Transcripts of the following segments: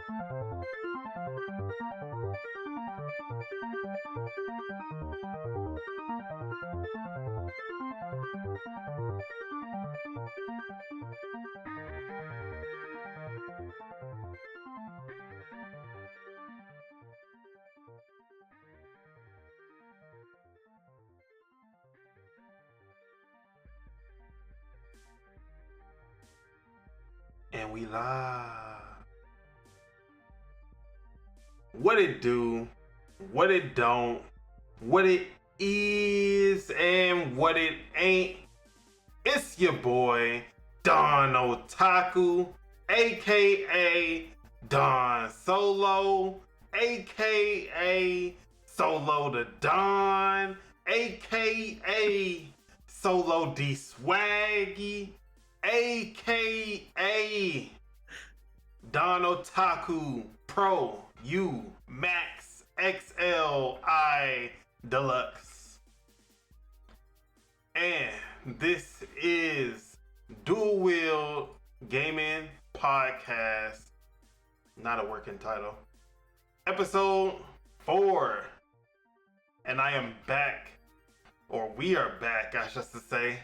And we live. What it do, what it don't, what it is, and what it ain't. It's your boy, Don Otaku, aka Don Solo, aka Solo the Don, aka Solo D Swaggy, aka Don Otaku Pro U Max XLI Deluxe. And this is Dual-Wield Gaming Podcast. Not a working title. Episode 4. And I am back, or we are back, I should say,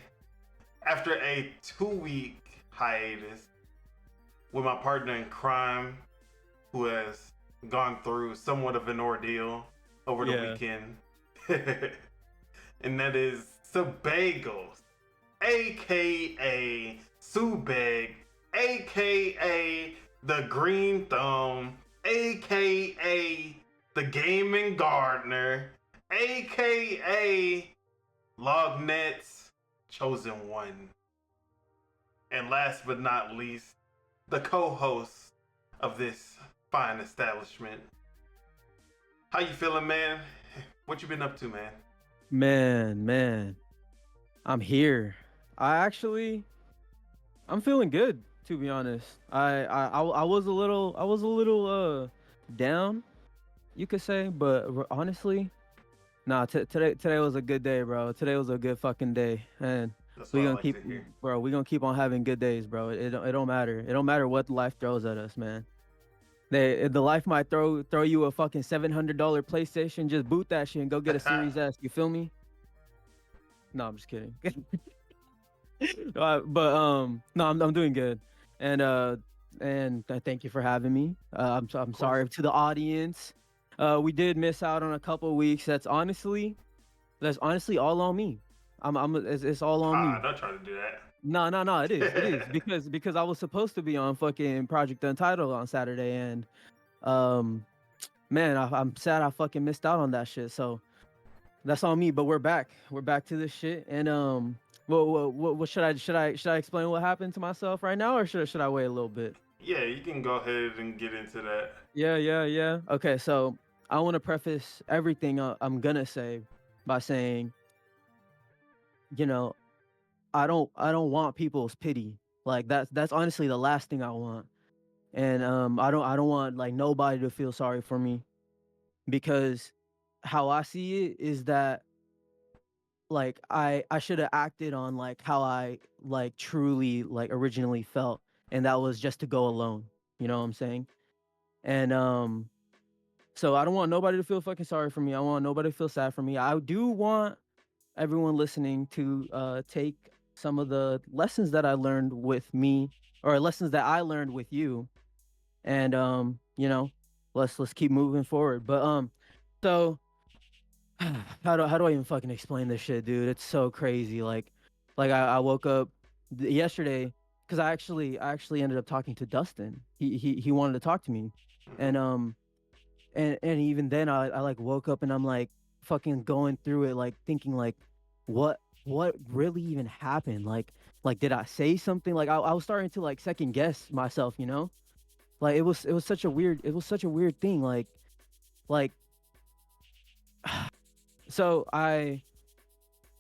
after a 2-week hiatus with my partner in crime, who has gone through somewhat of an ordeal over the weekend. And that is Subegos, aka Subeg, aka the Green Thumb, aka the Gaming Gardener, aka Lognet's Chosen One. And last but not least, the co-host of this fine establishment. How you feeling, man? What you been up to, man? Man, I'm here. I'm feeling good, to be honest. I was a little down, you could say, but honestly, nah. Today was a good day, bro. Today was a good fucking day, and we gonna keep, bro. We gonna keep on having good days, bro. It don't matter. It don't matter what life throws at us, man. The life might throw you a fucking $700 PlayStation. Just boot that shit and go get a Series S. You feel me? No, I'm just kidding. No, I'm doing good, and thank you for having me. I'm sorry to the audience. We did miss out on a couple of weeks. That's honestly all on me. It's all on me. Don't try to do that. No, it is because I was supposed to be on fucking Project Untitled on Saturday, and man, I'm sad I fucking missed out on that shit. So that's on me. But we're back to this shit, and what should I explain what happened to myself right now, or should I wait a little bit? Yeah, you can go ahead and get into that. Yeah. Okay, so I want to preface everything I'm gonna say by saying, you know, I don't want people's pity. Like that's honestly the last thing I want. And I don't want like nobody to feel sorry for me, because how I see it is that like I should have acted on like how I like truly like originally felt, and that was just to go alone. You know what I'm saying? And so I don't want nobody to feel fucking sorry for me. I want nobody to feel sad for me. I do want everyone listening to take some of the lessons that I learned with me, or lessons that I learned with you, and let's keep moving forward. But so how do I even fucking explain this shit, dude? It's so crazy. Like I woke up yesterday, because I actually ended up talking to Dustin. He wanted to talk to me, and even then I like woke up and I'm like fucking going through it, like thinking like what really even happened? Like did I say something? Like I was starting to like second guess myself, you know? Like it was such a weird thing. Like so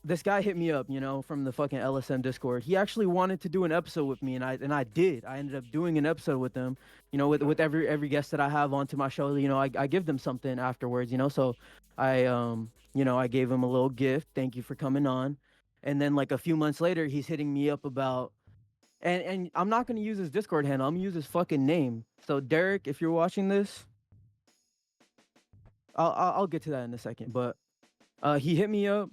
this guy hit me up, you know, from the fucking LSM Discord. He actually wanted to do an episode with me, and I did. I ended up doing an episode with them, you know, with every guest that I have onto my show. You know, I give them something afterwards, you know. So I I gave him a little gift. Thank you for coming on. And then like a few months later, he's hitting me up about, And I'm not gonna use his Discord handle. I'm gonna use his fucking name. So Derek, if you're watching this, I'll get to that in a second. But he hit me up.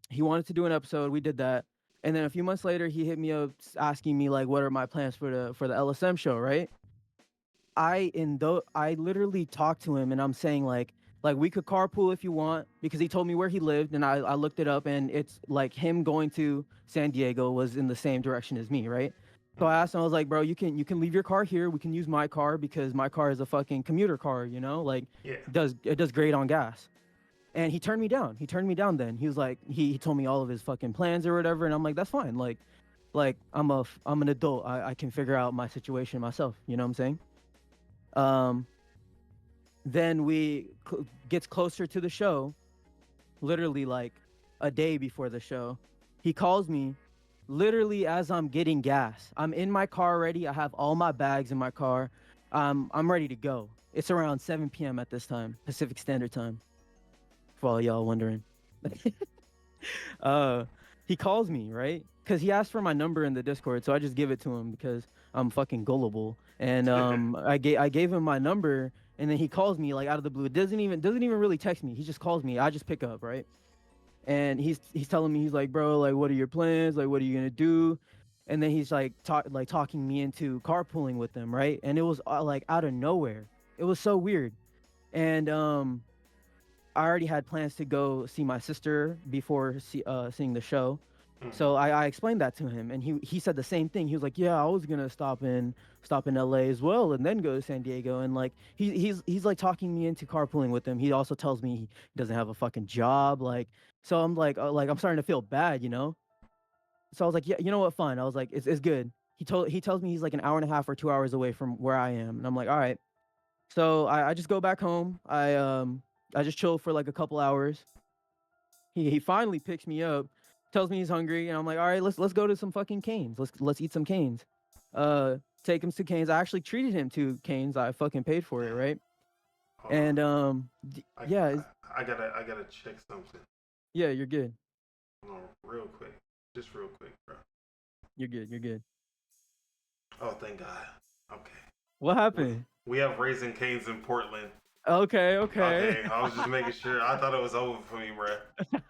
He wanted to do an episode. We did that. And then a few months later, he hit me up asking me like, what are my plans for the LSM show, right? I literally talked to him and I'm saying like we could carpool if you want because he told me where he lived and I looked it up and it's like him going to San Diego was in the same direction as me, right? So I asked him, I was like, bro, you can leave your car here. We can use my car because my car is a fucking commuter car, you know? Like Yeah. it does great on gas. And he turned me down. He turned me down then. He was like, he told me all of his fucking plans or whatever. And I'm like, that's fine. Like I'm an adult. I can figure out my situation myself. You know what I'm saying? Um, then gets closer to the show, literally like a day before the show. He calls me literally as I'm getting gas. I'm in my car already. I have all my bags in my car. I'm ready to go. It's around 7 p.m. at this time, Pacific Standard Time. For all y'all wondering. uh he calls me, right? Because he asked for my number in the Discord, so I just give it to him because I'm fucking gullible. And I gave him my number, and then he calls me like out of the blue. Doesn't even really text me. He just calls me. I just pick up, right? And he's telling me, he's like, bro, like what are your plans? Like what are you gonna do? And then he's like talking me into carpooling with them, right? And it was like out of nowhere. It was so weird. And I already had plans to go see my sister before seeing the show. So I explained that to him, and he said the same thing. He was like, "Yeah, I was gonna stop in LA as well, and then go to San Diego." And like he's like talking me into carpooling with him. He also tells me he doesn't have a fucking job. So I'm like I'm starting to feel bad, you know. So I was like, "Yeah, you know what? Fine." I was like, "It's good." He tells me he's like an hour and a half or 2 hours away from where I am, and I'm like, "All right." So I just go back home. I just chill for like a couple hours. He finally picks me up, tells me he's hungry, and I'm like, all right, let's go to some fucking Canes. Let's eat some Canes. Uh, take him to Canes. I actually treated him to Canes. I fucking paid for it, right? Hold And on. yeah, I gotta check something. yeah, you're good. Hold on, real quick. Just real quick, bro. You're good. You're good. Oh, thank God. Okay. What We, happened? we have Raising Cane's in Portland. Okay, okay. Okay, I was just making sure. I thought it was over for me, bro.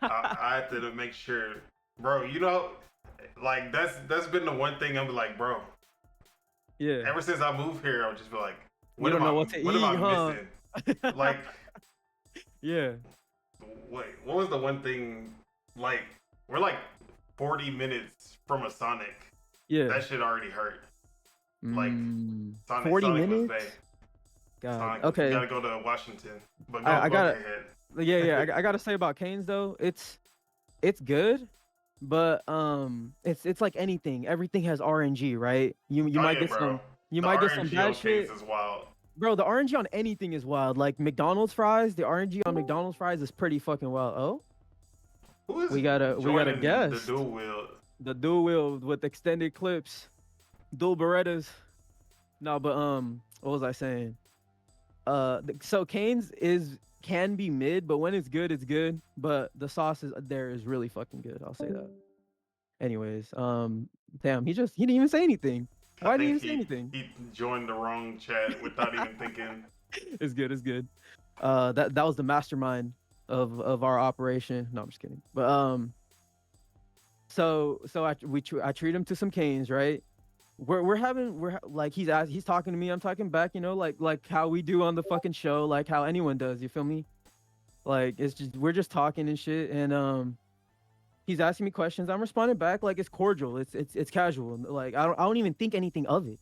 I had to make sure, bro. You know, like that's been the one thing I'm like, bro. Yeah. Ever since I moved here, I'll just be like, You don't know what to what am eat, I huh? missing? Like, Yeah. wait, what was the one thing? Like, we're like 40 minutes from a Sonic. Yeah. That shit already hurt. Like, Sonic, 40 Sonic was minutes? bad. God. Sonic, Okay. you gotta go to Washington. But I go gotta ahead. yeah. I gotta say about Canes though, it's good, but it's like anything. Everything has RNG, right? You Oh might yeah, get bro. some you The might get some RNG bad on Canes shit. is wild. Bro, the RNG on anything is wild. Like McDonald's fries, the RNG on McDonald's fries is pretty fucking wild. Oh, Who is we got a joining the guest. dual wield? The dual wheel with extended clips, dual Berettas. No, but what was I saying? So Cane's can be mid, but when it's good, it's good. But the sauce is really fucking good. I'll say that. Anyways, damn, he didn't even say anything. I Why didn't he think even say anything? he joined the wrong chat without even thinking. It's good. It's good. That was the mastermind of our operation. No, I'm just kidding. But so I treat him to some Canes, right? Like he's talking to me, I'm talking back, you know, like how we do on the fucking show, like how anyone does. You feel me? Like we're just talking and shit, and he's asking me questions. I'm responding back like it's cordial. It's casual. Like I don't even think anything of it.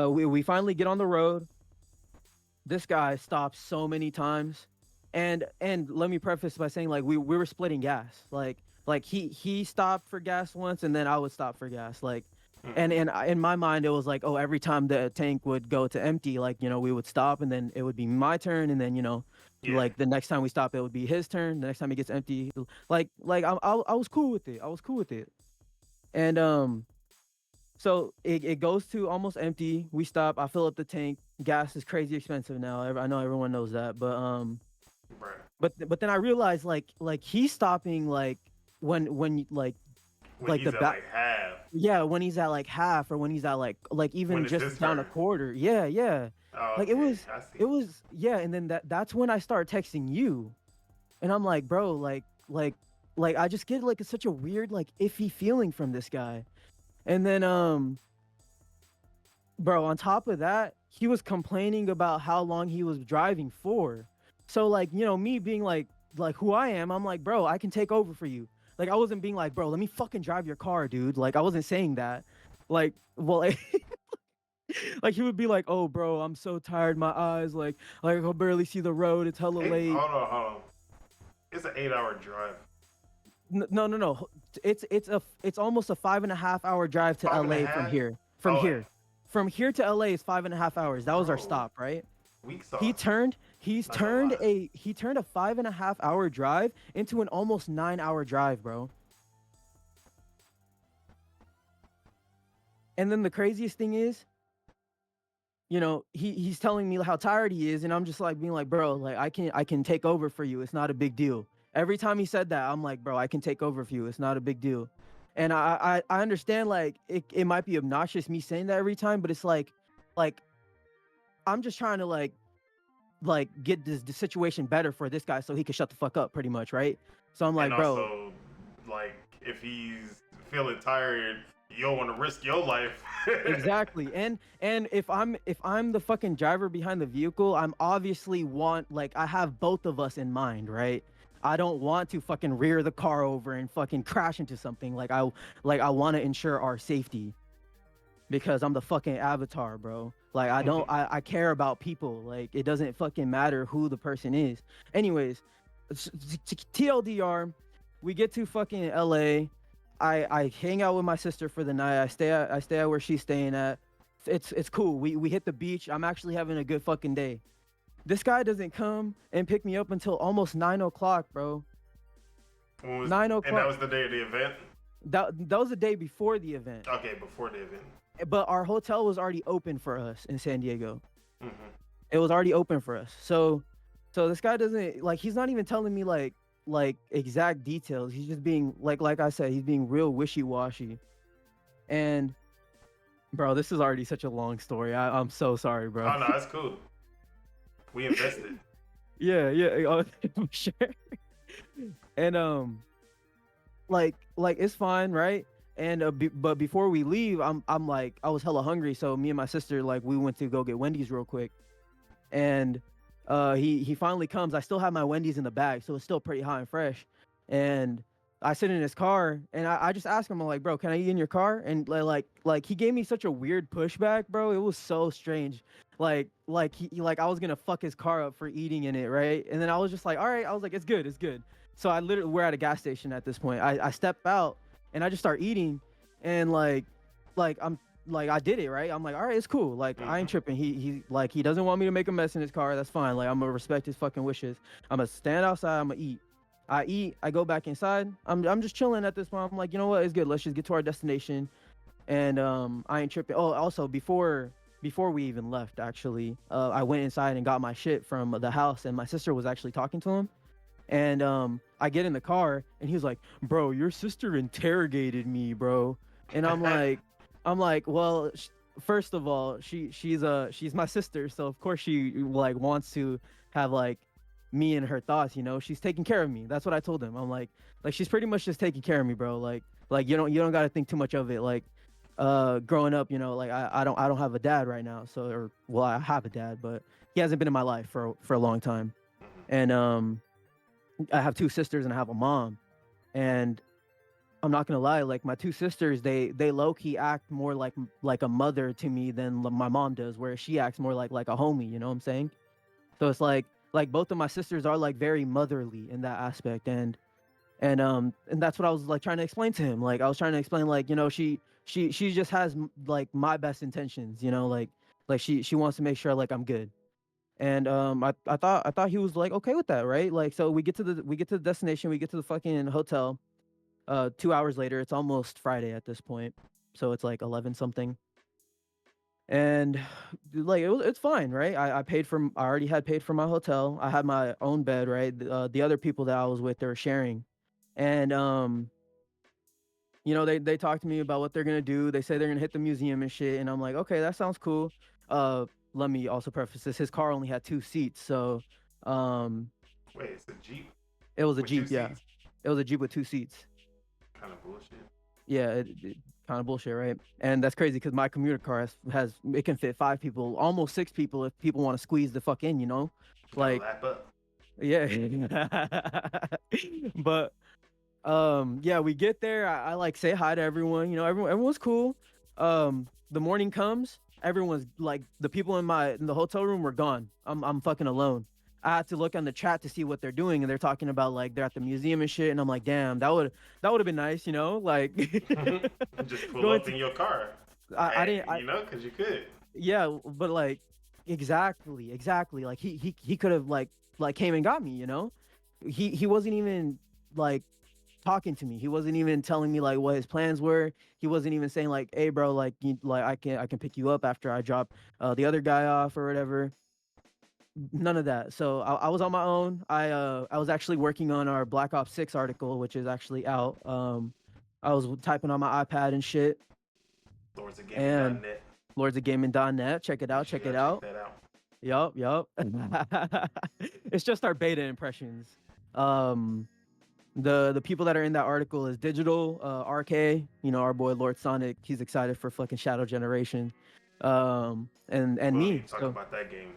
We finally get on the road. This guy stops so many times, and let me preface by saying like we were splitting gas. Like he stopped for gas once, and then I would stop for gas. Like, and in my mind it was like, oh, every time the tank would go to empty, like, you know, we would stop, and then it would be my turn, and then, you know, Yeah. like the next time we stop it would be his turn. The next time it gets empty, I was cool with it. I was cool with it. And so it goes to almost empty. We stop. I fill up the tank. Gas is crazy expensive now. I know everyone knows that, but Right. but then I realized like he's stopping like when like When like he's the at back. like half. Yeah, when he's at like half, or when he's at like When even it's just his down a turn. quarter. Yeah, yeah. Oh, Like it okay, was I see. it was yeah, and then that's when I start texting you. And I'm like, bro, like I just get like such a weird, like iffy feeling from this guy. And then bro, on top of that, he was complaining about how long he was driving for. So like, me being like who I am, I'm like, bro, I can take over for you. Like I wasn't being like, bro, let me fucking drive your car, dude. Like I wasn't saying that. Like, well, like he would be like, oh, bro, I'm so tired, my eyes, like I can barely see the road. It's hella late. Hold on. It's an 8-hour drive. No, no, no. It's almost a 5.5 hour drive to Five and a LA from half. here. Oh, From here to LA is 5.5 hours. That was our bro, stop, right? weak He sauce. turned he's Not gonna turned lie. a 5.5 hour drive into an almost 9 hour drive, bro. And then the craziest thing is, he's telling me how tired he is, and I'm just like being like, bro, like I can take over for you. It's not a big deal. Every time he said that, I'm like, bro, I can take over for you. It's not a big deal. And I understand like it might be obnoxious me saying that every time, but it's like I'm just trying to like get the situation better for this guy so he can shut the fuck up pretty much, right? So I'm And like, bro, also, like, if he's feeling tired, you don't want to risk your life. exactly. And if I'm the fucking driver behind the vehicle, I'm obviously like I have both of us in mind, right? I don't want to fucking rear the car over and fucking crash into something. Like I want to ensure our safety because I'm the fucking avatar, bro. Like I don't I care about people. Like it doesn't fucking matter who the person is. Anyways, TLDR, we get to fucking LA. I hang out with my sister for the night. I stay at where she's staying at. It's cool. We hit the beach. I'm actually having a good fucking day. This guy doesn't come and pick me up until almost 9 o'clock, bro. Nine And that o'clock. was the day of the event? That was the day before the event. Okay, before the event. But our hotel was already open for us in San Diego. Hmm. It was already open for us. So this guy doesn't like. He's not even telling me like exact details. He's just being like I said. He's being real wishy washy. And bro, this is already such a long story. I'm so sorry, bro. Oh, no, that's cool. We invested. Yeah, for sure. And like it's fine, right? And but before we leave, I'm like I was hella hungry, so me and my sister like we went to go get Wendy's real quick, and he finally comes. I still have my Wendy's in the bag, so it's still pretty hot and fresh, and I sit in his car and I just ask him, I'm like, bro, can I eat in your car? And like he gave me such a weird pushback, bro. It was so strange. Like he like I was gonna fuck his car up for eating in it, right? And then I was just like, all right, I was like, it's good, it's good. So we're at a gas station at this point. I step out and I just start eating, and like I'm like I did it right. I'm like, all right, it's cool. Like I ain't tripping. He doesn't want me to make a mess in his car. That's fine. Like I'm gonna respect his fucking wishes. I'm gonna stand outside. I'm gonna eat. I eat. I go back inside. I'm just chilling at this point. I'm like, you know what? It's good. Let's just get to our destination. And I ain't tripping. Oh, also before we even left, actually, I went inside and got my shit from the house, and my sister was actually talking to him. And I get in the car, and he was like, "Bro, your sister interrogated me, bro." And I'm like, well, first of all, she's my sister, so of course she like wants to have like me and her thoughts. She's taking care of me. That's what I told him. I'm like she's pretty much just taking care of me, bro. Like you don't got to think too much of it. Like growing up, like I don't have a dad right now, so or well, I have a dad, but he hasn't been in my life for a long time. And I have two sisters and I have a mom. And I'm not gonna lie, like my two sisters, they low key act more like a mother to me than my mom does, where she acts more like a homie. You know what I'm saying? So it's like both of my sisters are like very motherly in that aspect, and that's what I was like trying to explain to him. Like I was trying to explain, like she just has like my best intentions. Like she wants to make sure like I'm good. And I thought he was like okay with that, right? Like so we get to the destination, we get to the fucking hotel. 2 hours later, it's almost Friday at this point, so it's like 11 something. And like it's fine, right? I already had paid for my hotel. I had my own bed, right? The other people that I was with, they were sharing. And they talk to me about what they're gonna do. They say they're gonna hit the museum and shit, and I'm like, okay, that sounds cool. Let me also preface this: his car only had 2 seats, so um, Wait, it's a Jeep it was a with two Jeep, yeah. seats? It was a Jeep with 2 seats. Kind of bullshit. Yeah, kind of bullshit, right? And that's crazy because my commuter car has it can fit 5 people, almost 6 people if people want to squeeze the fuck in, Gotta like lap up. yeah. But yeah, we get there. I like say hi to everyone. Everyone's cool. The morning comes. Everyone's like the people in the hotel room were gone. I'm fucking alone. I had to look on the chat to see what they're doing, and they're talking about like they're at the museum and shit. And I'm like, damn, that would have been nice, like Just pull going up to. in your car. I didn't. Because you could. Yeah, but like exactly. Like he could have like came and got me. He wasn't even like talking to me. He wasn't even telling me like what his plans were. He wasn't even saying like, "Hey, bro, like I can pick you up after I drop the other guy off or whatever." None of that. So I was on my own. I was actually working on our Black Ops 6 article, which is actually out. I was typing on my iPad and shit. And LordsOfGaming.net. lordsofgaming.net. Check it Make out. sure Check y'all it check out. that out. Yup. It's just our beta impressions. Um, the people that are in that article is Digital, RK, our boy Lord Sonic. He's excited for fucking Shadow Generation, and We don't me. need to talk So, about that game.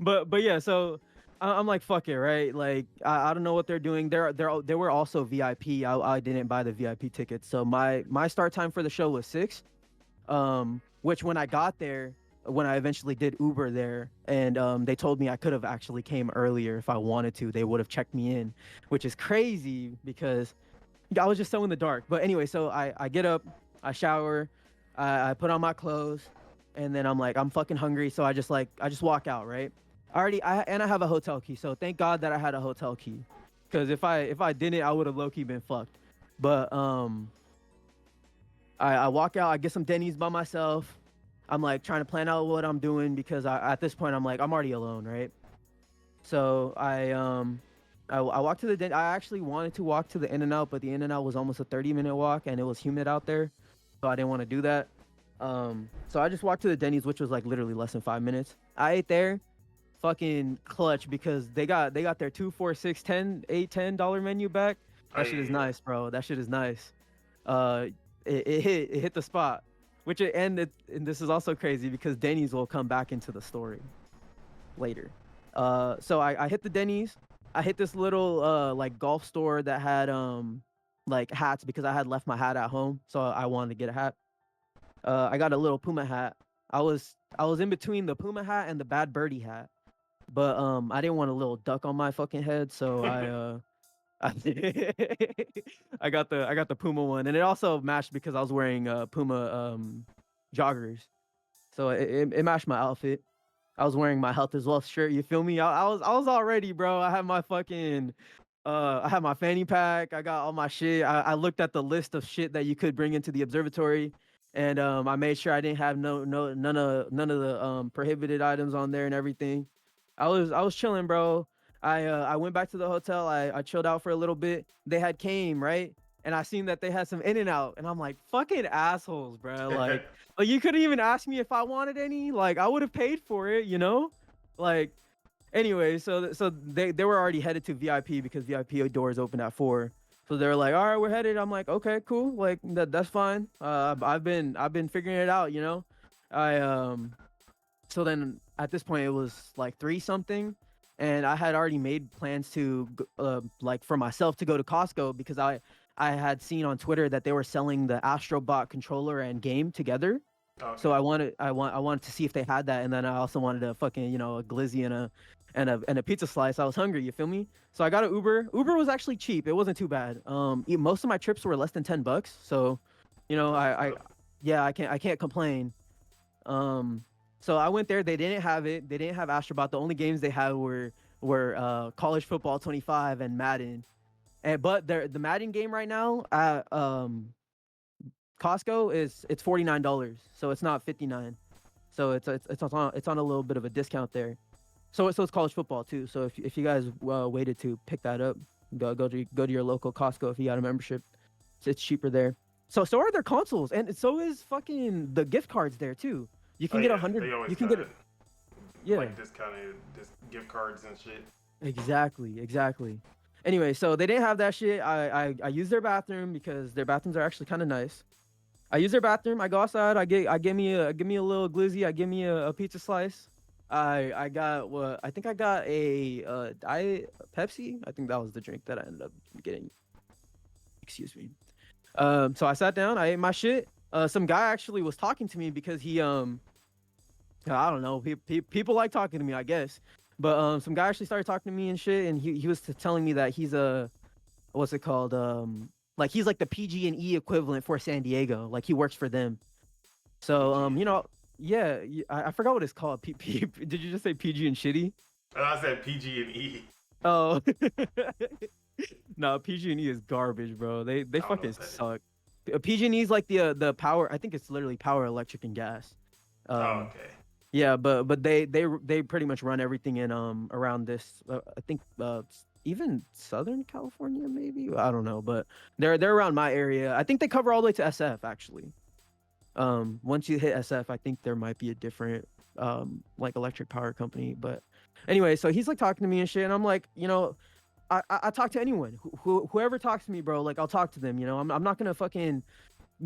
but yeah. So I'm like, fuck it, right? Like I don't know what they're doing. They were also VIP. I didn't buy the VIP tickets. So my start time for the show was 6. Which when I got there, when I eventually did Uber there, and they told me I could have actually came earlier if I wanted to. They would have checked me in, which is crazy because I was just so in the dark. But anyway, so I get up, I shower, I put on my clothes, and then I'm like, I'm fucking hungry, so I just walk out, right? I have a hotel key, so thank God that I had a hotel key, because if I didn't, I would have low key been fucked. But I walk out, I get some Denny's by myself. I'm like trying to plan out what I'm doing because at this point I'm like I'm already alone, right? So I walked to the I actually wanted to walk to the In-N-Out, but the In-N-Out was almost a 30-minute walk and it was humid out there, so I didn't want to do that. So I just walked to the Denny's, which was like literally less than 5 minutes. I ate there, fucking clutch because they got their 2, 4, 6, 10, 8, $10 menu back. That shit is nice, bro. That shit is nice. Uh, it hit the spot, and this is also crazy because Denny's will come back into the story later. So I hit the Denny's. I hit this little like golf store that had like hats because I had left my hat at home, so I wanted to get a hat. I got a little Puma hat. I was in between the Puma hat and the Bad Birdie hat, but I didn't want a little duck on my fucking head, so I got the Puma one, and it also matched because I was wearing Puma joggers, so it matched my outfit. I was wearing my Health as Well shirt. You feel me? I was all ready, bro. I had my fucking I had my fanny pack. I got all my shit. I looked at the list of shit that you could bring into the observatory, and I made sure I didn't have none of the prohibited items on there and everything. I was chilling, bro. I went back to the hotel. I chilled out for a little bit. They had came, right? And I seen that they had some In-N-Out, and I'm like, fucking assholes, bro. Like you couldn't even ask me if I wanted any. Like I would have paid for it. Like anyway, so they were already headed to VIP because VIP doors open at 4. So they're like, all right, we're headed. I'm like, okay, cool. Like that's fine. I've been figuring it out. I So then at this point it was like 3 something, and I had already made plans to like for myself to go to Costco because I had seen on Twitter that they were selling the Astrobot controller and game together. Okay. So I wanted to see if they had that, and then I also wanted a fucking a glizzy and a pizza slice. I was hungry, you feel me? So I got an Uber. Uber was actually cheap. It wasn't too bad. Most of my trips were less than $10, so yeah, I can't complain. So I went there. They didn't have it. They didn't have Astrobot. The only games they had were College Football 25 and Madden. But the Madden game right now at Costco it's $49, so it's not 59. So it's on a little bit of a discount there. So it's college football too. So if you guys waited to pick that up, Go to your local Costco if you got a membership. It's cheaper there. So are their consoles, and so is fucking the gift cards there too. You Oh can get yeah, 100. they always You can got get it. Yeah, like discounted gift cards and shit. exactly. Anyway, so they didn't have that shit. I use their bathroom because their bathrooms are actually kind of nice. I use their bathroom. I go outside. I give me a little glizzy. I give me a pizza slice. I got what I think I got a diet Pepsi. I think that was the drink that I ended up getting. Excuse me. So I sat down. I ate my shit. Some guy actually was talking to me because I don't know. People like talking to me, I guess. But some guy actually started talking to me and shit, and he was telling me that he's a what's it called? Like he's like the PG&E equivalent for San Diego. Like he works for them. So yeah, I forgot what it's called. Did you just say PG and shitty? I said PG and E. Oh, no, PG&E is garbage, bro. They I don't know fucking what that is. suck. PG&E is like the power. I think it's literally power, electric, and gas. Oh, okay. Yeah, but they pretty much run everything in around this. I think even Southern California, maybe. I don't know, but they're around my area. I think they cover all the way to SF actually. Once you hit SF, I think there might be a different like electric power company. But anyway, so he's like talking to me and shit, and I'm like, I talk to anyone. Whoever talks to me, bro. Like I'll talk to them. I'm not gonna fucking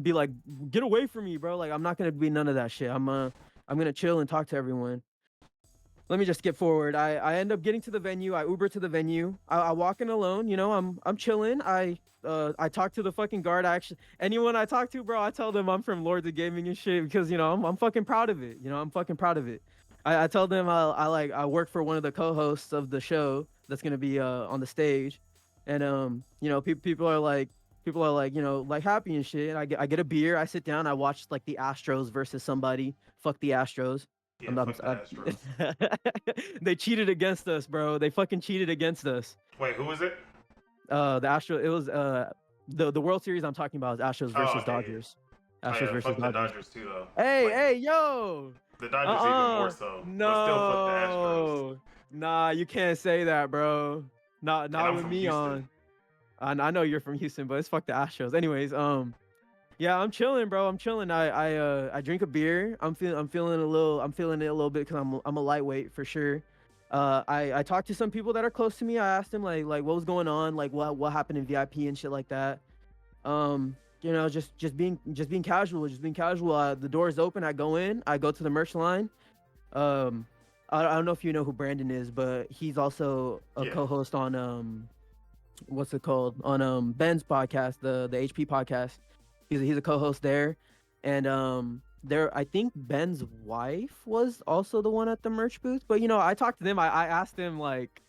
be like, get away from me, bro. Like I'm not gonna be none of that shit. I'm gonna chill and talk to everyone. Let me just skip forward. I end up getting to the venue. I Uber to the venue. I walk in alone. I'm chilling. I talk to the fucking guard. Anyone I talk to, bro, I tell them I'm from Lords of Gaming and shit because I'm fucking proud of it. I'm fucking proud of it. I tell them I work for one of the co-hosts of the show that's gonna be on the stage, and people are like like happy and shit. And I get a beer. I sit down. I watch like the Astros versus somebody. Fuck the Astros. Yeah, fuck the Astros. They cheated against us, bro. They fucking cheated against us. Wait, who is it? The Astro. It was the World Series I'm talking about is Astros versus okay. Dodgers. Oh Astros yeah, versus fuck the Dodgers. Dodgers too though. Hey, yo. The Dodgers even more so. No. But still fuck the Astros. Nah, you can't say that, bro. Not with me Houston. on. I know you're from Houston, but it's fuck the Astros. Anyways, yeah, I'm chilling, bro. I'm chilling. I drink a beer. I'm feeling it a little bit because I'm a lightweight for sure. I talked to some people that are close to me. I asked them like what was going on, like what happened in VIP and shit like that. Just being casual, the door's open. I go in. I go to the merch line. I don't know if you know who Brandon is, but he's also a co-host on what's it called, on Ben's podcast, the HP podcast. He's a co-host there, and I think Ben's wife was also the one at the merch booth. But I talked to them. I asked them like,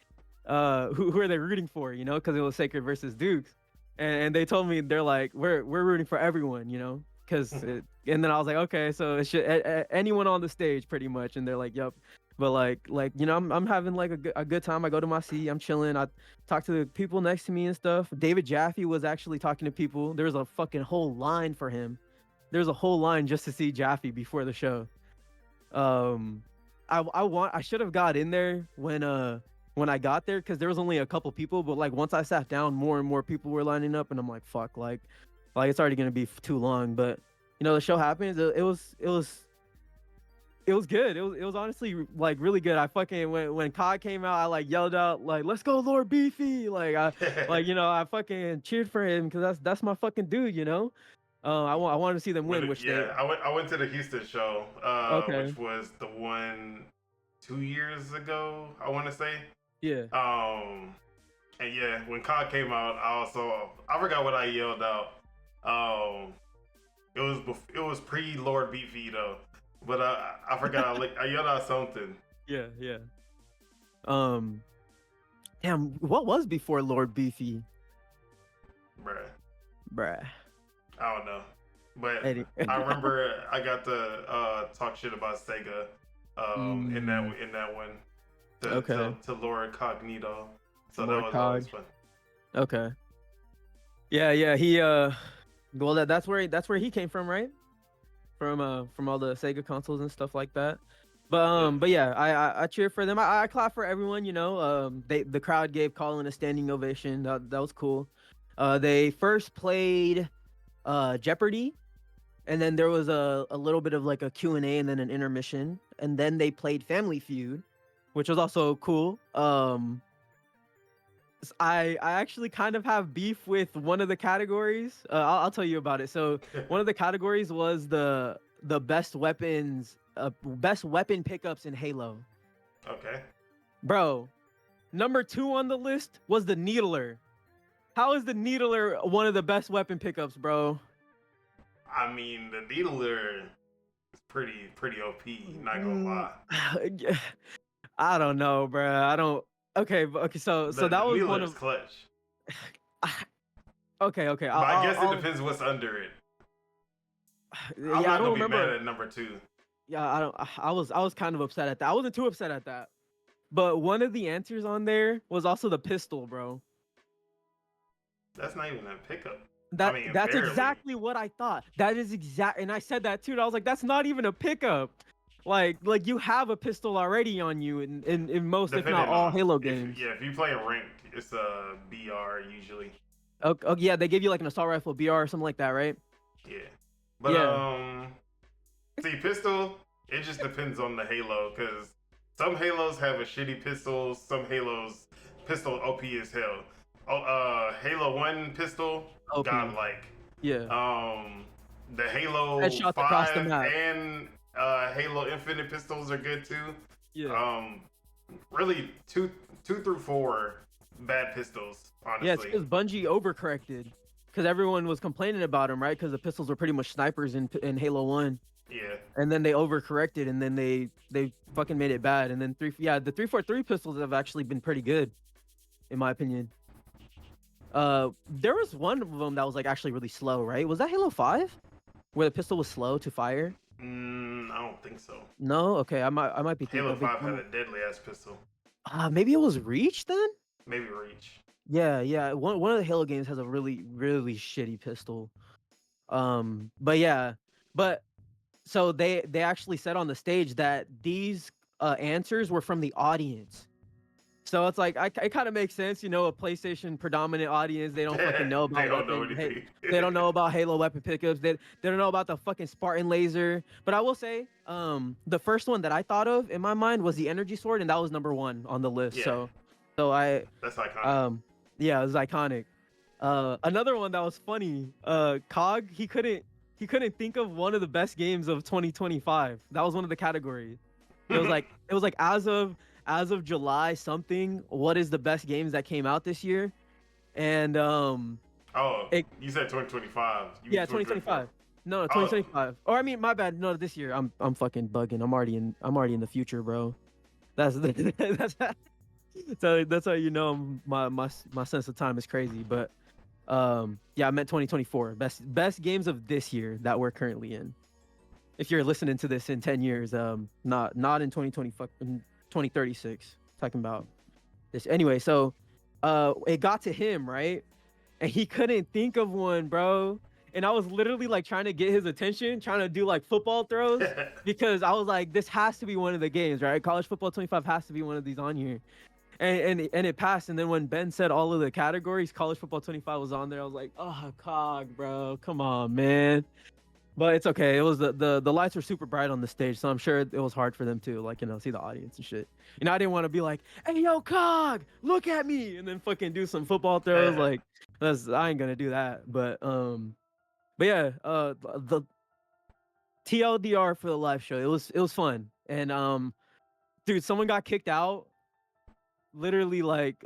who are they rooting for? Because it was Sacred versus Dukes, and they told me they're like, we're rooting for everyone. Because and then I was like, okay, so it should anyone on the stage pretty much, and they're like, yep. But I'm having like a good time. I go to my seat. I'm chilling. I talk to the people next to me and stuff. David Jaffe was actually talking to people. There's a fucking whole line for him. There's a whole line just to see Jaffe before the show. I should have got in there when I got there because there was only a couple people. But like once I sat down, more and more people were lining up, and I'm like, fuck, like it's already gonna be too long. But the show happens. It was good. It was honestly like really good. I fucking when COD came out, I like yelled out like, "Let's go, Lord Beefy!" I fucking cheered for him because that's my fucking dude. I wanted to see them win. I went to the Houston show, Okay. which was the one 2 years ago. I want to say. Yeah. And yeah, when COD came out, I forgot what I yelled out. It was pre Lord Beefy though. But I forgot. I yelled out something. Yeah. Damn. What was before Lord Beefy? Bruh. I don't know. But I remember I got to talk shit about Sega in that one to Lord Cognito. So Lord that was always fun. Okay. Yeah. He well that's where he came from, right? From all the Sega consoles and stuff like that. But yeah, I cheer for them. I clap for everyone. You know, the crowd gave Colin a standing ovation. That was cool. They first played Jeopardy, and then there was a little bit of like a Q&A and then an intermission, and then they played Family Feud, which was also cool. I actually kind of have beef with one of the categories. I'll tell you about it. So one of the categories was the best weapons, best weapon pickups in Halo. Okay. Bro, number 2 on the list was the Needler. How is the Needler one of the best weapon pickups, bro? I mean, the Needler is pretty OP. Not gonna lie. I don't know, bro. I don't. Okay, so The that was Needler one is of. clutch. Okay. But I guess it depends what's under it. I'm Yeah, I not don't gonna be remember. mad at number 2. Yeah, I don't. I was kind of upset at that. I wasn't too upset at that, but one of the answers on there was also the pistol, bro. That's not even a pickup. That's barely. exactly what I thought. That is exact, and I said that too. And I was like, that's not even a pickup. Like you have a pistol already on you in most, Depending if not all, on, Halo games. if you play a ranked, it's a BR usually. Oh, yeah, they give you like an assault rifle BR or something like that, right? Yeah. But see, pistol, it just depends on the Halo, because some Halos have a shitty pistol, some Halos pistol OP as hell. Halo 1 pistol, OP. godlike. Yeah. The Halo Headshots 5 across the map. and Halo Infinite pistols are good too. Yeah. Really 2 through 4 bad pistols, honestly. Yeah, it's because Bungie overcorrected, because everyone was complaining about them, right? Because the pistols were pretty much snipers in Halo 1. Yeah. And then they overcorrected, and then they fucking made it bad. And then the 343 pistols have actually been pretty good, in my opinion. There was one of them that was like actually really slow, right? Was that Halo 5, where the pistol was slow to fire? I don't think so. No, okay, I might be thinking. Halo 5 had a deadly ass pistol. Maybe it was Reach then. Maybe Reach. Yeah. One of the Halo games has a really shitty pistol. But so they actually said on the stage that these answers were from the audience. So it's like it kind of makes sense, you know, a PlayStation predominant audience. They don't fucking know about they don't know anything. They don't know about Halo weapon pickups. They don't know about the fucking Spartan laser. But I will say, the first one that I thought of in my mind was the energy sword, and that was number 1 on the list. Yeah. That's iconic. Yeah, it was iconic. Another one that was funny, Cog, he couldn't think of one of the best games of 2025. That was one of the categories. It was like as of July something, what is the best games that came out this year? And you said 2025. Yeah, 2025. No, 2025. Or I mean, my bad. No, this year. I'm fucking bugging. I'm already in the future, bro. That's so that's how you know my sense of time is crazy. But yeah, I meant 2024. Best games of this year that we're currently in. If you're listening to this in 10 years, not in 2020, 2036. Talking about this anyway. So it got to him, right? And he couldn't think of one, bro. And I was literally like trying to get his attention, trying to do like football throws, because I was like, this has to be one of the games, right? College Football 25 has to be one of these on here. And it passed. And then when Ben said all of the categories, College Football 25 was on there. I was like, oh, Cog, bro, come on, man. But it's okay. It was the lights were super bright on the stage, so I'm sure it was hard for them to, like, you know, see the audience and shit. You know, I didn't want to be like, "Hey, yo, Cog, look at me," and then fucking do some football throws. Like, I ain't gonna do that. But yeah, the TLDR for the live show, it was fun. And dude, someone got kicked out. Literally, like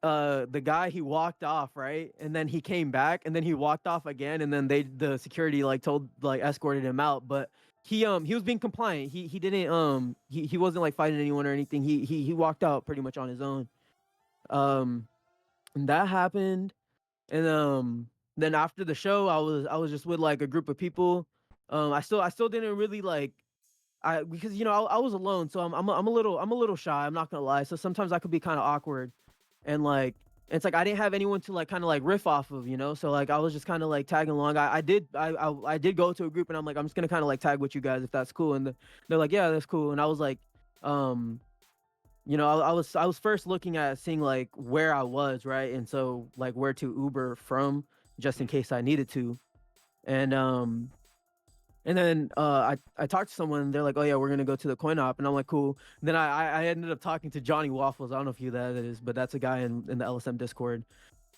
the guy, he walked off, right? And then he came back, and then he walked off again, and then the security escorted him out. But he was being compliant. He didn't he wasn't like fighting anyone or anything. He walked out pretty much on his own. And that happened. And then after the show, I was just with like a group of people. I still didn't really like, because you know I was alone, so I'm a little shy. I'm not gonna lie. So sometimes I could be kind of awkward, and like And it's like I didn't have anyone to like kind of like riff off of, you know. So like I was just kind of like tagging along. I did go to a group, and I'm like, I'm just gonna kind of like tag with you guys if that's cool. And they're like, yeah, that's cool. And I was like, um, you know, I was first looking at seeing like where I was, right, and so like where to Uber from, just in case I needed to. And and then I talked to someone, and they're like, oh yeah, we're gonna go to the coin op, and I'm like, cool. And then I ended up talking to Johnny Waffles. I don't know if you that is, but that's a guy in the LSM Discord.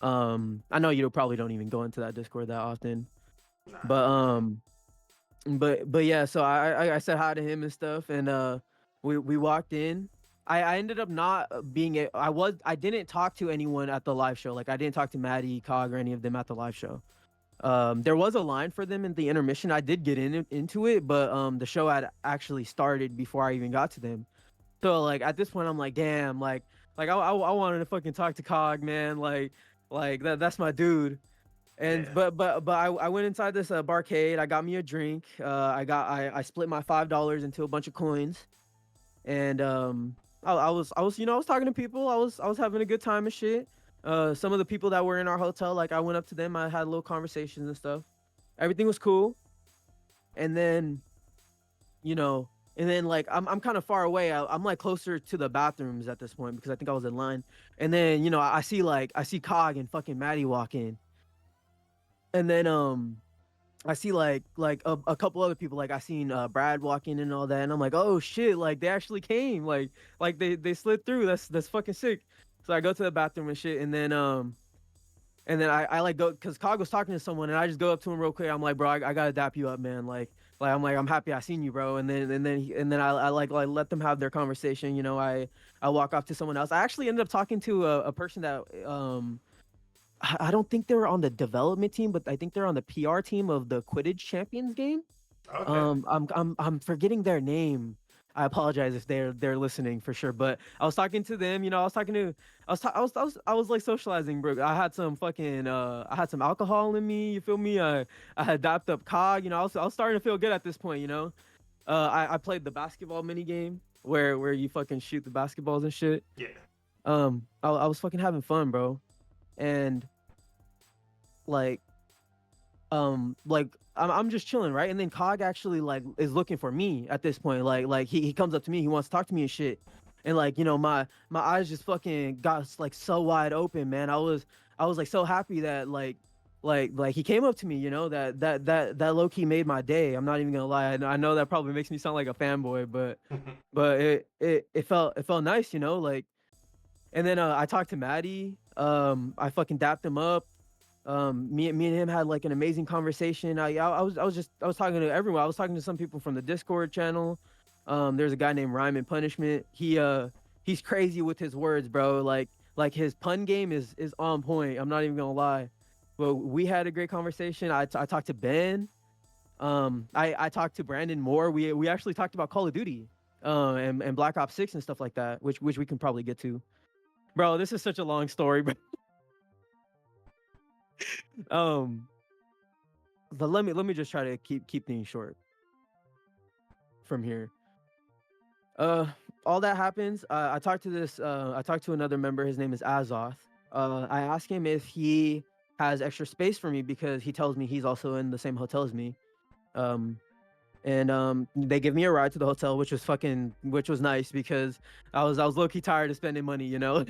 I know you probably don't even go into that Discord that often, Nah. but yeah. So I said hi to him and stuff, and we walked in. I ended up not being I didn't talk to anyone at the live show. Like I didn't talk to Maddie, Cog, or any of them at the live show. There was a line for them in the intermission. I did get into it, but the show had actually started before I even got to them. So like at this point, I'm like, damn, like I wanted to fucking talk to Cog, man. Like that's my dude. And Yeah. but I went inside this barcade. I got me a drink. I split my $5 into a bunch of coins, and I was you know I was talking to people. I was having a good time and shit. Some of the people that were in our hotel, like I went up to them. I had little conversations and stuff. Everything was cool. And then, you know, and then like I'm kind of far away. I'm like closer to the bathrooms at this point because I think I was in line. And then, you know, I see Cog and fucking Maddie walk in. And then I see like a couple other people. Like I seen Brad walk in and all that. And I'm like, oh shit, like they actually came. Like they slid through. That's fucking sick. So I go to the bathroom and shit, and then I like go because Cog was talking to someone, and I just go up to him real quick. I'm like, bro, I gotta dap you up, man. I'm happy I seen you, bro. And then I like let them have their conversation. You know, I walk off to someone else. I actually ended up talking to a person that I don't think they were on the development team, but I think they're on the PR team of the Quidditch Champions game. Okay. I'm forgetting their name. I apologize if they're listening for sure. But I was talking to them, you know, I was talking to I was like socializing, bro. I had some fucking I had some alcohol in me, you feel me? I had dapped up Cog, you know, I was starting to feel good at this point, you know. I played the basketball mini game where you fucking shoot the basketballs and shit. Yeah. I was fucking having fun, bro. And like like I'm just chilling, right? And then Cog actually like is looking for me at this point. Like he comes up to me, he wants to talk to me and shit. And like, you know, my eyes just fucking got like so wide open, man. I was like so happy that like he came up to me, you know, that low key made my day. I'm not even gonna lie. I know that probably makes me sound like a fanboy, but it felt nice, you know, like. And then I talked to Maddie. I fucking dapped him up. Me and him had like an amazing conversation. I was talking to everyone. I was talking to some people from the Discord channel. There's a guy named Rhyme and Punishment. He's crazy with his words, bro. Like his pun game is on point. I'm not even gonna lie. But we had a great conversation. I talked to Ben. I talked to Brandon Moore. We actually talked about Call of Duty, and Black Ops 6 and stuff like that, which we can probably get to. Bro, this is such a long story, but but let me just try to keep things short from here. Uh, all that happens. I talked to I talked to another member. His name is Azoth. I asked him if he has extra space for me because he tells me he's also in the same hotel as me. Um, and they give me a ride to the hotel, which was nice because I was low key tired of spending money, you know.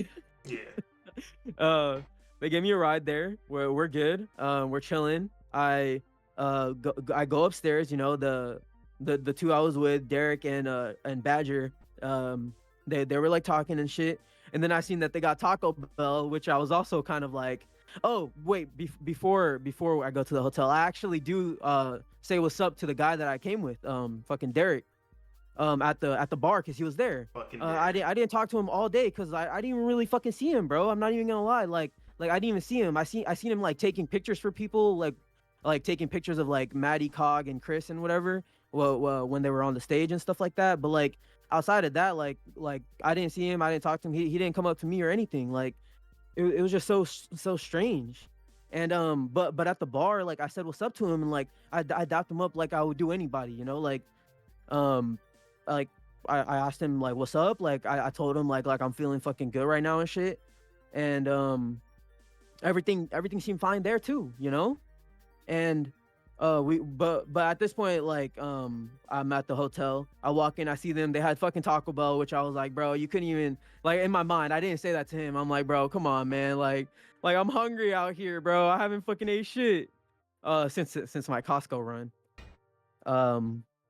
Yeah. They gave me a ride there. We're good. We're chilling. I go upstairs. You know, the two I was with, Derek and Badger. They were like talking and shit. And then I seen that they got Taco Bell, which I was also kind of like, oh wait, before I go to the hotel, I actually do say what's up to the guy that I came with, fucking Derek, at the bar because he was there. I didn't talk to him all day because I didn't even really fucking see him, bro. I'm not even gonna lie. Like I didn't even see him. I seen him like taking pictures for people, like taking pictures of like Maddie, Cog, and Chris and whatever. Well, when they were on the stage and stuff like that. But like outside of that, like I didn't see him. I didn't talk to him. He didn't come up to me or anything. Like it was just so strange. And but at the bar, like I said what's up to him, and like I dapped him up like I would do anybody, you know, um like I asked him like what's up, like I told him like I'm feeling fucking good right now and shit. And everything seemed fine there too, you know. And but at this point, like, I'm at the hotel, I walk in, I see them, they had fucking Taco Bell, which I was like, bro, you couldn't even, like, in my mind, I didn't say that to him, I'm like, bro, come on, man, like I'm hungry out here, bro, I haven't fucking ate shit since my Costco run.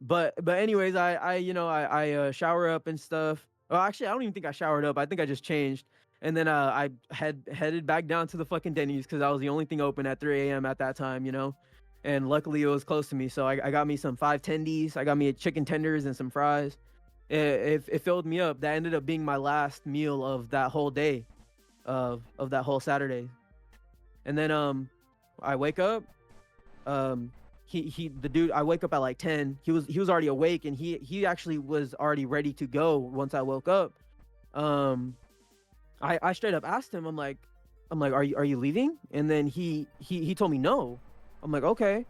But anyways, I shower up and stuff. Well, actually, I don't even think I showered up. I think I just changed, and then I headed back down to the fucking Denny's because I was the only thing open at 3 a.m. at that time, you know. And luckily, it was close to me, so I got me some 5 tendies. I got me a chicken tenders and some fries. It filled me up. That ended up being my last meal of that whole day, of that whole Saturday. And then I wake up. The dude, I wake up at like 10. He was already awake, and he actually was already ready to go once I woke up. I straight up asked him, I'm like, are you leaving? And then he told me no. I'm like, okay.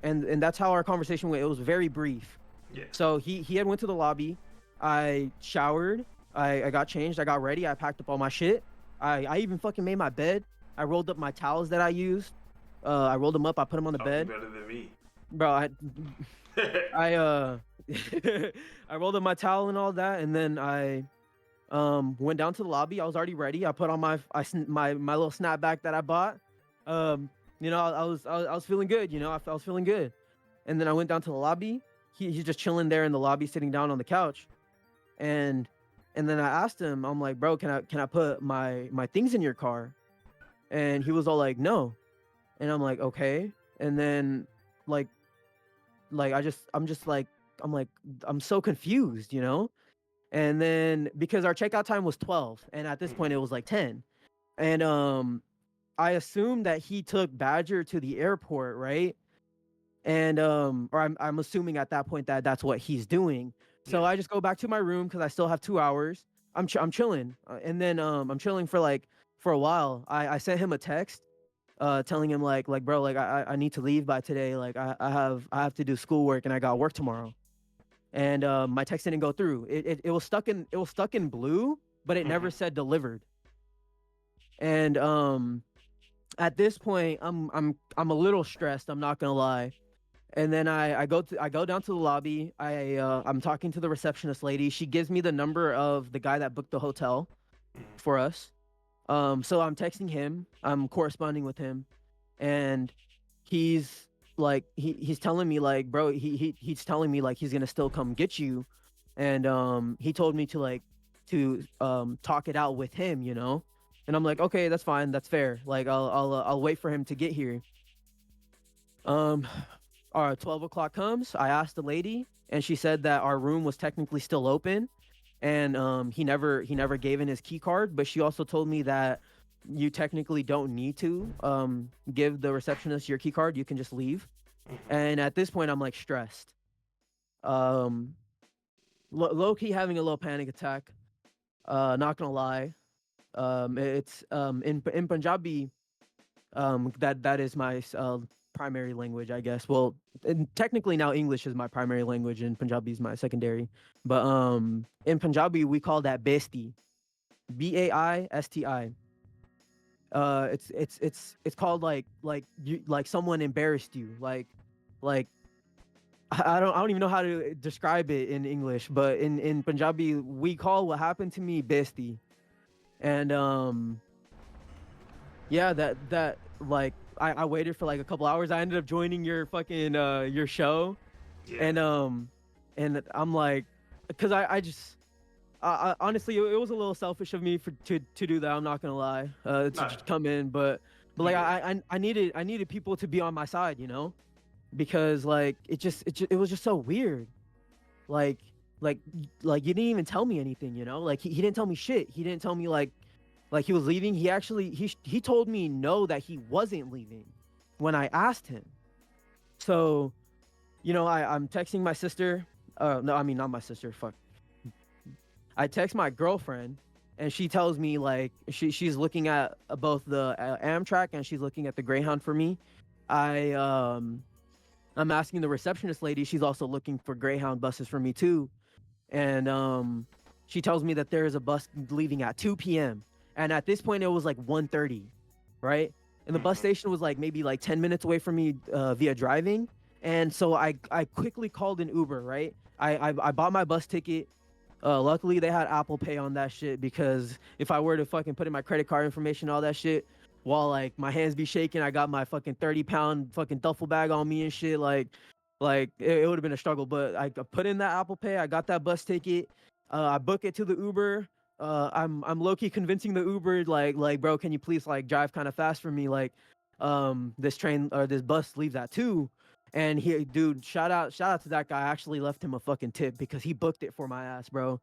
And that's how our conversation went. It was very brief. Yeah. So he had went to the lobby. I showered. I got changed. I got ready. I packed up all my shit. I even fucking made my bed. I rolled up my towels that I used. I rolled them up. I put them on the bed. Better than me, bro. I I rolled up my towel and all that, and then I went down to the lobby. I was already ready. I put on my little snapback that I bought. I was feeling good. I was feeling good, and then I went down to the lobby. He's just chilling there in the lobby, sitting down on the couch, and then I asked him, I'm like, bro, can I put my things in your car? And he was all like, no. And I'm like, okay. And then like I'm so confused, you know? And then because our checkout time was 12, and at this point it was like 10. And I assumed that he took Badger to the airport, right? And or I'm assuming at that point that that's what he's doing. So I just go back to my room because I still have 2 hours. I'm chilling, and then I'm chilling for a while. I sent him a text, telling him like bro, like I need to leave by today. Like I have to do schoolwork and I got work tomorrow. And my text didn't go through. It was stuck in blue, but it never said delivered. And at this point, I'm a little stressed. I'm not gonna lie. And then I go down to the lobby. I'm talking to the receptionist lady. She gives me the number of the guy that booked the hotel for us. So I'm texting him. I'm corresponding with him, and he's like he's telling me like, bro, he's telling me like he's gonna still come get you, and he told me to talk it out with him, you know. And I'm like, okay, that's fine, that's fair. Like I'll wait for him to get here. Our 12 o'clock comes. I asked the lady, and she said that our room was technically still open, and he never gave in his key card. But she also told me that you technically don't need to give the receptionist your key card. You can just leave. And at this point, I'm like stressed, low key having a little panic attack. Not gonna lie. It's in Punjabi. That is my primary language, I guess. Well, technically now English is my primary language and Punjabi is my secondary. But in Punjabi we call that besti, Baisti. It's called like you, like someone embarrassed you, like I don't even know how to describe it in English, but in Punjabi we call what happened to me besti. And yeah, that like I waited for like a couple hours. I ended up joining your fucking your show. Yeah. And I'm like, because I just honestly it was a little selfish of me to do that. I'm not gonna lie, to just come in, but like I needed people to be on my side, you know, because like it was just so weird. Like you didn't even tell me anything, you know. Like he didn't tell me shit. He didn't tell me like he was leaving. He actually he told me no, that he wasn't leaving when I asked him. So, you know, I'm texting my sister. No, I mean not my sister. Fuck. I text my girlfriend, and she tells me like she's looking at both the Amtrak and she's looking at the Greyhound for me. I'm asking the receptionist lady. She's also looking for Greyhound buses for me too, and she tells me that there is a bus leaving at 2 p.m. And at this point, it was like 1:30, right? and the bus station was like maybe like 10 minutes away from me via driving. And so I quickly called an Uber, right? I bought my bus ticket. Luckily they had Apple Pay on that shit, because if I were to fucking put in my credit card information, all that shit, while like my hands be shaking, I got my fucking 30-pound fucking duffel bag on me and shit. Like it would have been a struggle, but I put in that Apple Pay. I got that bus ticket. I book it to the Uber. I'm low key convincing the Uber, like bro, can you please like drive kind of fast for me? Like, this train or this bus leaves at 2. And dude, shout out to that guy. I actually left him a fucking tip because he booked it for my ass, bro.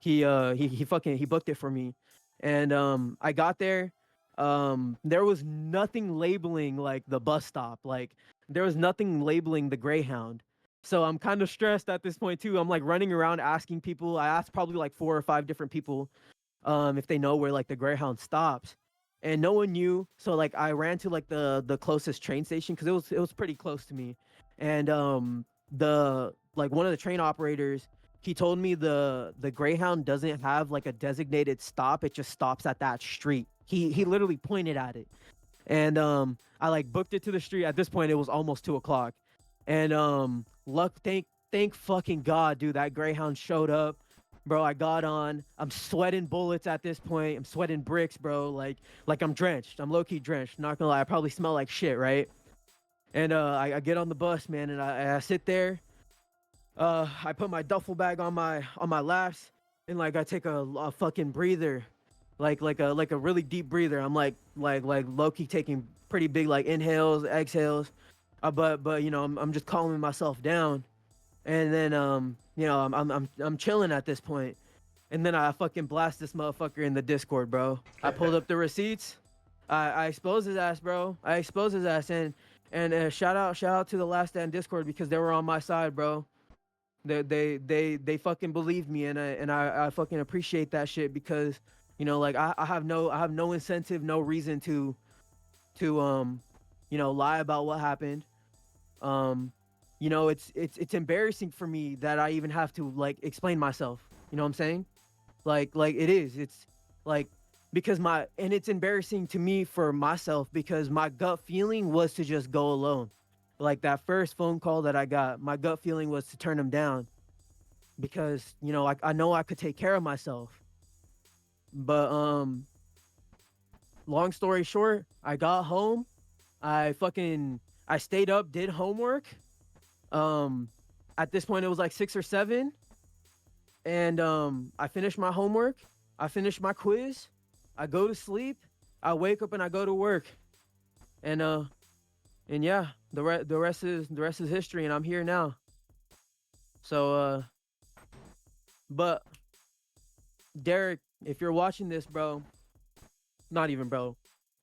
He booked it for me. And I got there. There was nothing labeling like the bus stop. Like there was nothing labeling the Greyhound. So I'm kind of stressed at this point too. I'm like running around asking people. I asked probably like 4 or 5 different people if they know where like the Greyhound stops. And no one knew. So like I ran to like the closest train station, because it was pretty close to me. And the like one of the train operators, he told me the Greyhound doesn't have like a designated stop. It just stops at that street. He literally pointed at it. And I like booked it to the street. At this point it was almost 2 o'clock. And thank fucking God, dude, that Greyhound showed up. Bro, I got on. I'm sweating bullets at this point. I'm sweating bricks, bro. Like I'm drenched. I'm low-key drenched. Not gonna lie, I probably smell like shit, right? And I get on the bus, man, and I sit there. I put my duffel bag on my laps, and like I take a fucking breather, like a really deep breather. I'm like low-key taking pretty big like inhales, exhales. But you know, I'm just calming myself down. And then you know, I'm chilling at this point. And then I fucking blast this motherfucker in the Discord, bro. I pulled up the receipts. I exposed his ass, bro. I exposed his ass. And shout out to the Last Stand Discord, because they were on my side, bro. They fucking believed me, and I fucking appreciate that shit, because you know, like I have no incentive, no reason to you know, lie about what happened. You know, it's embarrassing for me that I even have to like explain myself. You know what I'm saying? Like it is. It's like, because it's embarrassing to me for myself, because my gut feeling was to just go alone. Like that first phone call that I got, my gut feeling was to turn him down, because you know, I know I could take care of myself. But long story short, I got home. I stayed up, did homework. At this point it was like 6 or 7, and I finished my homework. I finished my quiz. I go to sleep. I wake up and I go to work. And yeah, the rest is history, and I'm here now. So but Derek, if you're watching this, bro, not even bro,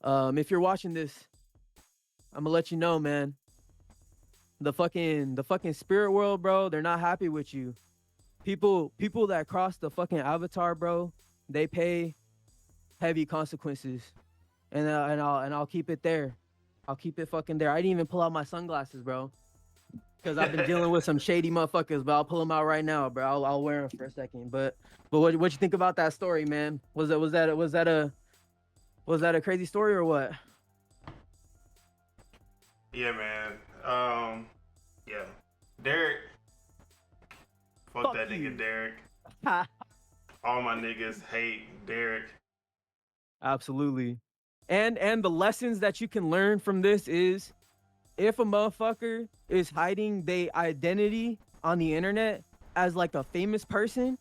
if you're watching this, I'm gonna let you know, man. The fucking spirit world, bro, they're not happy with you. People that cross the fucking avatar, bro, they pay heavy consequences. And I'll keep it there. I'll keep it fucking there. I didn't even pull out my sunglasses, bro, because I've been dealing with some shady motherfuckers. But I'll pull them out right now, bro. I'll wear them for a second. But what you think about that story, man? Was that a crazy story or what? Yeah, man. Yeah. Derek. Fuck that you. nigga Derek. All my niggas hate Derek. Absolutely. And the lessons that you can learn from this is, if a motherfucker is hiding their identity on the internet as like a famous person,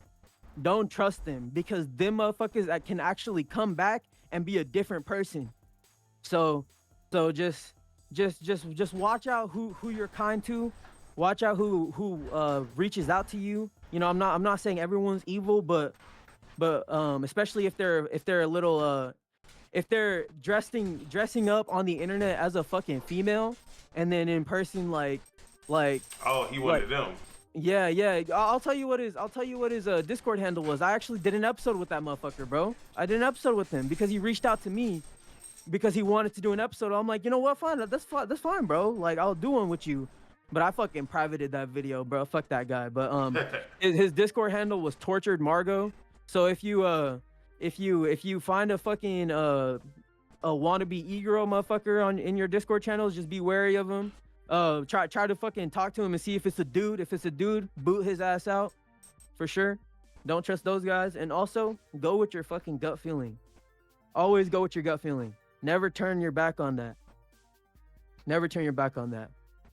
don't trust them, because them motherfuckers that can actually come back and be a different person. So just watch out who you're kind to. Watch out who reaches out to you. You know, I'm not saying everyone's evil, but especially if they're a little if they're dressing up on the internet as a fucking female, and then in person like oh, he wanted them. Yeah. I'll tell you what his Discord handle was. I actually did an episode with that motherfucker, bro. I did an episode with him because he reached out to me because he wanted to do an episode. I'm like, you know what? Fine. That's fine, bro. Like, I'll do one with you. But I fucking privated that video, bro. Fuck that guy. But his Discord handle was Tortured Margot. So if you find a fucking a wannabe e-girl motherfucker in your Discord channels, just be wary of him. Try to fucking talk to him and see if it's a dude. If it's a dude, boot his ass out for sure. Don't trust those guys. And also go with your fucking gut feeling. Always go with your gut feeling. Never turn your back on that. Never turn your back on that.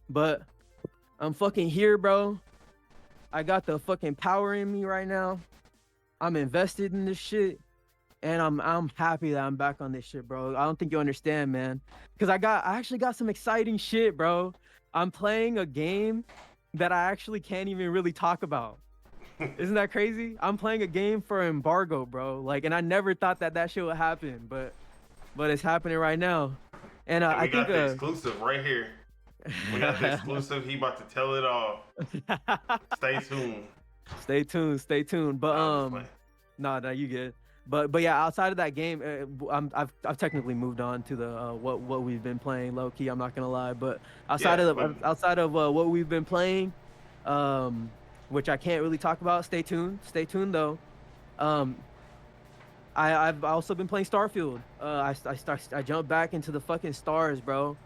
But I'm fucking here, bro. I got the fucking power in me right now. I'm invested in this shit. And I'm happy that I'm back on this shit, bro. I don't think you understand, man. Cause I actually got some exciting shit, bro. I'm playing a game that I actually can't even really talk about. Isn't that crazy? I'm playing a game for embargo, bro. Like, and I never thought that shit would happen, but it's happening right now. And And we I got think the exclusive right here. We got the exclusive. He about to tell it all. Stay tuned. Stay tuned. But Nah, I'm just playing. no, you good. But yeah, outside of that game, I've technically moved on to the what we've been playing, low key. I'm not gonna lie, but outside of what we've been playing, which I can't really talk about. Stay tuned though. I've also been playing Starfield. I jumped back into the fucking stars, bro,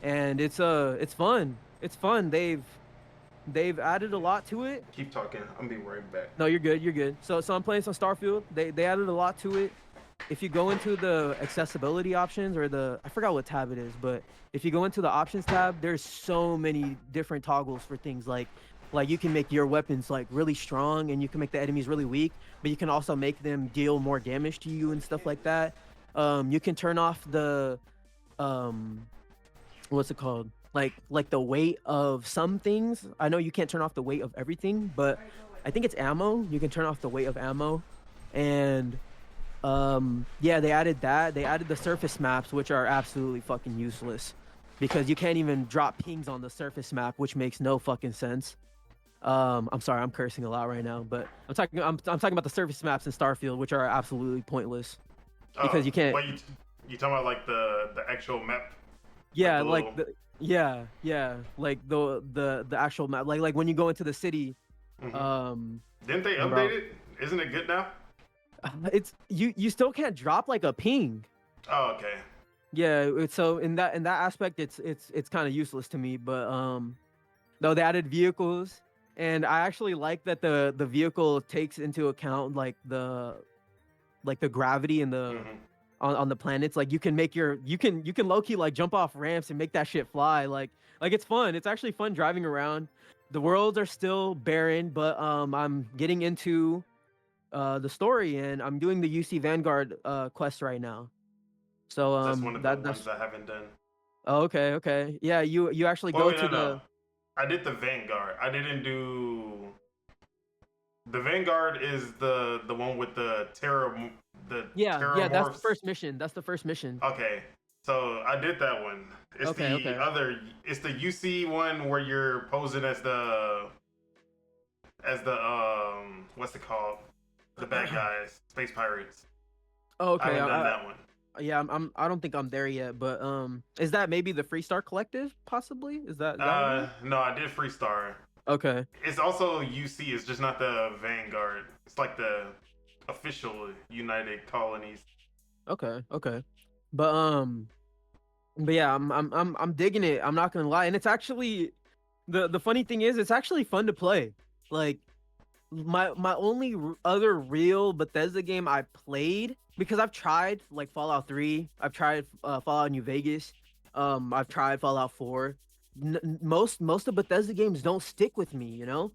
and it's fun. It's fun. They've added a lot to it. Keep talking. I'm gonna be right back. No, you're good. So I'm playing some Starfield. They added a lot to it. If you go into the accessibility options or I forgot what tab it is, but if you go into the options tab, there's so many different toggles for things like you can make your weapons like really strong and you can make the enemies really weak, but you can also make them deal more damage to you and stuff like that. You can turn off the what's it called? Like the weight of some things. I know you can't turn off the weight of everything, but I think it's ammo. You can turn off the weight of ammo. And yeah, they added that. They added the surface maps, which are absolutely fucking useless because you can't even drop pings on the surface map, which makes no fucking sense. I'm sorry, I'm cursing a lot right now, but I'm talking about the surface maps in Starfield, which are absolutely pointless because you can't. What you talking about? Like the actual map? Yeah, like like the actual map, like when you go into the city. Mm-hmm. Didn't they update it? Isn't it good now? It's you still can't drop like a ping. Oh, okay. Yeah, so in that aspect, it's kind of useless to me. But no, they added vehicles, and I actually like that the vehicle takes into account like the gravity and the on the planets. Like you can low key like jump off ramps and make that shit fly. Like it's fun. It's actually fun driving around. The worlds are still barren, but I'm getting into the story and I'm doing the UC Vanguard quest right now. So that's one of the ones I haven't done. Oh, okay. Yeah, you actually go to the. I did the Vanguard. I didn't do. The Vanguard is the one with the terror. Yeah, that's the first mission. Okay, so I did that one. It's It's the UC one where you're posing as the what's it called? The bad guys, space pirates. Okay, I haven't done that one. Yeah, I don't think I'm there yet, but is that maybe the Freestar Collective? Possibly? Is that? No, I did Freestar. Okay. It's also UC. It's just not the Vanguard. It's like the official United Colonies. Okay. But yeah, I'm digging it. I'm not gonna lie, and it's actually the funny thing is it's actually fun to play. Like my only other real Bethesda game I played, because I've tried like Fallout 3, I've tried Fallout New Vegas, I've tried Fallout 4. Most of Bethesda games don't stick with me, you know.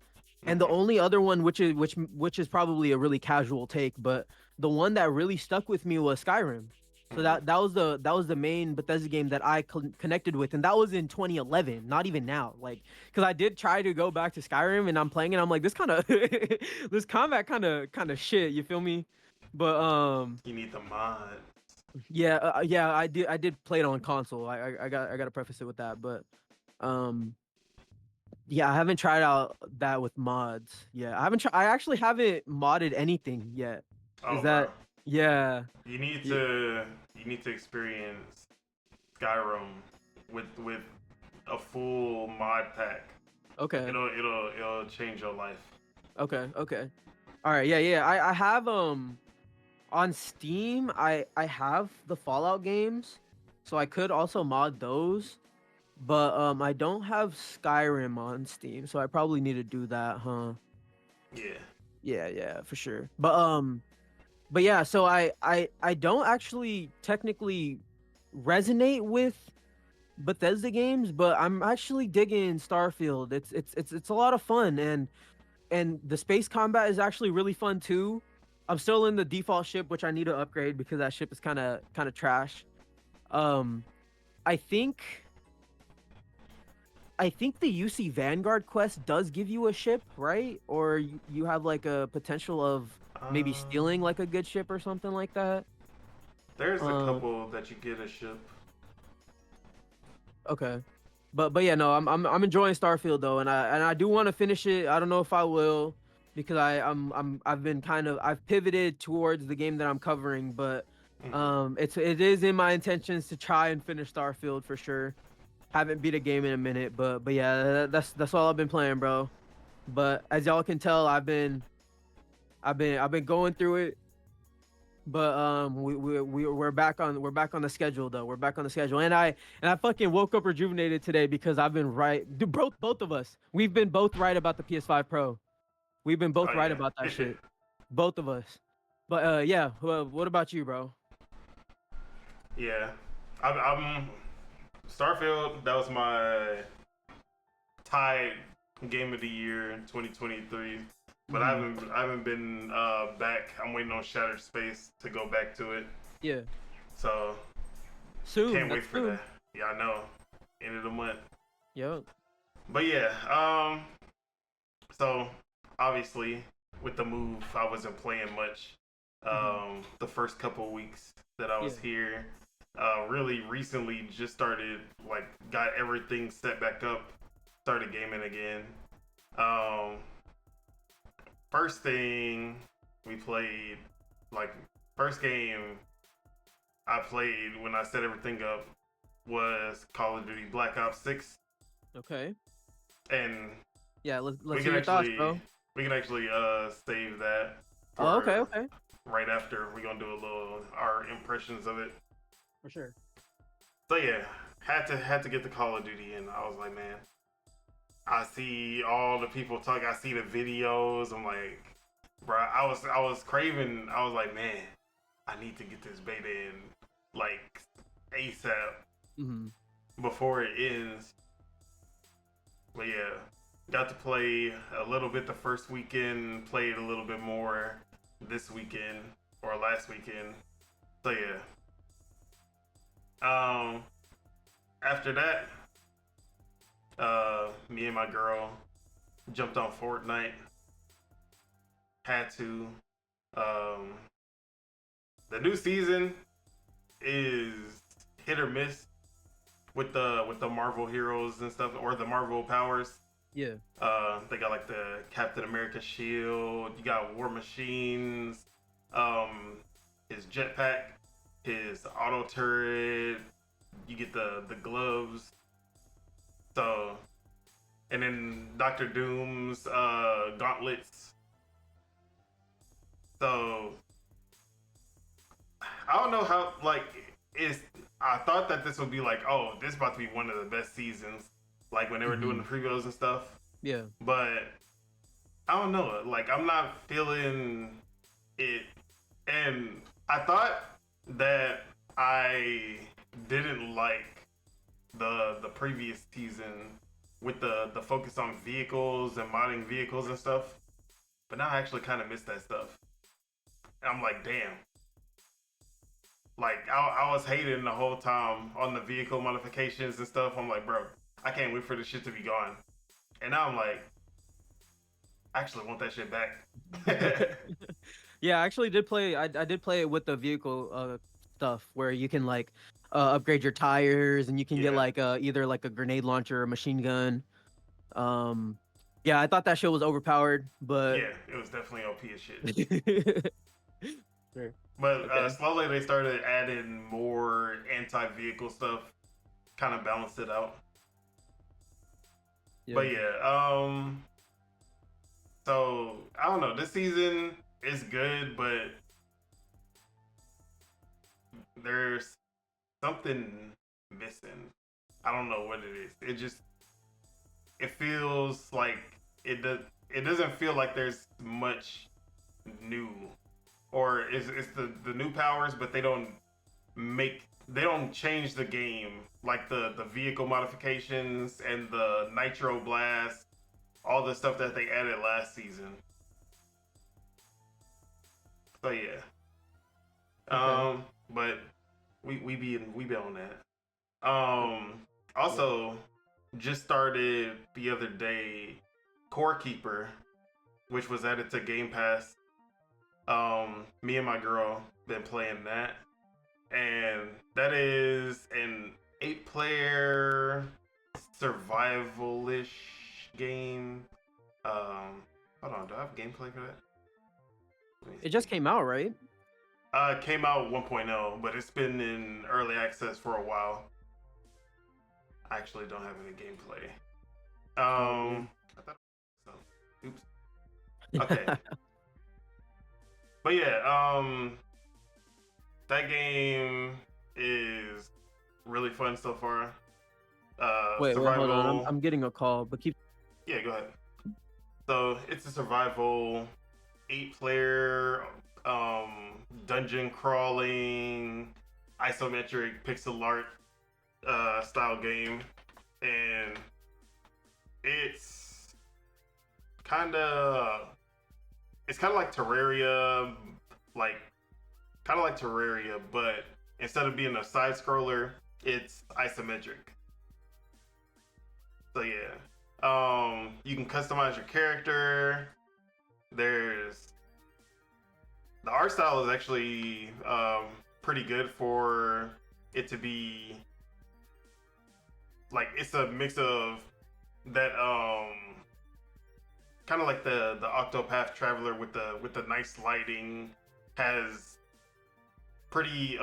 And the only other one, which is probably a really casual take, but the one that really stuck with me was Skyrim. So that was the main Bethesda game that I connected with, and that was in 2011. Not even now, like, because I did try to go back to Skyrim, and I'm playing it. I'm like, this kind of this combat kind of shit. You feel me? But you need the mod. Yeah, I did play it on console. I got to preface it with that, but yeah, I haven't tried out that with mods. Yeah, I actually haven't modded anything yet. Oh, is that? Bro. Yeah. You need to experience Skyrim with a full mod pack. Okay. It'll change your life. Okay. All right. Yeah. I have On Steam, I have the Fallout games, so I could also mod those. But I don't have Skyrim on Steam, so I probably need to do that, huh? Yeah. Yeah, for sure. But yeah, so I don't actually technically resonate with Bethesda games, but I'm actually digging Starfield. It's a lot of fun, and the space combat is actually really fun too. I'm still in the default ship, which I need to upgrade because that ship is kind of trash. Um, I think I think the UC Vanguard quest does give you a ship, right? Or you have like a potential of maybe stealing Um, like a good ship or something like that. there's a Um, couple that you get a ship. okay. But yeah, no, I'm enjoying Starfield though, and I do want to finish it. I don't know if I will because I've been I've pivoted towards the game that I'm covering, but Hmm. it is in my intentions to try and finish Starfield for sure. Haven't beat a game in a minute, but yeah, that's all I've been playing, bro. But as y'all can tell, I've been going through it. But we're back on the schedule though. We're back on the schedule, and I fucking woke up rejuvenated today because I've been right. Dude, both of us, we've been both right about the PS5 Pro. We've been Oh both right about that yeah. shit, both of us. But yeah, well, what about you, bro? Yeah. I'm Starfield. That was my tied game of the year in 2023. But Hmm. I haven't been back. I'm waiting on Shattered Space to go back to it. Yeah, So soon. can't wait That's for soon. that. Yeah, I know. End of the month. Yo. But yeah, so obviously with the move, I wasn't playing much. Hmm. The first couple weeks that I Yeah. was here, really recently just started like got everything set back up, started gaming again. Um, first thing we played, like first game I played when I set everything up was Call of Duty Black Ops 6, Okay. and Yeah. we Let's hear can your thoughts, actually bro. save that Oh, for okay. Okay. right after. We're gonna do a little our impressions of it. For sure. So yeah, had to get the Call of Duty, and I was like, man, I see all the people talk. I see the videos. I'm like, bro, I was craving. I was like, man, I need to get this beta in like ASAP Hmm. before it ends. But yeah, got to play a little bit the first weekend. Played a little bit more this weekend or last weekend. So yeah. After that, me and my girl jumped on Fortnite. Had to. Um, the new season is hit or miss with the Marvel heroes and stuff or the Marvel powers. Yeah. They got like the Captain America shield. You got War Machines. His jetpack, his auto turret. You get the gloves. So, and then Doctor Doom's gauntlets. So I don't know how like it's. I thought that this would be like, oh, this is about to be one of the best seasons, like when they were doing Hmm. the previews and stuff. Yeah. But I don't know. Like I'm not feeling it, and I thought that I didn't like the previous season with the focus on vehicles and modding vehicles and stuff. But now I actually kind of miss that stuff. And I'm like, damn. Like I was hating the whole time on the vehicle modifications and stuff. I'm like, bro, I can't wait for this shit to be gone. And now I'm like, I actually want that shit back. Yeah, I actually did play. I did play it with the vehicle stuff where you can like upgrade your tires and you can get Yeah, like either like a grenade launcher or a machine gun. Um, yeah, I thought that shit was overpowered, but yeah, it was definitely OP as shit. sure. But Okay. slowly they started adding more anti-vehicle stuff, kind of balanced it out. Yeah. But yeah, so I don't know. This season is good, but there's something missing. I don't know what it is. It feels like it doesn't feel like there's much new, or it's the new powers, but they don't change the game, like the vehicle modifications and the nitro blast, all the stuff that they added last season. So yeah. Okay. But we be on that. Also, just started the other day, Core Keeper, which was added to Game Pass. Me and my girl been playing that, and that is an 8-player survivalish game. Hold on, do I have gameplay for that? It just came out, right? It came out 1.0, but it's been in early access for a while. I actually don't have any gameplay. I thought so. Oops. Okay. But yeah, that game is really fun so far. Wait, hold on. Survival. I'm getting a call, but keep. Yeah, go ahead. So it's a survival 8-player dungeon crawling isometric pixel art style game, and it's kind of like Terraria, but instead of being a side scroller, it's isometric. So yeah, you can customize your character. There's the art style is actually pretty good for it to be like, it's a mix of that kind of like the Octopath Traveler with the nice lighting, has pretty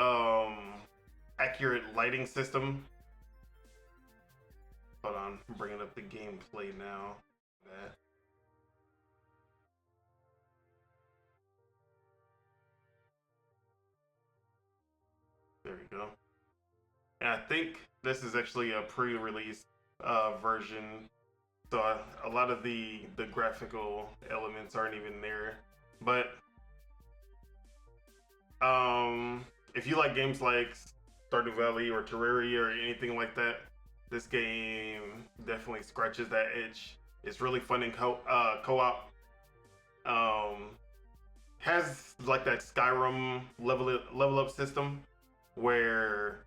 accurate lighting system. Hold on, I'm bringing up the gameplay now. There we go. And I think this is actually a pre-release version, so a lot of the graphical elements aren't even there. But if you like games like Stardew Valley or Terraria or anything like that, this game definitely scratches that itch. It's really fun in co-op. Has like that Skyrim level up system where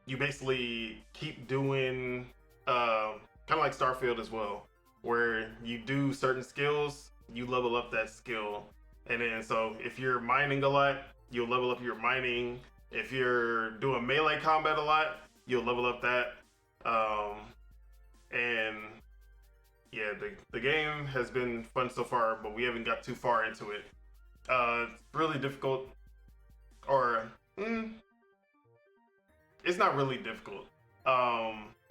you basically keep doing kind of like Starfield as well, where you do certain skills, you level up that skill, and then so if you're mining a lot, you'll level up your mining. If you're doing melee combat a lot, you'll level up that. And yeah, the game has been fun so far, but we haven't got too far into it. It's really difficult, or it's not really difficult.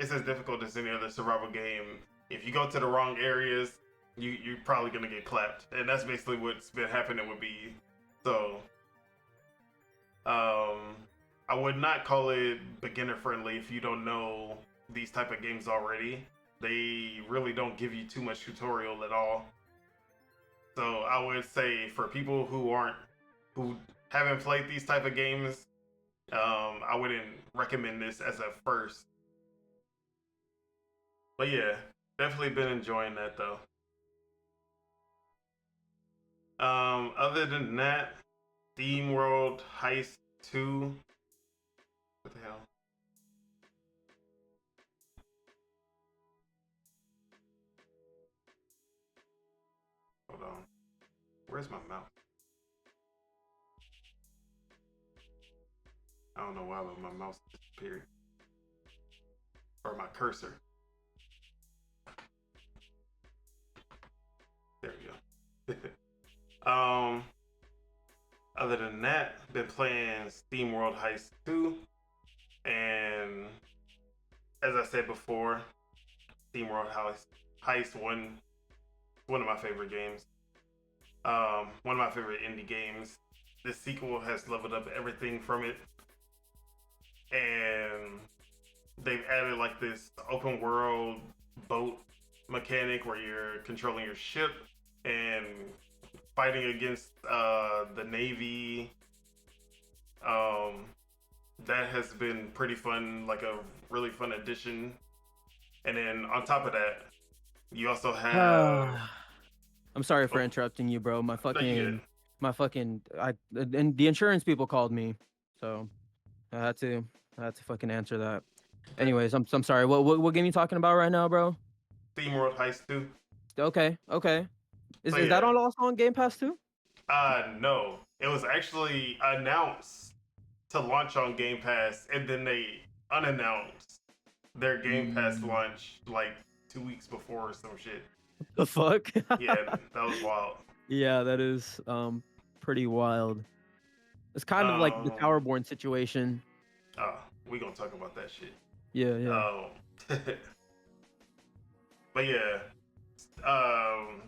It's as difficult as any other survival game. If you go to the wrong areas, you're probably gonna get clapped, and that's basically what's been happening with me. So, I would not call it beginner friendly if you don't know these type of games already. They really don't give you too much tutorial at all. So I would say for people who haven't played these type of games, I wouldn't recommend this as a first. But yeah, definitely been enjoying that though. Other than that, Steam World Heist 2. What the hell? Hold on. Where's my mouse? I don't know why, but my mouse disappeared. Or my cursor. There we go. Other than that, been playing Steam World Heist 2. And as I said before, Steam World Heist 1, one of my favorite games. One of my favorite indie games. This sequel has leveled up everything from it. and they've added like this open world boat mechanic where you're controlling your ship and fighting against the Navy. Um, that has been pretty fun, like a really fun addition. And then on top of that, you also have. I'm sorry for Oh, interrupting you, bro. no, you good. And the insurance people called me, so I had to fucking answer that. Okay. Anyways, I'm sorry. What game you talking about right now, bro? SteamWorld Heist 2. Okay, okay. So Is that yeah, also on Game Pass too? no, it was actually announced to launch on Game Pass, and then they unannounced their Game Pass Mm, launch like 2 weeks before or some shit. the fuck? Yeah, that was wild. Yeah, that is pretty wild. It's kind of like the Um, Towerborn situation. we gonna talk about that shit. Yeah, yeah. But yeah,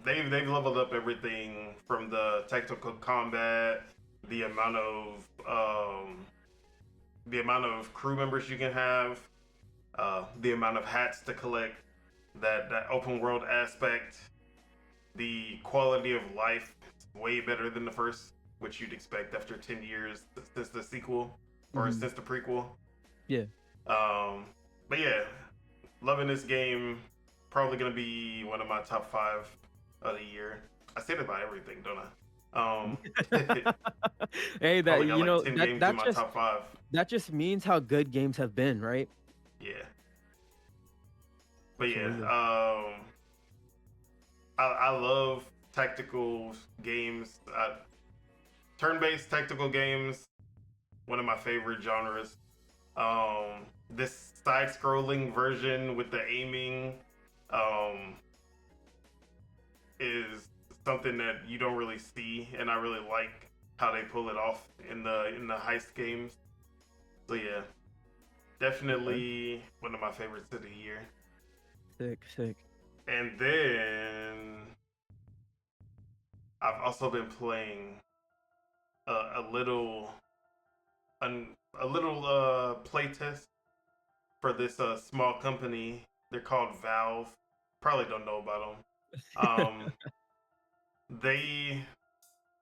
they've leveled up everything from the tactical combat, the amount of crew members you can have, the amount of hats to collect, that open world aspect, the quality of life is way better than the first, which you'd expect after 10 years since the sequel or Mhm. since the prequel. Yeah. But yeah, loving this game. Probably gonna be one of my top 5 of the year. I say that about everything, don't I? Hey, that Probably got you like know 10 that games in my top 5. that just means how good games have been, right? Yeah. But yeah, Absolutely. I love tactical games. Turn-based tactical games, one of my favorite genres. This side-scrolling version with the aiming um, is something that you don't really see, and I really like how they pull it off in the heist games. So yeah, Okay. definitely one of my favorites of the year. Sick, sick. And then I've also been playing a little a little playtest for this small company. They're called Valve. Probably don't know about them. They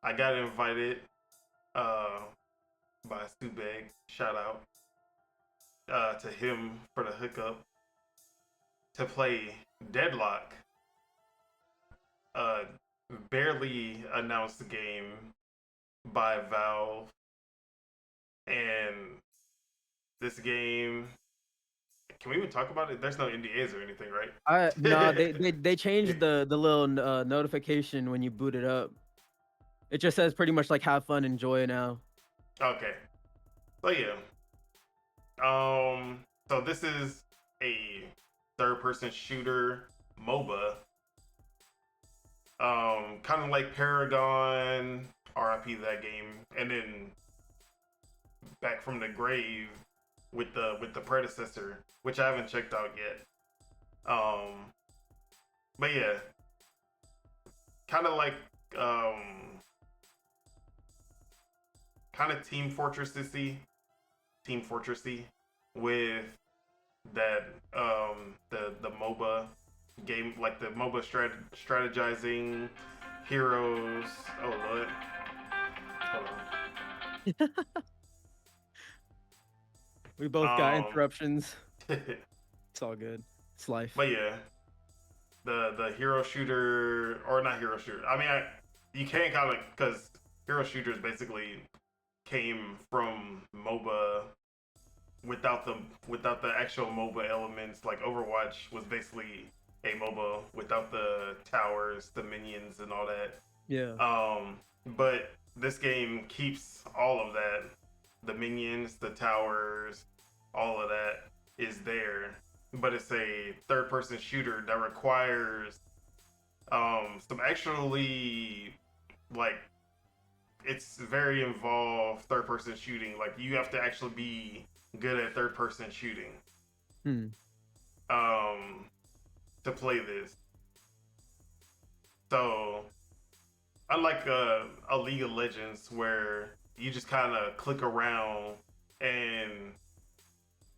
I got invited uh, by Subeg. Shout out to him for the hookup to play Deadlock. Uh, barely announced game by Valve, and this game. Can we even talk about it? There's no NDAs or anything, right? No, they changed the little notification when you boot it up. It just says pretty much like have fun, enjoy now. Okay. So yeah. So this is a third-person shooter MOBA. Kind of like Paragon, RIP that game, and then Back from the Grave with the predecessor, which I haven't checked out yet. Um, but yeah, kind of like kind of Team Fortressy with that the MOBA game, like the MOBA strategizing heroes. Oh Lord, hold We both got on. interruptions. It's all good. It's life. But yeah, the hero shooter or not hero shooter. I mean, you can't kind of because hero shooters basically came from MOBA without the actual MOBA elements. Like Overwatch was basically a MOBA without the towers, the minions, and all that. Yeah. But this game keeps all of that. The minions, the towers, all of that is there. But it's a third person shooter that requires some actually like it's very involved third person shooting. Like you have to actually be good at third person shooting Hmm. um to play this. So unlike a League of Legends where you just kind of click around and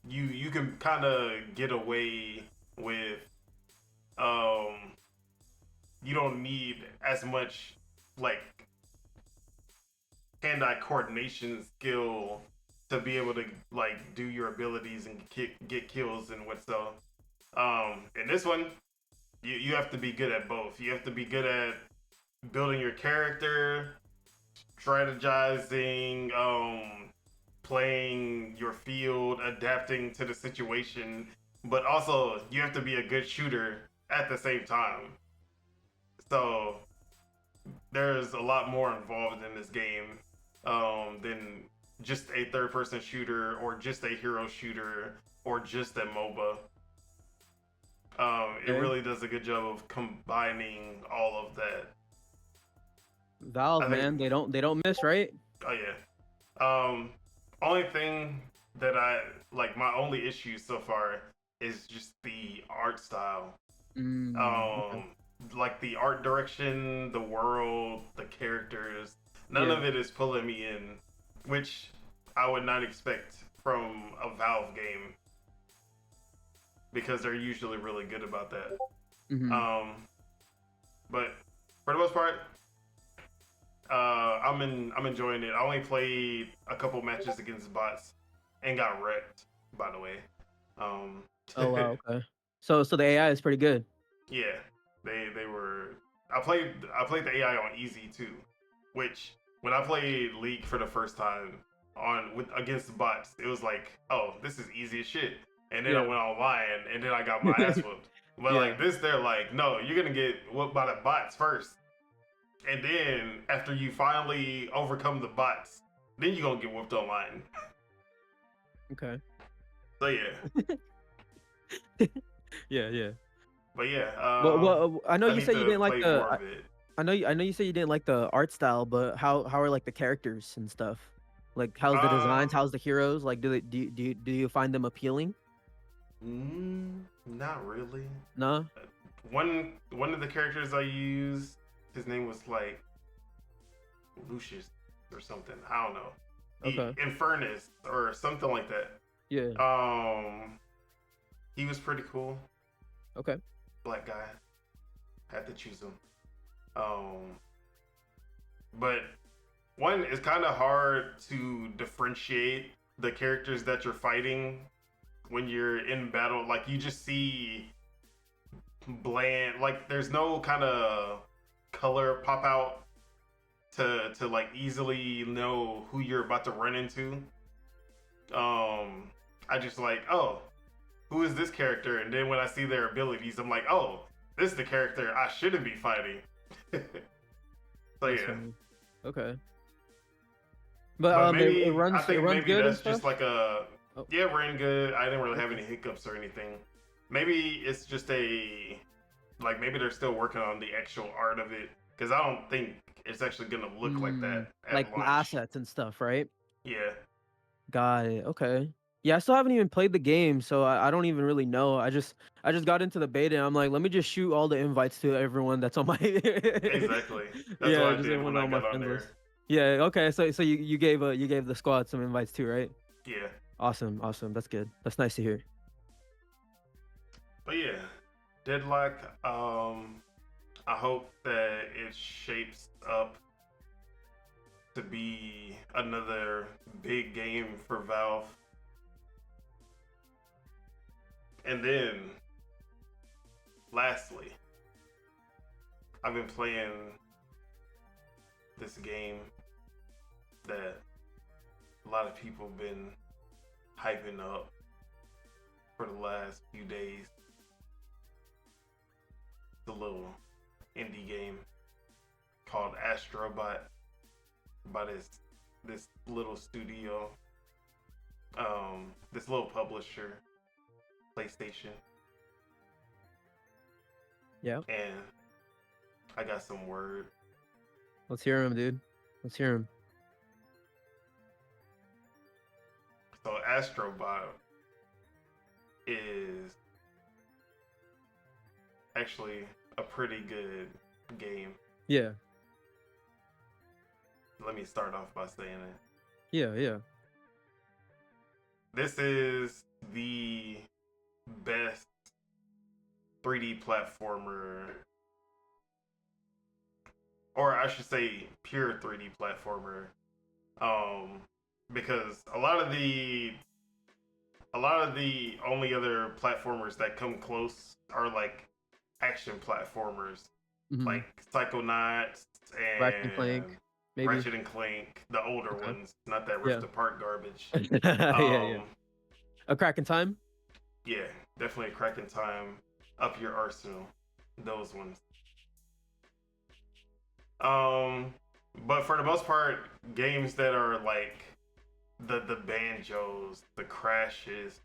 you can kind of get away with um you don't need as much like hand-eye coordination skill to be able to like do your abilities and get kills and what so. In this one, you have to be good at both. You have to be good at building your character, strategizing, playing your field, adapting to the situation, but also you have to be a good shooter at the same time. So there's a lot more involved in this game than just a third-person shooter or just a hero shooter or just a MOBA. It Okay. really does a good job of combining all of that. Valve, I think. man, they don't miss, right? Oh yeah. Only thing that I like, my only issue so far is just the art style. Okay. Um, like the art direction, the world, the characters. None Yeah. of it is pulling me in, which I would not expect from a Valve game because they're usually really good about that. Mm-hmm. Um, but for the most part, I'm enjoying it. I only played a couple matches against bots and got wrecked. By the way, um, Oh wow. Okay. So the AI is pretty good. yeah, they were. I played the AI on easy too, which when I played League for the first time on with against bots, it was like, oh, this is easy as shit. And then I Yeah. went online and then I got my ass whooped. But Yeah. like this, they're like, no, you're gonna get whooped by the bots first. And then after you finally overcome the bots, then you're gonna get whooped online. Okay. So yeah. Yeah. Yeah. But yeah, Well, I know I you need said you to didn't like play the. more of it. I know you said you didn't like the art style, but how are like the characters and stuff? Like how's the designs? Um How's the heroes? Like do you find them appealing? Not really. No. One of the characters I used, his name was like Lucius or something. I don't know. Okay. Infernus or something like that. Yeah. He was pretty cool. Okay. Black guy. Had to choose him. Um, but one is kind of hard to differentiate the characters that you're fighting when you're in battle. Like you just see bland. Like there's no kind of color pop out to like easily know who you're about to run into. I just like, oh, who is this character? And then when I see their abilities, I'm like, oh, this is the character I shouldn't be fighting. So That's yeah. funny. Okay. But But it maybe I runs think maybe good and that's just stuff. like a Oh, yeah, we're in good. I didn't really have okay. any hiccups or anything. Maybe it's just a like maybe they're still working on the actual art of it because I don't think it's actually gonna look like that at Like the launch. assets and stuff, right? Yeah, Got it. Okay. Yeah, I still haven't even played the game, so I don't even really know. I just got into the beta. And I'm like, let me just shoot all the invites to everyone that's on my. exactly. That's what Yeah, I just did everyone when I on my got on friends there. list. Yeah. Okay. So you gave the squad some invites too, right? Yeah, Awesome. Awesome. That's good. That's nice to hear. but yeah, Deadlock. I hope that it shapes up to be another big game for Valve. And then, lastly, I've been playing this game that a lot of people have been hyping up for the last few days. It's a little indie game called Astrobot by this little studio, this little publisher, PlayStation, Yeah. and I got some word. Let's hear him, dude. Let's hear him. So Astrobot is actually a pretty good game. Yeah. Let me start off by saying it. Yeah. Yeah. This is the best 3D platformer, or I should say pure 3D platformer, because a lot of the only other platformers that come close are like action platformers, Mm-hmm. like Psychonauts Ratchet and Clank, and maybe. Ratchet and Clank, the older Okay. ones, not that Yeah. Rift Apart garbage. Yeah. A Crack in Time. Yeah, definitely a crack in time. Up your arsenal, those ones. But for the most part, games that are like the banjos, the crashes,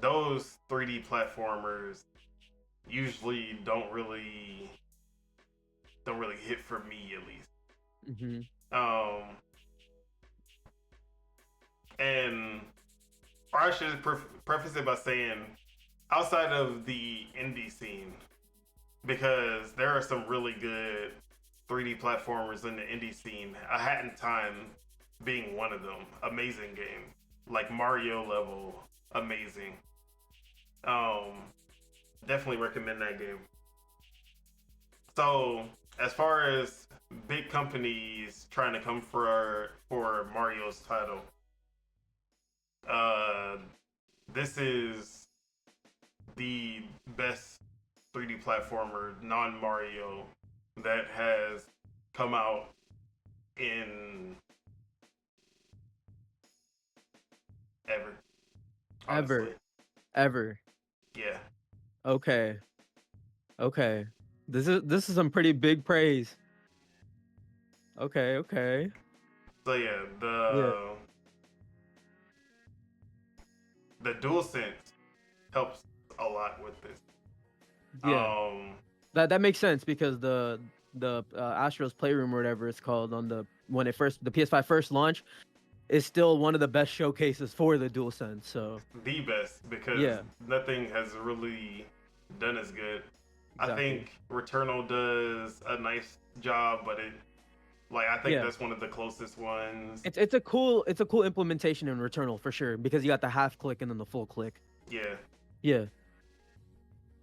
those 3D platformers usually don't really hit for me at least. Mm-hmm. And or I should preface it by saying outside of the indie scene, because there are some really good 3D platformers in the indie scene. A Hat in Time being one of them. Amazing game. Like Mario level, amazing. Um, Definitely recommend that game. So as far as big companies trying to come for Mario's title, uh, this is the best 3D platformer non Mario that has come out in ever. Honestly. Ever. Yeah. Okay. This is some pretty big praise. Okay. So yeah, Yeah. the DualSense helps a lot with this. Yeah. Um, That makes sense because the Astro's Playroom or whatever it's called on the PS5 first launch is still one of the best showcases for the DualSense. So the best because yeah, nothing has really done as good. I exactly. think Returnal does a nice job, but I think that's one of the closest ones. It's a cool implementation in Returnal for sure because you got the half click and then the full click. Yeah. Yeah.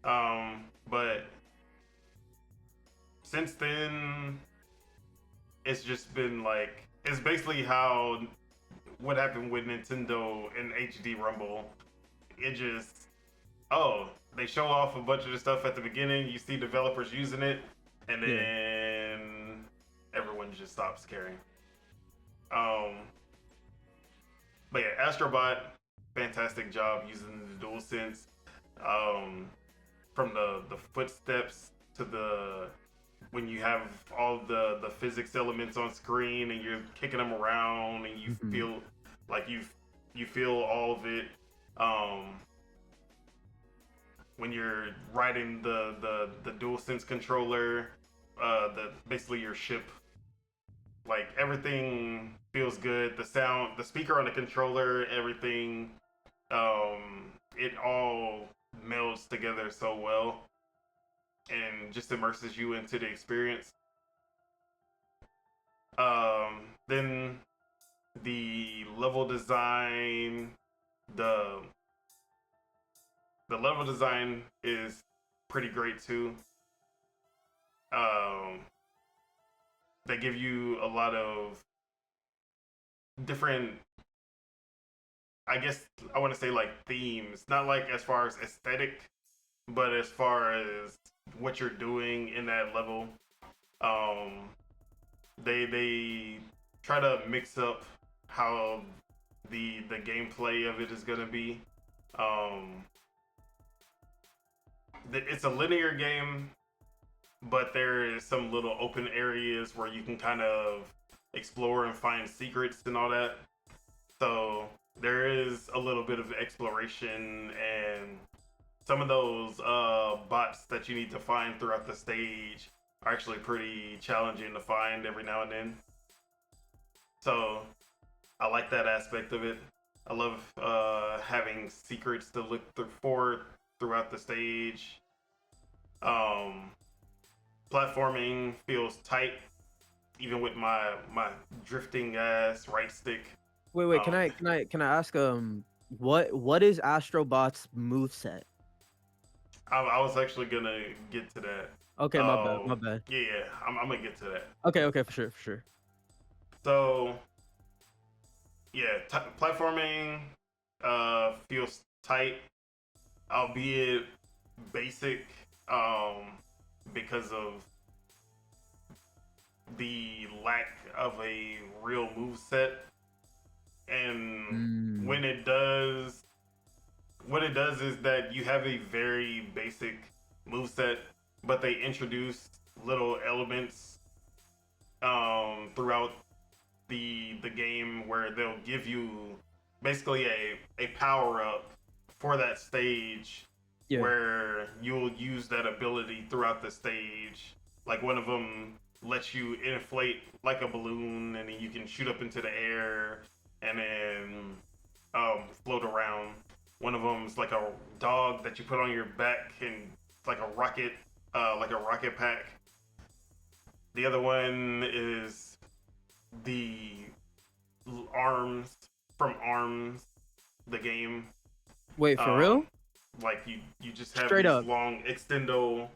But since then, it's just been like it's basically how what happened with Nintendo and HD Rumble. It just they show off a bunch of the stuff at the beginning. You see developers using it, and then everyone just stops caring. But yeah, Astrobot, fantastic job using the DualSense. From the footsteps to the when you have all the physics elements on screen and you're kicking them around and you feel like you feel all of it. When you're riding the DualSense controller, basically your ship, like everything feels good. The sound, the speaker on the controller, everything, it all melds together so well and just immerses you into the experience. Then the level design, the level design is pretty great too. They give you a lot of different, I guess I want to say like themes, not like as far as aesthetic, but as far as what you're doing in that level. They try to mix up how the gameplay of it is gonna be. It's a linear game, but there is some little open areas where you can kind of explore and find secrets and all that. So there is a little bit of exploration, and some of those bots that you need to find throughout the stage are actually pretty challenging to find every now and then. So I like that aspect of it. I love having secrets to look for throughout the stage. Platforming feels tight, even with my drifting ass right stick. Wait, can I ask What is Astrobot's moveset? I was actually gonna get to that. Okay, my bad, my bad. Yeah, I'm gonna get to that. Okay, for sure, for sure. So yeah, platforming feels tight, albeit basic, because of the lack of a real move set. And Mm. when it does, what it does is that you have a very basic move set, but they introduce little elements throughout the game where they'll give you basically a power up for that stage, Yeah. where you'll use that ability throughout the stage. Like one of them lets you inflate like a balloon, and then you can shoot up into the air and then float around. One of them's like a dog that you put on your back, and it's like a rocket pack. The other one is the arms from Arms, the game. Wait, for real? Like you just have Straight these up. long extendo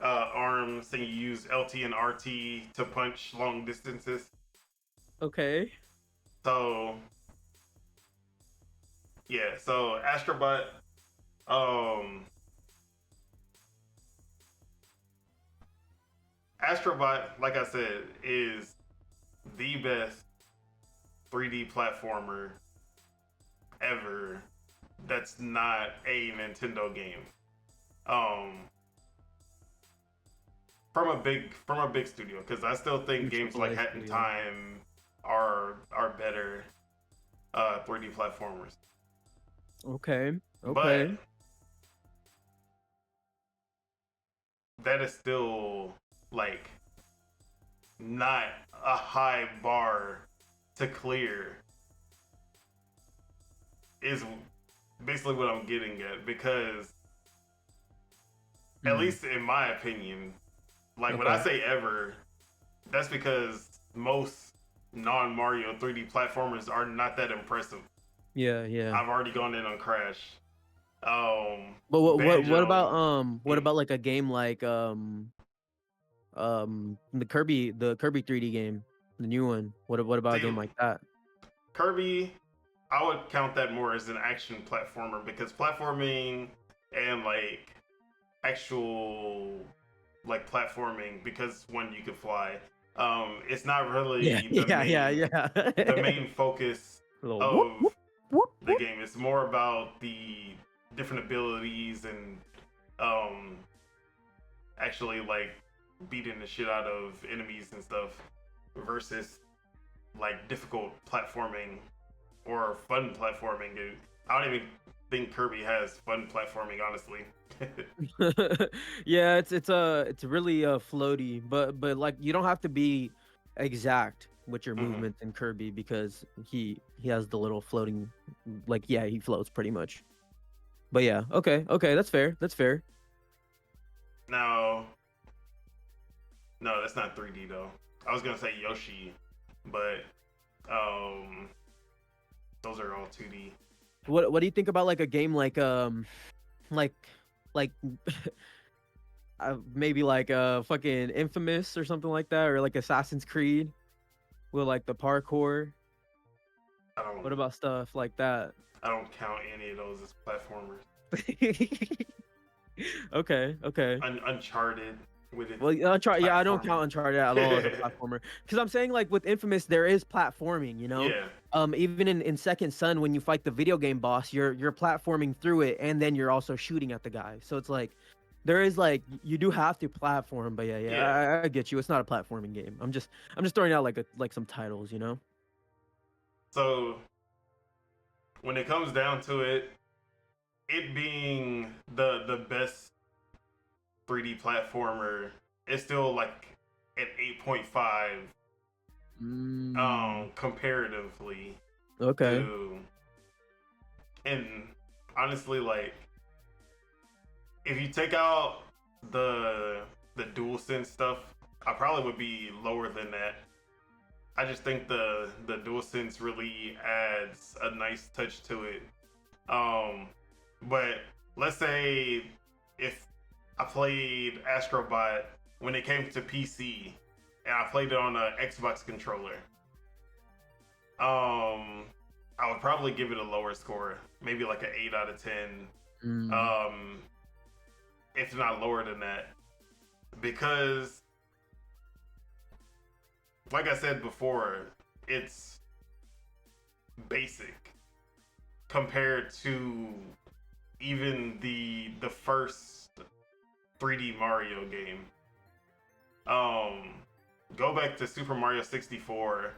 arms, and you use LT and RT to punch long distances. Okay. So yeah, so Astrobot, um, like I said, is the best 3D platformer ever. That's not a Nintendo game. Um, from a big studio, because I still think games like AAA Hat in studio. Time are better 3D platformers. Okay. But that is still like not a high bar to clear, is basically what I'm getting at, because at least in my opinion, like when I say ever, that's because most non-Mario 3D platformers are not that impressive. Yeah. I've already gone in on Crash. But what Banjo. what about like a game like the Kirby 3D game, the new one? What about a See, game like that? Kirby, I would count that more as an action platformer, because platforming and like actual like platforming, because one, you can fly. It's not Yeah, really yeah. the main focus A little whoop of whoop whoop the whoop. game. It's more about the different abilities and um actually like beating the shit out of enemies and stuff, versus like difficult platforming or fun platforming. I don't even think Kirby has fun platforming, honestly. Yeah, it's really floaty, but like you don't have to be exact with your Hmm. movements in Kirby, because he has the little floating, like, yeah, he floats pretty much. But yeah, okay, that's fair. That's fair. Now, no, that's not 3D though. I was gonna say Yoshi, but um, those are all 2D. What do you think about like a game like like maybe like fucking Infamous or something like that, or like Assassin's Creed with like the parkour? I don't What about stuff like that? I don't count any of those as platformers. Okay. Uncharted with its Well, yeah, I don't count platforming. Uncharted at all as a platformer, because I'm saying like with Infamous there is platforming, you know. Yeah, Even in Second Son, when you fight the video game boss, you're platforming through it, and then you're also shooting at the guy. So it's like there is like you do have to platform, but yeah. I get you. It's not a platforming game. I'm just throwing out like some titles, you know. So when it comes down to it, it being the best 3D platformer, it's still like an 8.5 Mm, comparatively okay. to, and honestly, like if you take out the DualSense stuff, I probably would be lower than that. I just think the DualSense really adds a nice touch to it, Um, but let's say if I played Astrobot when it came to PC and I played it on an Xbox controller, I would probably give it a lower score, maybe like an 8 out of 10, um, if not lower than that, because, like I said before, it's basic compared to even the first 3D Mario game. Go back to Super Mario 64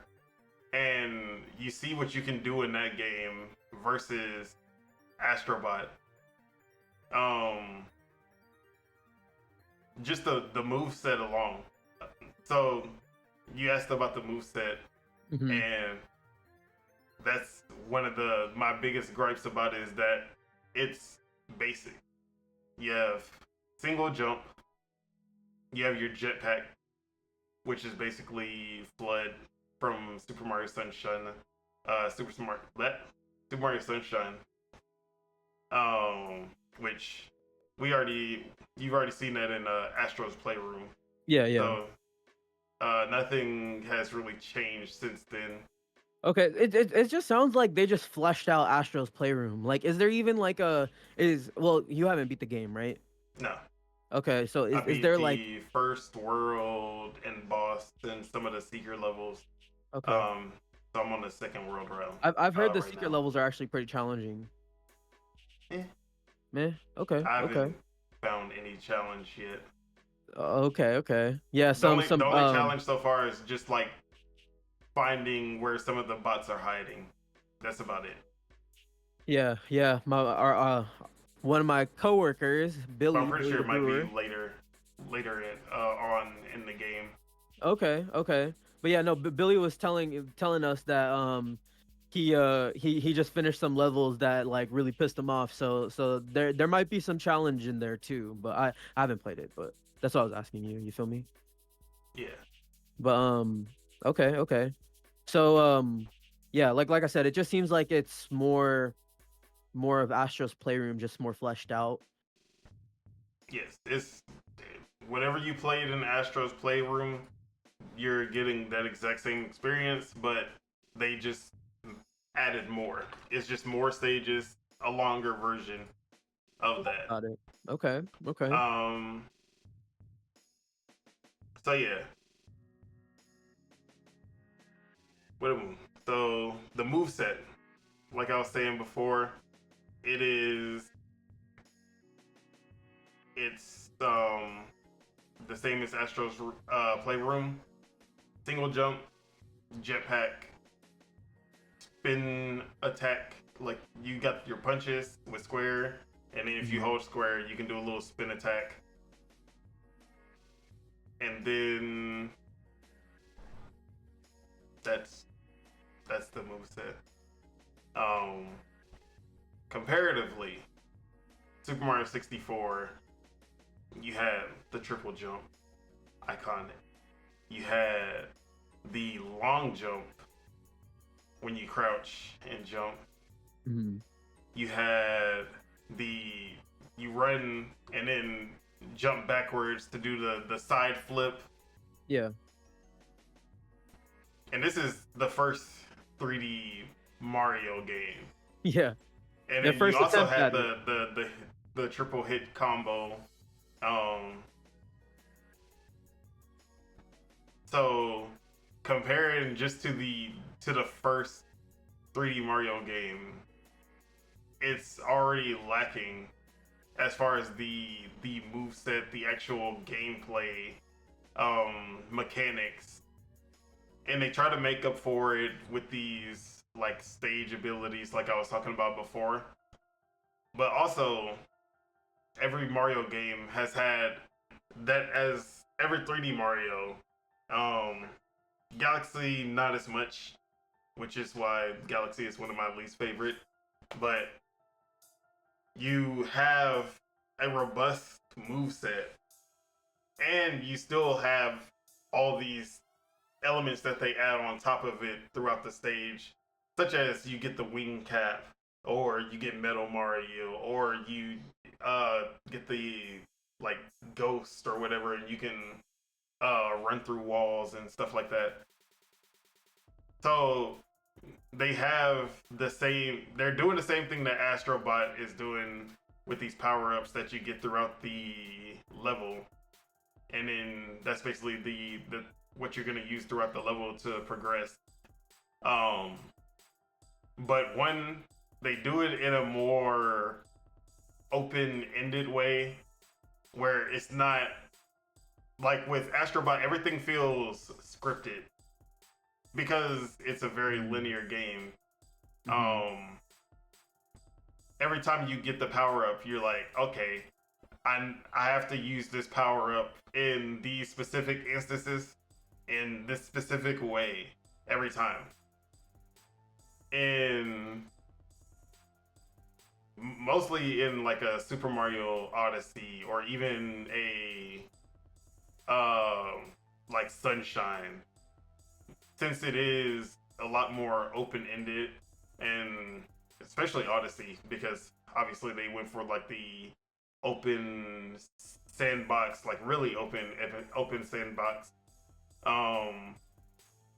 and you see what you can do in that game versus Astrobot. Just the move set alone. So you asked about the move set, and that's one of my biggest gripes about it is that it's basic. You have single jump, you have your jetpack, which is basically Flood from Super Mario Sunshine, Super Mario Sunshine, which you've already seen that in Astro's Playroom. Yeah. So nothing has really changed since then. Okay, it just sounds like they just fleshed out Astro's Playroom. Like, is there even like well, you haven't beat the game, right? No. Okay, so I is beat there the like first world and boss and some of the secret levels. okay? So I'm on the second world round. I've heard the right secret now. levels are actually pretty challenging. Eh, Meh. Okay. I Okay. haven't found any challenge yet. Okay. Yeah. The only Some challenge so far is just like finding where some of the bots are hiding. That's about it. Yeah. One of my coworkers, But I'm Billy pretty sure the it might be brewer. later on in the game. Okay. But yeah, no. Billy was telling us that he just finished some levels that like really pissed him off. So there might be some challenge in there too. But I haven't played it. But that's what I was asking you. You feel me? Yeah. But okay. So yeah, like I said, it just seems like it's more of Astro's Playroom, just more fleshed out. Yes. It's whenever you played in Astro's Playroom, you're getting that exact same experience, but they just added more. It's just more stages, a longer version of that. Got it. Okay. So yeah. So the move set, like I was saying before, it's the same as Astro's Playroom. Single jump, jetpack, spin attack. Like you got your punches with square, and then if you hold square, you can do a little spin attack. And then that's the moveset. Comparatively, Super Mario 64, you had the triple jump, iconic. You had the long jump when you crouch and jump. You had you run and then jump backwards to do the side flip. Yeah. And this is the first 3D Mario game. Yeah. And then you also had the triple hit combo. So comparing just to the first 3D Mario game, it's already lacking as far as the moveset, the actual gameplay mechanics. And they try to make up for it with these like stage abilities like I was talking about before. But also every Mario game has had that as every 3D Mario. Galaxy not as much, which is why Galaxy is one of my least favorite. But you have a robust moveset, and you still have all these elements that they add on top of it throughout the stage, such as you get the wing cap, or you get Metal Mario, or you get the like Ghost or whatever, and you can run through walls and stuff like that. So they have the same. They're doing the same thing that Astrobot is doing with these power ups that you get throughout the level, and then that's basically the what you're gonna use throughout the level to progress. Um, but when they do it in a more open-ended way, where it's not like with Astrobot, everything feels scripted because it's a very linear game. Every time you get the power up, you're like, okay, I have to use this power up in these specific instances in this specific way every time. And mostly in like a Super Mario Odyssey or even a like Sunshine, since it is a lot more open-ended, and especially Odyssey, because obviously they went for like the open sandbox, like really open sandbox.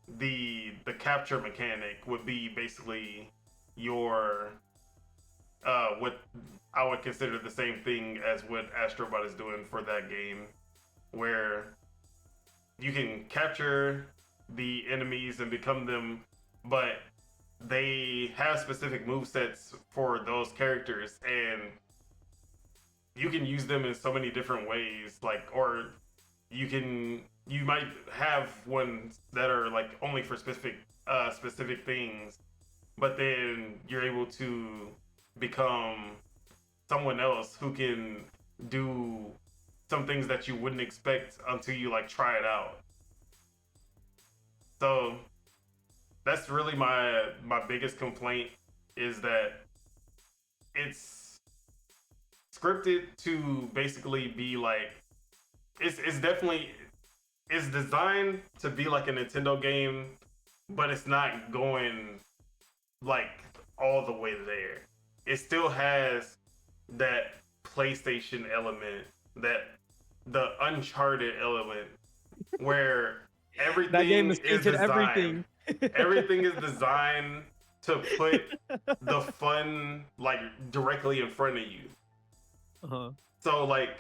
The capture mechanic would be basically your what I would consider the same thing as what Astrobot is doing for that game, where you can capture the enemies and become them, but they have specific movesets for those characters, and you can use them in so many different ways. Like, or you might have ones that are like only for specific things, but then you're able to become someone else who can do some things that you wouldn't expect until you like try it out. So that's really my biggest complaint, is that it's scripted to basically be like, it's definitely, it's designed to be like a Nintendo game, but it's not going like all the way there. It still has that PlayStation element, that the Uncharted element, where everything That game has is tainted designed. everything. Everything is designed to put the fun like directly in front of you. So like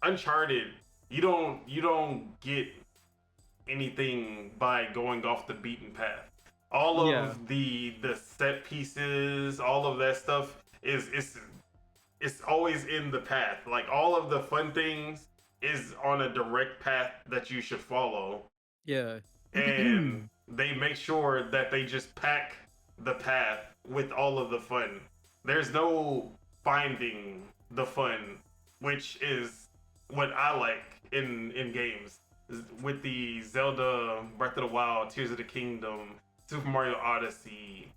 Uncharted, you don't get anything by going off the beaten path. All of the set pieces, all of that stuff is it's always in the path. Like all of the fun things is on a direct path that you should follow. Yeah. And they make sure that they just pack the path with all of the fun. There's no finding the fun, which is what I like in games. With the Zelda Breath of the Wild, Tears of the Kingdom, Super Mario Odyssey,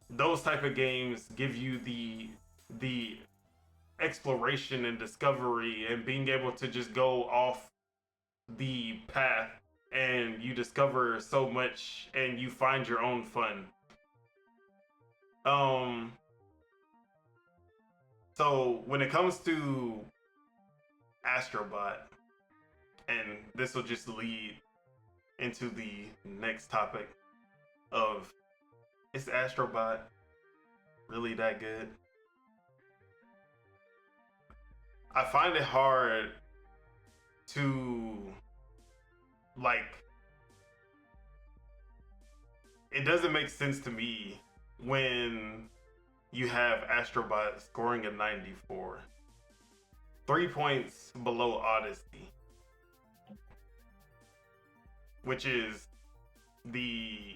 those type of games give you the exploration and discovery and being able to just go off the path, and you discover so much and you find your own fun. So when it comes to Astrobot, and this will just lead into the next topic of, is Astrobot really that good? I find it hard to like, it doesn't make sense to me when you have Astrobot scoring a 94, 3 points below Odyssey, which is the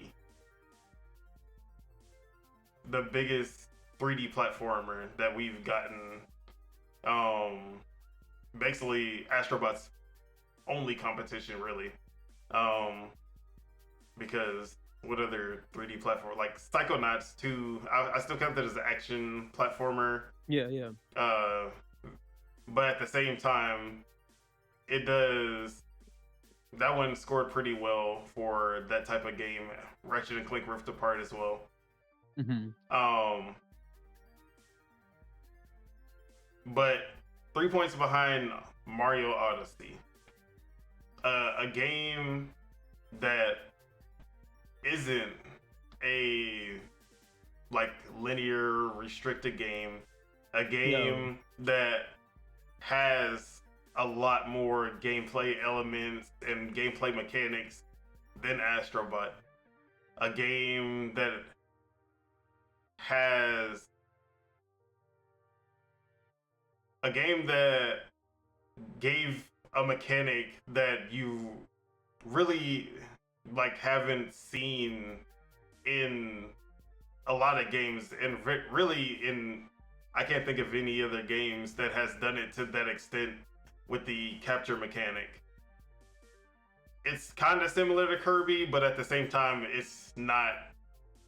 biggest 3D platformer that we've gotten. Basically Astrobot's only competition, really. Because what other 3D platform, like Psychonauts 2, I still count that as an action platformer. Yeah. But at the same time, it does, that one scored pretty well for that type of game. Ratchet and Clank Rift Apart as well. Mm-hmm. Um, but 3 points behind Mario Odyssey, a game that isn't a like linear restricted game, a Yeah. game that has a lot more gameplay elements and gameplay mechanics than Astrobot. A game that has a game that gave a mechanic that you really like haven't seen in a lot of games, and really in I can't think of any other games that has done it to that extent with the capture mechanic. It's kind of similar to Kirby, but at the same time, it's not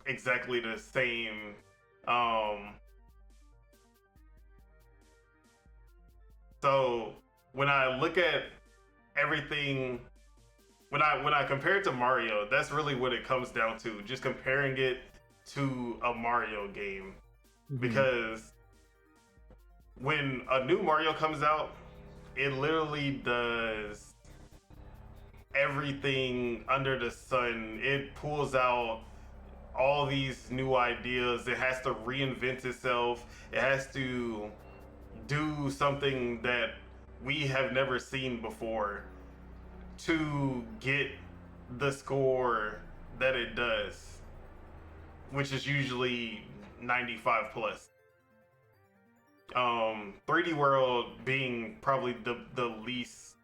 exactly the same. Um, so when I look at everything, when I compare it to Mario, that's really what it comes down to. Just comparing it to a Mario game, Mm-hmm. because when a new Mario comes out, it literally does everything under the sun. It pulls out all these new ideas. It has to reinvent itself. It has to do something that we have never seen before to get the score that it does, which is usually 95 plus. 3D World being probably the least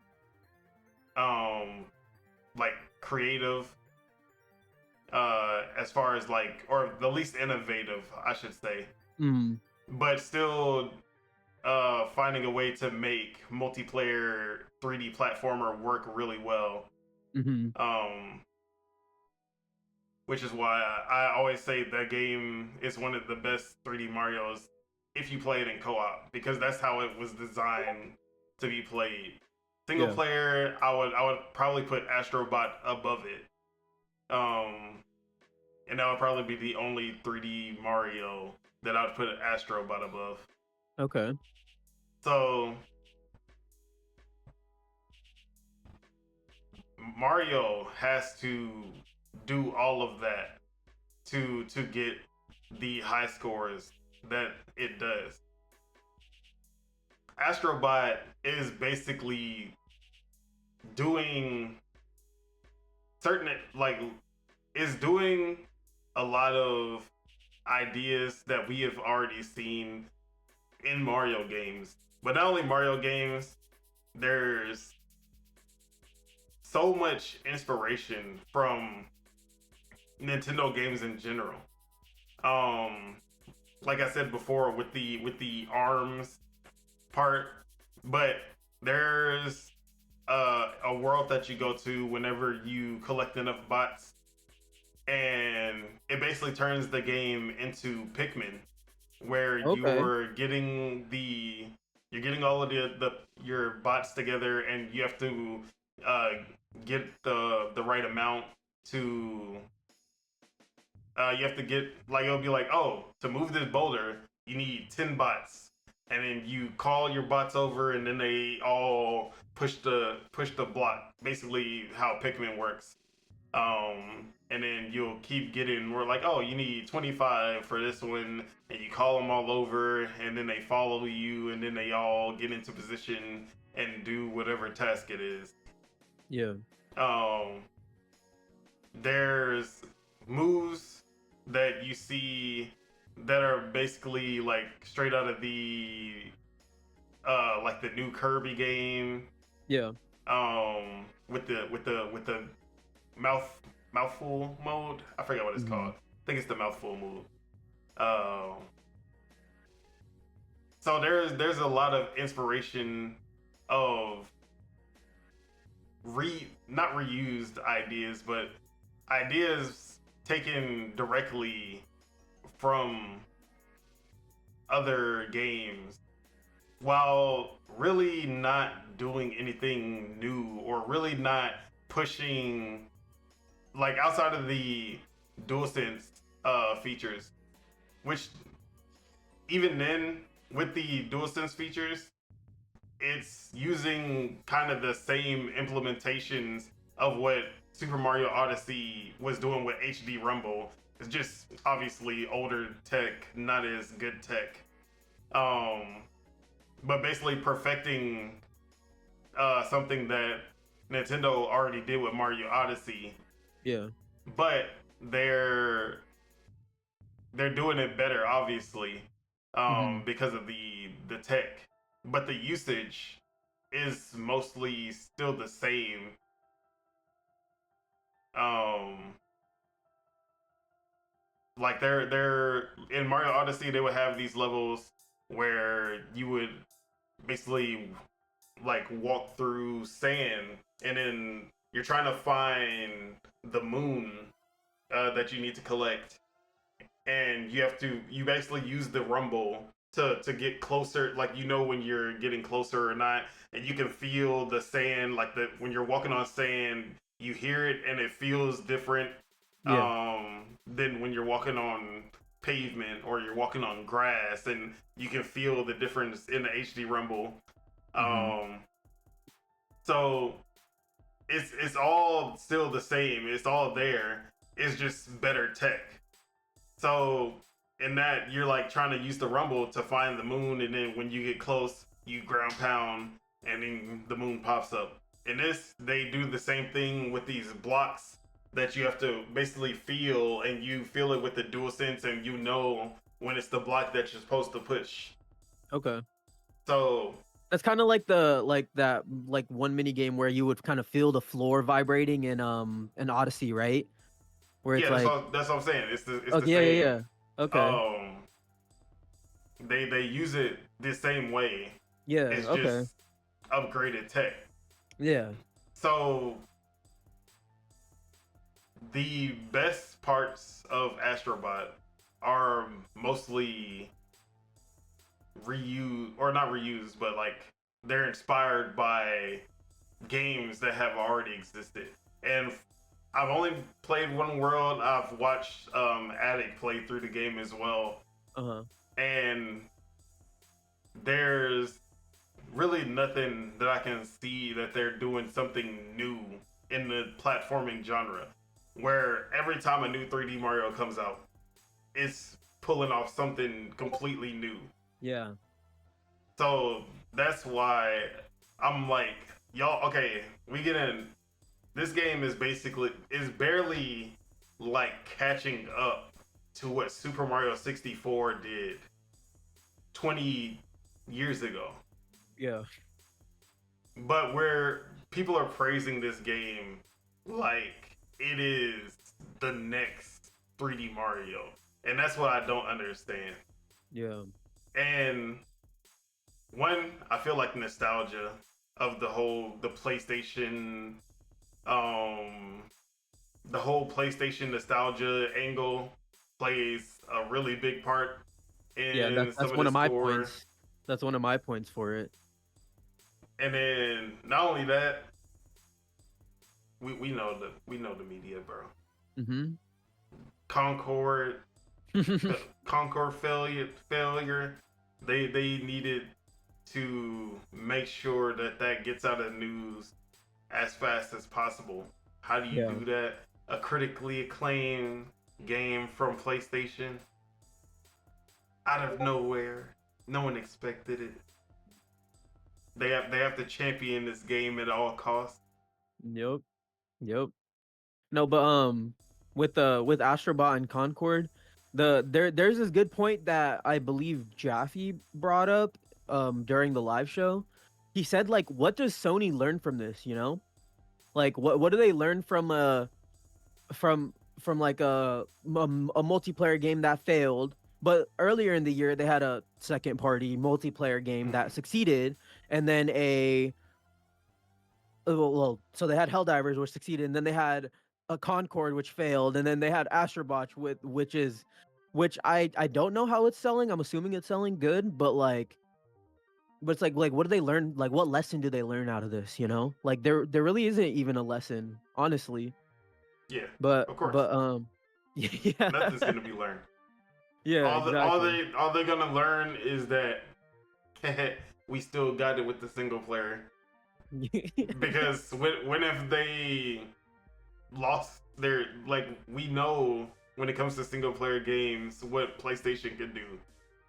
um like creative, as far as like, or the least innovative, I should say, Mm. but still finding a way to make multiplayer 3D platformer work really well. Mm-hmm. Um, which is why I always say that game is one of the best 3D Mario's if you play it in co-op, because that's how it was designed to be played. Single Yeah. player, I would probably put Astrobot above it. And that would probably be the only 3D Mario that I'd put Astrobot above. Okay. So Mario has to do all of that to get the high scores that it does. Astrobot is basically doing certain, like, is doing a lot of ideas that we have already seen in Mario games. But not only Mario games, there's so much inspiration from Nintendo games in general. Um, like I said before, with the arms part, but there's a world that you go to whenever you collect enough bots, and it basically turns the game into Pikmin, where Okay. you're getting all of the your bots together, and you have to uh, get the right amount to you have to get, like, it'll be like, oh, to move this boulder you need 10 bots, and then you call your bots over, and then they all push the block, basically how Pikmin works. And then you'll keep getting more, like, oh, you need 25 for this one, and you call them all over, and then they follow you, and then they all get into position and do whatever task it is. Yeah. um there's moves that you see that are basically like straight out of the like the new Kirby game, Yeah. with the mouthful mode. I forget what it's Mm-hmm. called. I think it's the mouthful move. Um, so there's a lot of inspiration of not reused ideas, but ideas taken directly from other games, while really not doing anything new, or really not pushing, like, outside of the DualSense features. which even then, with the DualSense features, it's using kind of the same implementations of what Super Mario Odyssey was doing with HD Rumble. It's just obviously older tech, not as good tech. But basically perfecting something that Nintendo already did with Mario Odyssey. Yeah. But they're doing it better, obviously, because of the tech. But the usage is mostly still the same. Like they're in Mario Odyssey, they would have these levels where you would basically like walk through sand, and then you're trying to find the moon that you need to collect, and you basically use the rumble to get closer, like when you're getting closer or not, and you can feel the sand, like when you're walking on sand, you hear it and it feels different than when you're walking on pavement or you're walking on grass, and you can feel the difference in the HD rumble. So it's all still the same, it's all there, it's just better tech. So in that, you're like trying to use the rumble to find the moon, and then when you get close, you ground pound, and then the moon pops up. In this, they do the same thing with these blocks that you have to basically feel, and you feel it with the DualSense, and when it's the block that you're supposed to push. Okay. So that's kind of like that one mini game where you would kind of feel the floor vibrating in Odyssey, right? Where it's that's what I'm saying. It's the same. Yeah. Okay. They use it the same way. Yeah. It's just upgraded tech. Yeah. So the best parts of Astrobot are mostly not reused, but like they're inspired by games that have already existed. And I've only played one world. I've watched Addict play through the game as well. And there's really nothing that I can see that they're doing something new in the platforming genre, where every time a new 3D Mario comes out, it's pulling off something completely new. Yeah. So that's why I'm like, y'all, okay, we get in. This game is barely like catching up to what Super Mario 64 did 20 years ago. Yeah. But where people are praising this game like it is the next 3D Mario. And that's what I don't understand. Yeah. And one, I feel like nostalgia of the PlayStation, the whole PlayStation nostalgia angle plays a really big part in that's one of my points. That's one of my points for it. And then not only that, we know the media, bro. Concord failure. They needed to make sure that gets out of the news as fast as possible. How do you do that? A critically acclaimed game from PlayStation out of nowhere. No one expected it. They have to champion this game at all costs. Yep. No, but with Astrobot and Concord, there's this good point that I believe Jaffe brought up during the live show. He said, like, what does Sony learn from this, Like what do they learn from like a multiplayer game that failed, but earlier in the year they had a second party multiplayer game that succeeded, and then so they had Helldivers, which succeeded, and then they had a Concord, which failed, and then they had Astrobot, which I don't know how it's selling. I'm assuming it's selling good, but it's like what do they learn? Like, what lesson do they learn out of this? Like there really isn't even a lesson, honestly. Yeah, But of course. yeah, Nothing's gonna be learned. Yeah, exactly. All they're gonna learn is that we still got it with the single player. Because when if they lost their, like, we know when it comes to single player games what PlayStation can do.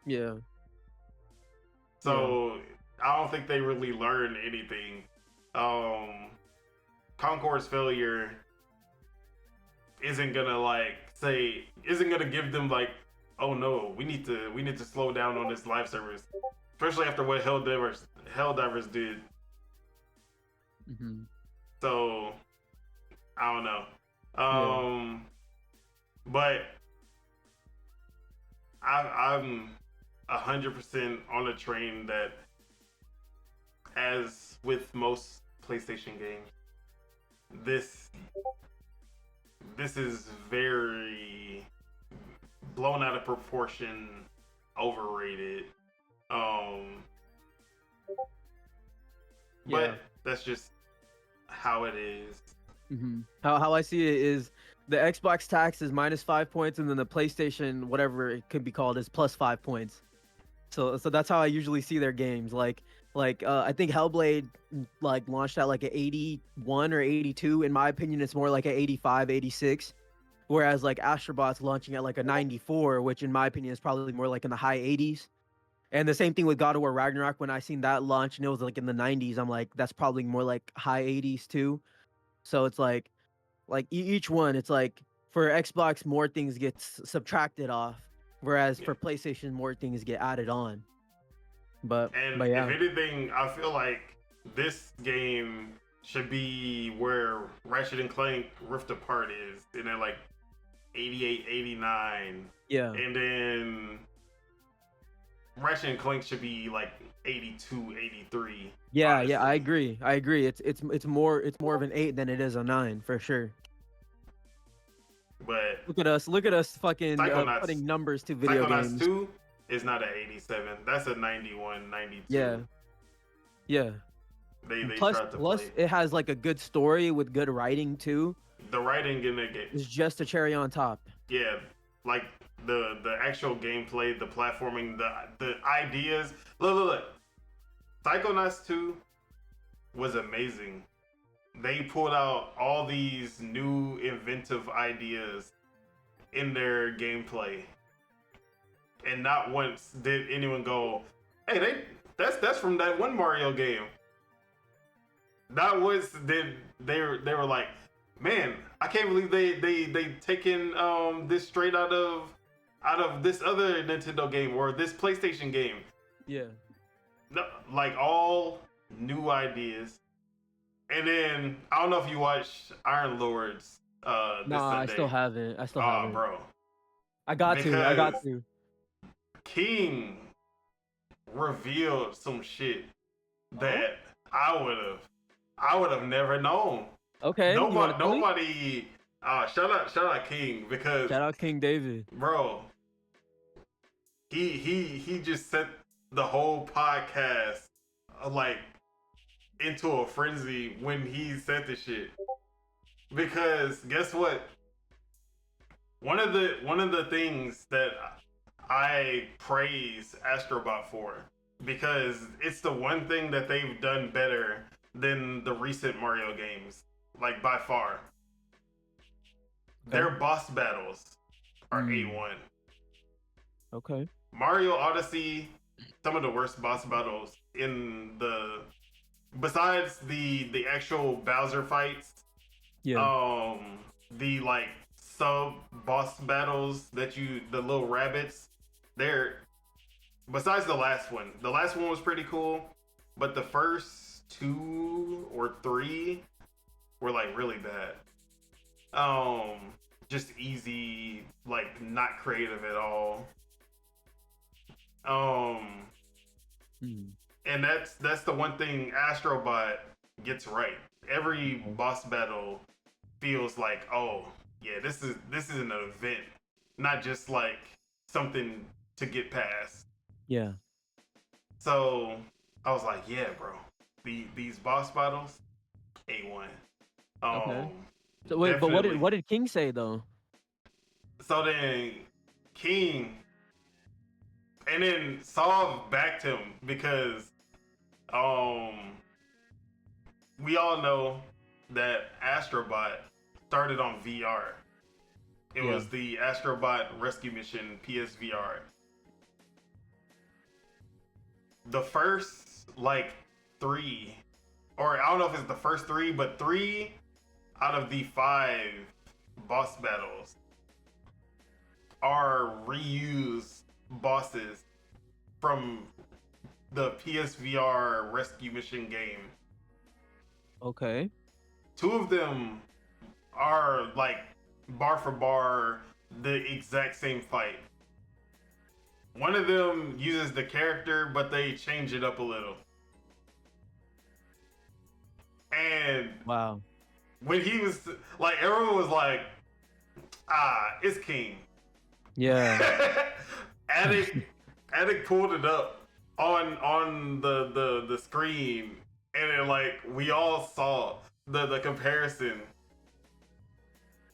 Yeah. So I don't think they really learned anything. Concord's failure isn't gonna give them like, oh no, we need to slow down on this live service, especially after what Helldivers did. Mm-hmm. So I don't know. But I'm 100% on a train that, as with most PlayStation games, this is very blown out of proportion, overrated. But that's just how it is. Mm-hmm. How I see it is the Xbox tax is -5 points, and then the PlayStation, whatever it could be called, is +5 points. So that's how I usually see their games. Like I think Hellblade like launched at like an 81 or 82. In my opinion, it's more like an 85, 86. Whereas like Astrobot's launching at like a 94, which in my opinion is probably more like in the high 80s. And the same thing with God of War Ragnarok. When I seen that launch and it was like in the 90s, I'm like, that's probably more like high 80s too. So it's like each one, it's like for Xbox more things get subtracted off, whereas for PlayStation more things get added on. But yeah. If anything, I feel like this game should be where Ratchet and Clank Rift Apart is, and then like 88, 89. Yeah. And then Ratchet and Clank should be like 82, 83. Yeah, honestly. I agree. It's more of an 8 than it is a 9 for sure. But look at us fucking putting numbers to video games. Psychonauts 2 is not an 87. That's a 91, 92. Yeah. They plus tried to play. It has like a good story with good writing too. The writing in the game is just a cherry on top. Yeah, like the actual gameplay, the platforming, the ideas. Look. Psychonauts 2 was amazing. They pulled out all these new inventive ideas in their gameplay, and not once did anyone go, "Hey, that's from that one Mario game." Not once did they were like, "Man, I can't believe they taken this straight out of this other Nintendo game or this PlayStation game." Yeah. No, like all new ideas. And then I don't know if you watched Iron Lords. No, I still haven't. Oh, bro. I got to. King revealed some shit that I would have never known. Okay. Nobody. Shout out King, because shout out King David, bro. He just set the whole podcast like into a frenzy when he said the shit. Because guess what? One of the things that I praise Astrobot for, because it's the one thing that they've done better than the recent Mario games, like by far. Their boss battles are A1. Okay. Mario Odyssey, some of the worst boss battles besides the actual Bowser fights. Yeah. The like sub boss battles the little rabbits, besides the last one was pretty cool, but the first 2 or 3 were like really bad. Just easy, like not creative at all. And that's the one thing Astrobot gets right. Every boss battle feels like, oh yeah, this is an event, not just like something to get past. Yeah. So I was like, yeah, bro, these boss battles, A1. Okay. So wait, definitely. But what did King say though? So then King And then Solve backed him because we all know that Astrobot started on VR. It was the Astrobot Rescue Mission PSVR. The first like 3, or I don't know if it's the first 3, but 3 out of the 5 boss battles are reused bosses from the PSVR Rescue Mission game. Okay. 2 of them are like bar for bar the exact same fight. One of them uses the character, but they change it up a little. And wow, when he was like, everyone was like, it's King. Yeah. Addict pulled it up on the screen, and then like we all saw the comparison,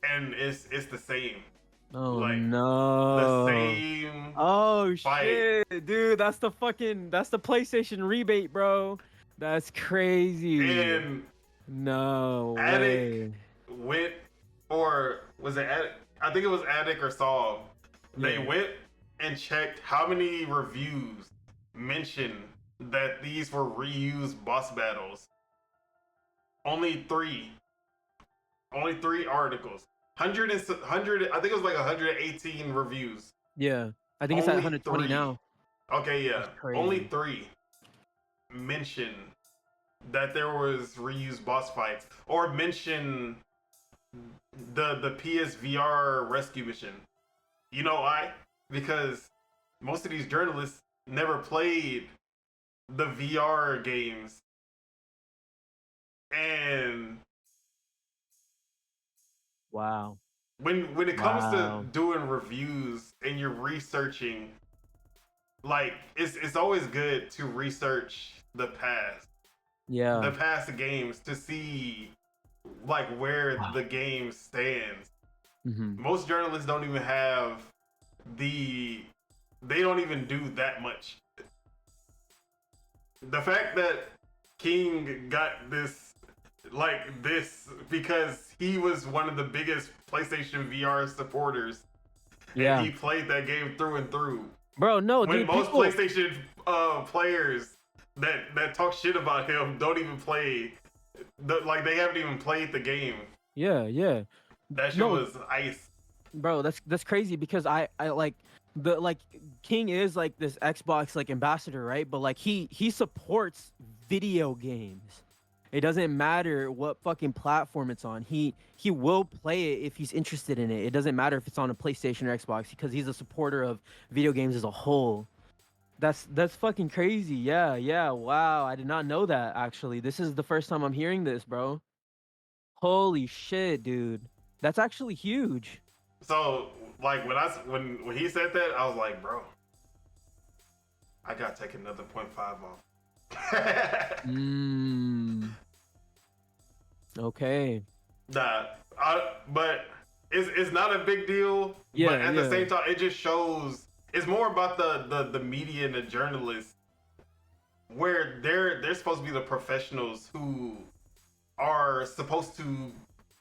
and it's the same. Oh like, no. The same. Oh fight. shit, dude, that's the PlayStation rebate, bro. That's crazy. And no Addict way. went, or was it Addict? I think it was Addict or Solve. They went and checked how many reviews mentioned that these were reused boss battles. Only 3. Only 3 articles. 100, I think it was like 118 reviews. Yeah, I think it's at 120 now. Okay, yeah. Only 3 mention that there was reused boss fights, or mention the PSVR Rescue Mission. You know why? Because most of these journalists never played the VR games. And wow. When it comes to doing reviews and you're researching, like it's always good to research the past. Yeah. The past games to see like where the game stands. Mm-hmm. Most journalists don't even have they don't even do that much. The fact that King got this because he was one of the biggest PlayStation VR supporters. Yeah. And he played that game through and through. Bro, no, when dude, most PlayStation players that talk shit about him don't even play, they haven't even played the game. Yeah. That shit was ice. Bro, that's crazy because I like King is like this Xbox like ambassador, right? But like he supports video games. It doesn't matter what fucking platform it's on. He will play it if he's interested in it. It doesn't matter if it's on a PlayStation or Xbox because he's a supporter of video games as a whole. That's fucking crazy. Yeah. Wow, I did not know that actually. This is the first time I'm hearing this, bro. Holy shit, dude. That's actually huge. So, like when he said that, I was like, bro, I gotta take another 0.5 off. Okay. Nah, but it's not a big deal. Yeah, but at the same time, it just shows. It's more about the media and the journalists, where they're supposed to be the professionals who are supposed to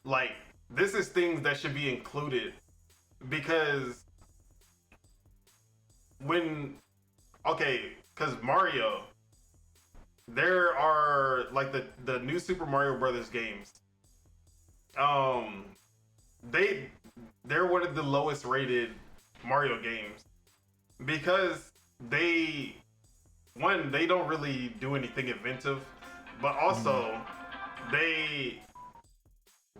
like. This is things that should be included because because Mario. There are like the new Super Mario Brothers games. They're one of the lowest rated Mario games because they don't really do anything inventive, but also they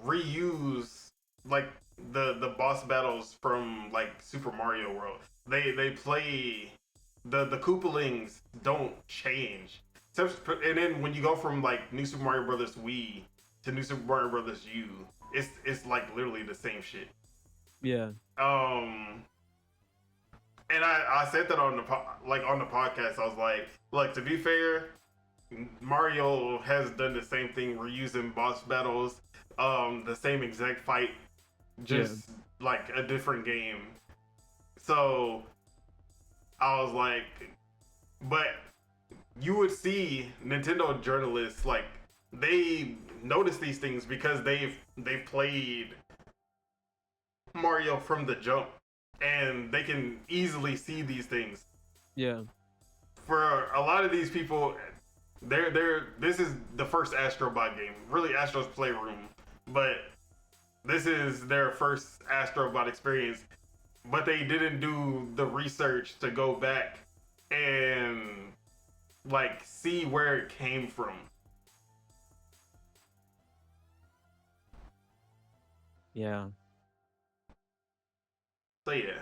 reuse like the boss battles from like Super Mario World. They play the Koopalings don't change. And then when you go from like New Super Mario Brothers Wii to New Super Mario Brothers U, it's like literally the same shit. Yeah. And I said that on the podcast. I was like, look, to be fair, Mario has done the same thing, reusing boss battles, the same exact fight, just like a different game. So I was like, but you would see Nintendo journalists like they notice these things because they've played Mario from the jump, and they can easily see these things. Yeah. For a lot of these people, this is the first Astrobot game, really Astro's Playroom, but this is their first Astrobot experience. But they didn't do the research to go back and like see where it came from. Yeah. So yeah,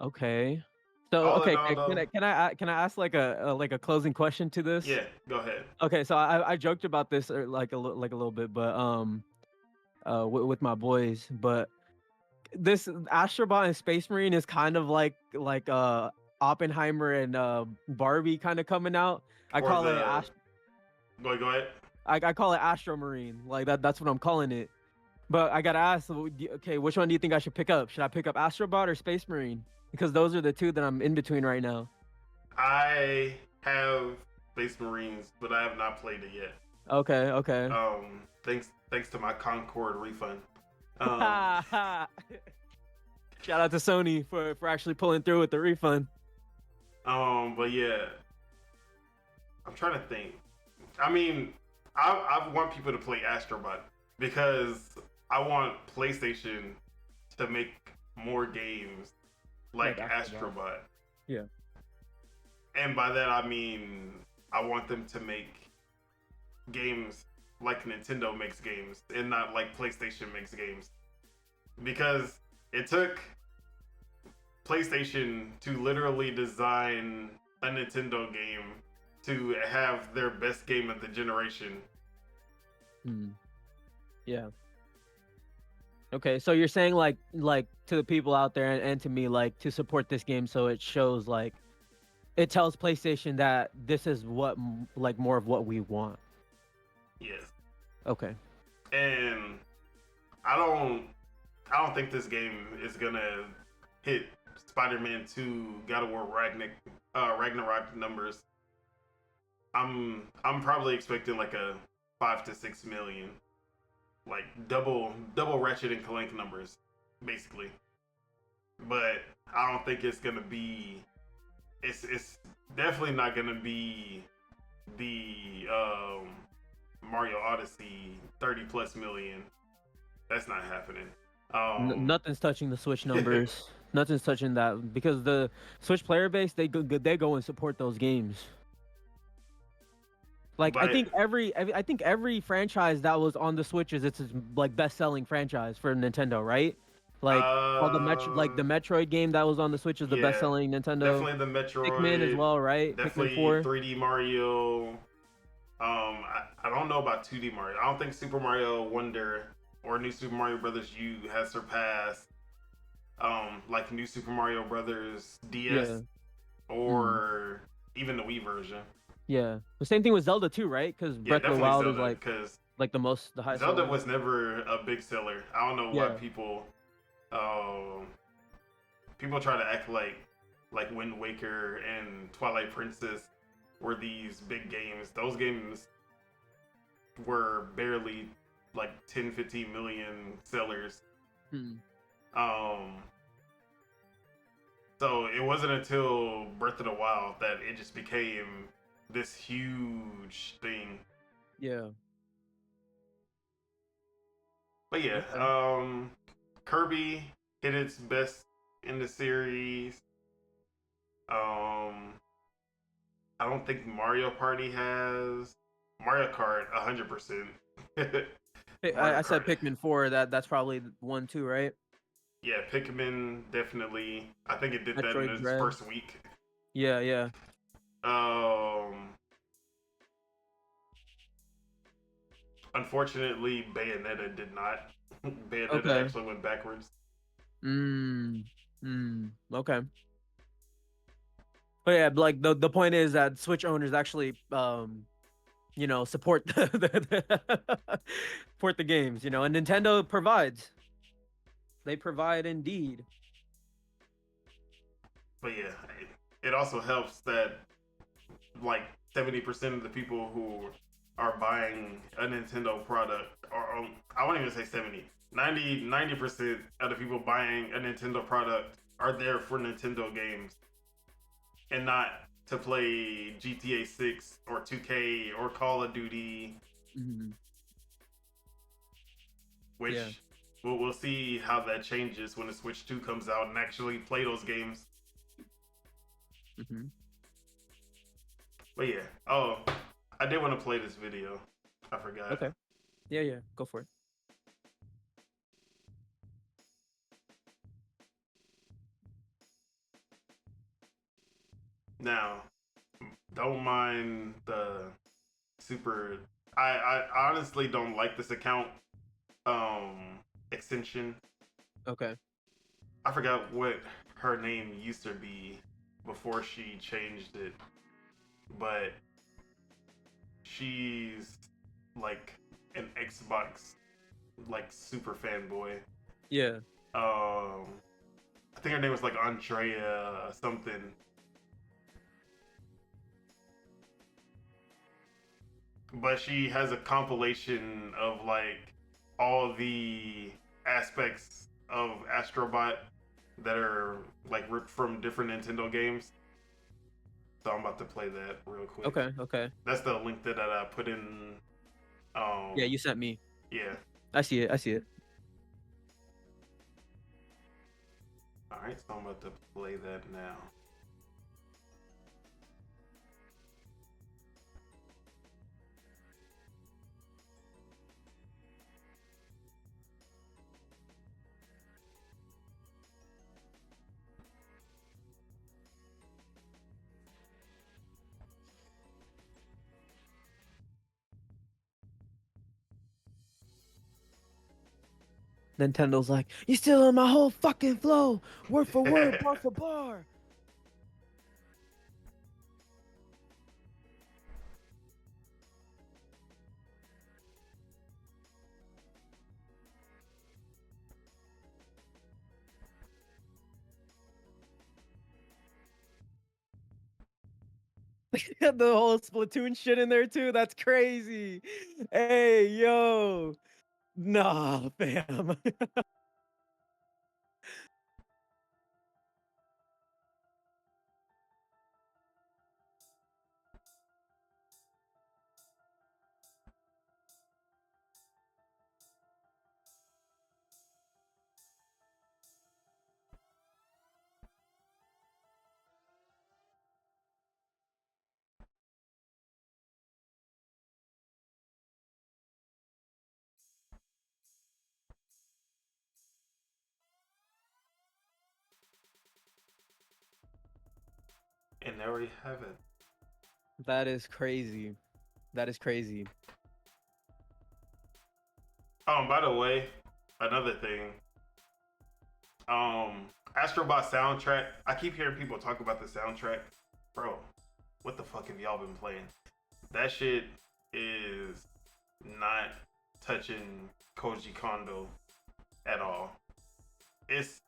Okay. So all in okay, all can though, I ask like a closing question to this? yeah, go ahead. Okay, so I joked about this like like a little bit, but with my boys, but this Astrobot and Space Marine is kind of like Oppenheimer and Barbie kind of coming out. I Or call it the go ahead. I call it Astro Marine. Like that's what I'm calling it. But I gotta ask, okay, which one do you think I should pick up? Should I pick up Astrobot or Space Marine? Because those are the two that I'm in between right now. I have Space Marines, but I have not played it yet. Okay, okay. Thanks to my Concord refund. Shout out to Sony for actually pulling through with the refund. But yeah, I'm trying to think. I mean, I want people to play Astrobot because I want PlayStation to make more games like Astrobot. Yeah. And by that I mean I want them to make games like Nintendo makes games and not like PlayStation makes games. Because it took PlayStation to literally design a Nintendo game to have their best game of the generation. Yeah. Okay, so you're saying like to the people out there and to me, like, to support this game so it shows, like, it tells PlayStation that this is what like more of what we want. Yes. Okay. And I don't think this game is gonna hit Spider-Man 2 God of War Ragnarok numbers. I'm probably expecting like a 5 to 6 million, like double Ratchet and Clank numbers, basically. But I don't think it's gonna be. It's definitely not gonna be the Mario Odyssey 30 plus million. That's not happening. Nothing's touching the Switch numbers. Nothing's touching that because the Switch player base they go and support those games. Like But, I think every franchise that was on the Switch is its like best selling franchise for Nintendo, right? Like all the the Metroid game that was on the Switch is the best selling Nintendo. Definitely the Metroid. Pikmin as well, right? Definitely Pikmin 4. 3D Mario. I don't know about 2D Mario. I don't think Super Mario Wonder or New Super Mario Brothers U has surpassed like New Super Mario Brothers DS or even the Wii version. Yeah, the same thing with Zelda too, right? Because Breath of the Wild is like the highest. Zelda was never a big seller. I don't know why people try to act like Wind Waker and Twilight Princess were these big games. Those games were barely like 10, 15 million sellers. So it wasn't until Breath of the Wild that it just became this huge thing. Yeah. But yeah, Kirby hit its best in the series. I don't think Mario Party has. Mario Kart 100%. I said Pikmin 4. That's probably 1 2, right? Yeah, Pikmin definitely. I think it did Metroid that in its first week. Yeah. Unfortunately, Bayonetta did not. Bayonetta actually went backwards. Okay. But yeah, like the point is that Switch owners actually support support the games, and Nintendo provides. They provide indeed. But yeah, it also helps that like 70% of the people who are buying a Nintendo product, or I won't even say 70, 90% of the people buying a Nintendo product are there for Nintendo games and not to play GTA 6 or 2K or Call of Duty, Mm-hmm. Yeah. which we'll see how that changes when the Switch 2 comes out and actually play those games. Mm-hmm. But yeah, oh, I did want to play this video. I forgot. Okay. Yeah, yeah. Go for it. Now, don't mind the super. I honestly don't like this account extension. Okay. I forgot what her name used to be before she changed it, but she's like an Xbox like super fanboy. Yeah. I think her name was like Andrea something. But she has a compilation of like all the aspects of Astrobot that are like ripped from different Nintendo games. So I'm about to play that real quick. Okay. Okay. That's the link that I put in. Yeah, you sent me. Yeah. I see it. I see it. All right. So I'm about to play that now. Nintendo's like, you stealing my whole fucking flow, word for word, bar for bar. The whole Splatoon shit in there too. That's crazy. Hey, yo. Nah, fam. And there we have it. That is crazy. That is crazy. By the way, another thing. Astrobot soundtrack. I keep hearing people talk about the soundtrack. Bro, what the fuck have y'all been playing? That shit is not touching Koji Kondo at all. It's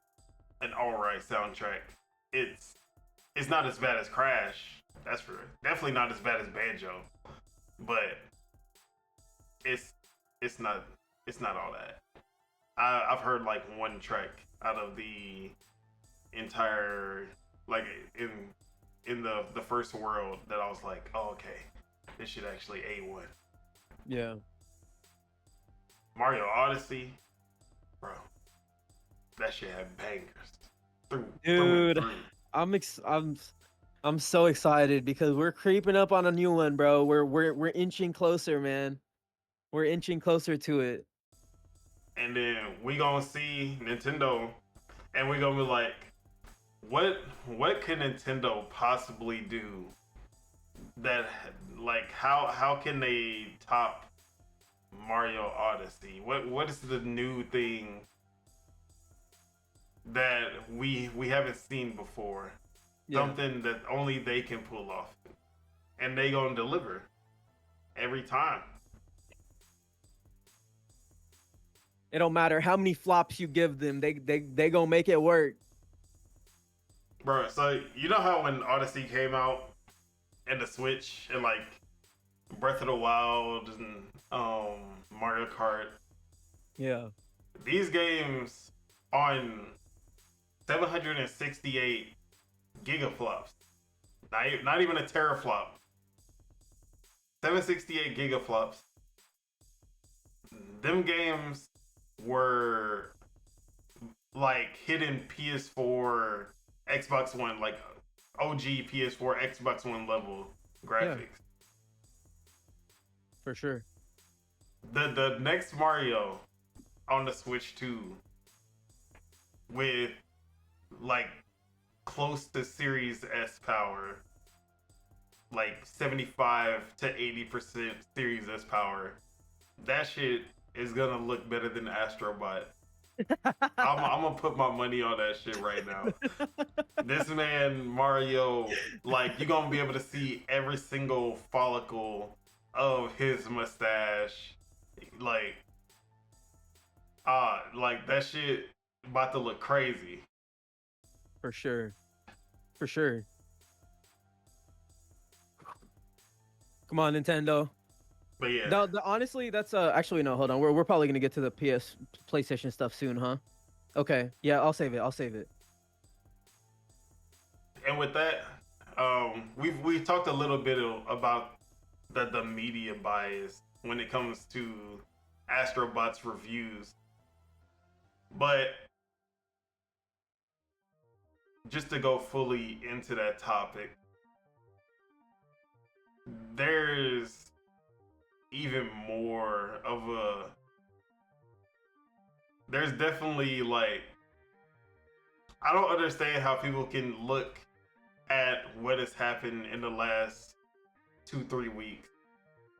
an alright soundtrack. It's it's not as bad as Crash. That's for definitely not as bad as Banjo, but it's it's not it's not all that. I've heard like one track out of the entire like in the first world that I was like, oh, okay, this shit actually A1. Yeah. Mario Odyssey, bro, that shit had bangers through Dude, and through. I'm so excited because we're creeping up on a new one, bro. We're inching closer, man. We're inching closer to it. And then we gonna see Nintendo, and we gonna be like, what can Nintendo possibly do that like how can they top Mario Odyssey? What is the new thing that we haven't seen before? Yeah. Something that only they can pull off, and they gonna deliver every time. It don't matter how many flops you give them. They gonna make it work. Bro, so you know how when Odyssey came out and the Switch and like Breath of the Wild and Mario Kart, Yeah. these games on 768 gigaflops, not even a teraflop, 768 gigaflops. Them games were like hidden PS4, Xbox One, like OG PS4, Xbox One level graphics. Yeah. For sure. The next Mario on the Switch 2 with like close to Series S power, like 75 to 80% Series S power. That shit is gonna look better than Astrobot. I'm gonna put my money on that shit right now. This man Mario, like you're gonna be able to see every single follicle of his mustache, like like that shit about to look crazy. For sure. For sure. Come on, Nintendo. But yeah, No, honestly, that's actually no. Hold on, we're probably gonna get to the PlayStation stuff soon, huh? Okay, yeah, I'll save it. and with that, we talked a little bit about the media bias when it comes to Astrobot's reviews, but just to go fully into that topic, there's even more of a. There's definitely like. I don't understand how people can look at what has happened in the last 2-3 weeks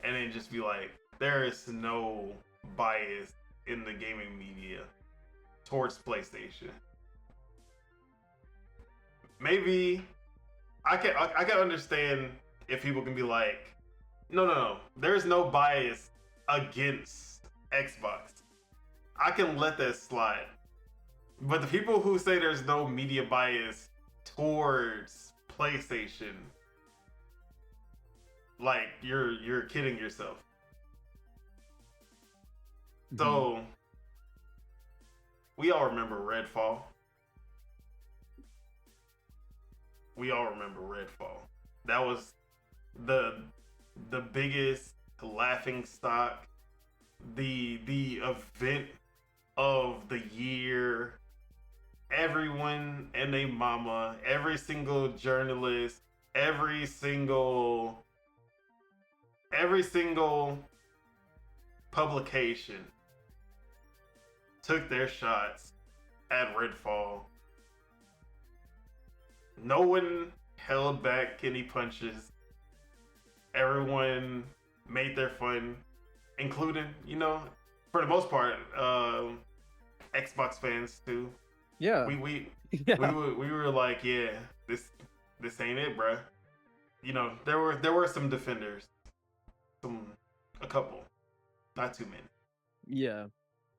and then just be like, there is no bias in the gaming media towards PlayStation. Maybe I can understand if people can be like, no, there's no bias against Xbox. I can let that slide. But the people who say there's no media bias towards PlayStation, like you're kidding yourself. Mhm. So we all remember Redfall. That was the biggest laughing stock, the event of the year. Everyone and their mama, every single journalist, every single publication took their shots at Redfall. No one held back any punches. Everyone made their fun, including, for the most part, Xbox fans too. Yeah. We Yeah. we were like, yeah, this ain't it, bruh. There were some defenders, a couple, not too many. Yeah.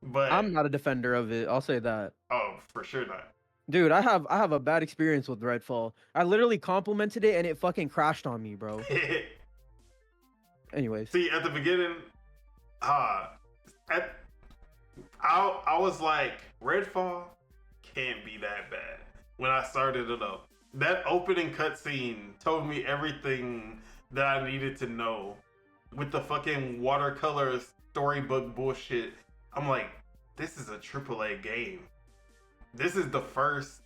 But I'm not a defender of it. I'll say that. Oh, for sure not. Dude, I have a bad experience with Redfall. I literally complimented it and it fucking crashed on me, bro. Anyways. See, at the beginning, I was like, Redfall can't be that bad. When I started it up, that opening cutscene told me everything that I needed to know. With the fucking watercolor storybook bullshit, I'm like, this is a AAA game. This is the first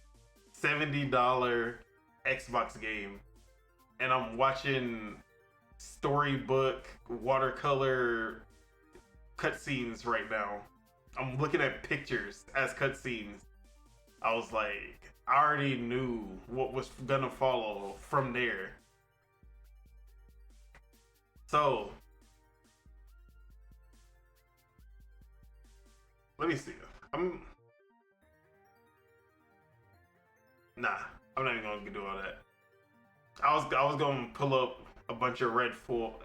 $70 Xbox game, and I'm watching storybook watercolor cutscenes right now. I'm looking at pictures as cutscenes. I was like, I already knew what was gonna follow from there. So, let me see. I'm not even gonna do all that. I was gonna pull up a bunch of Redfall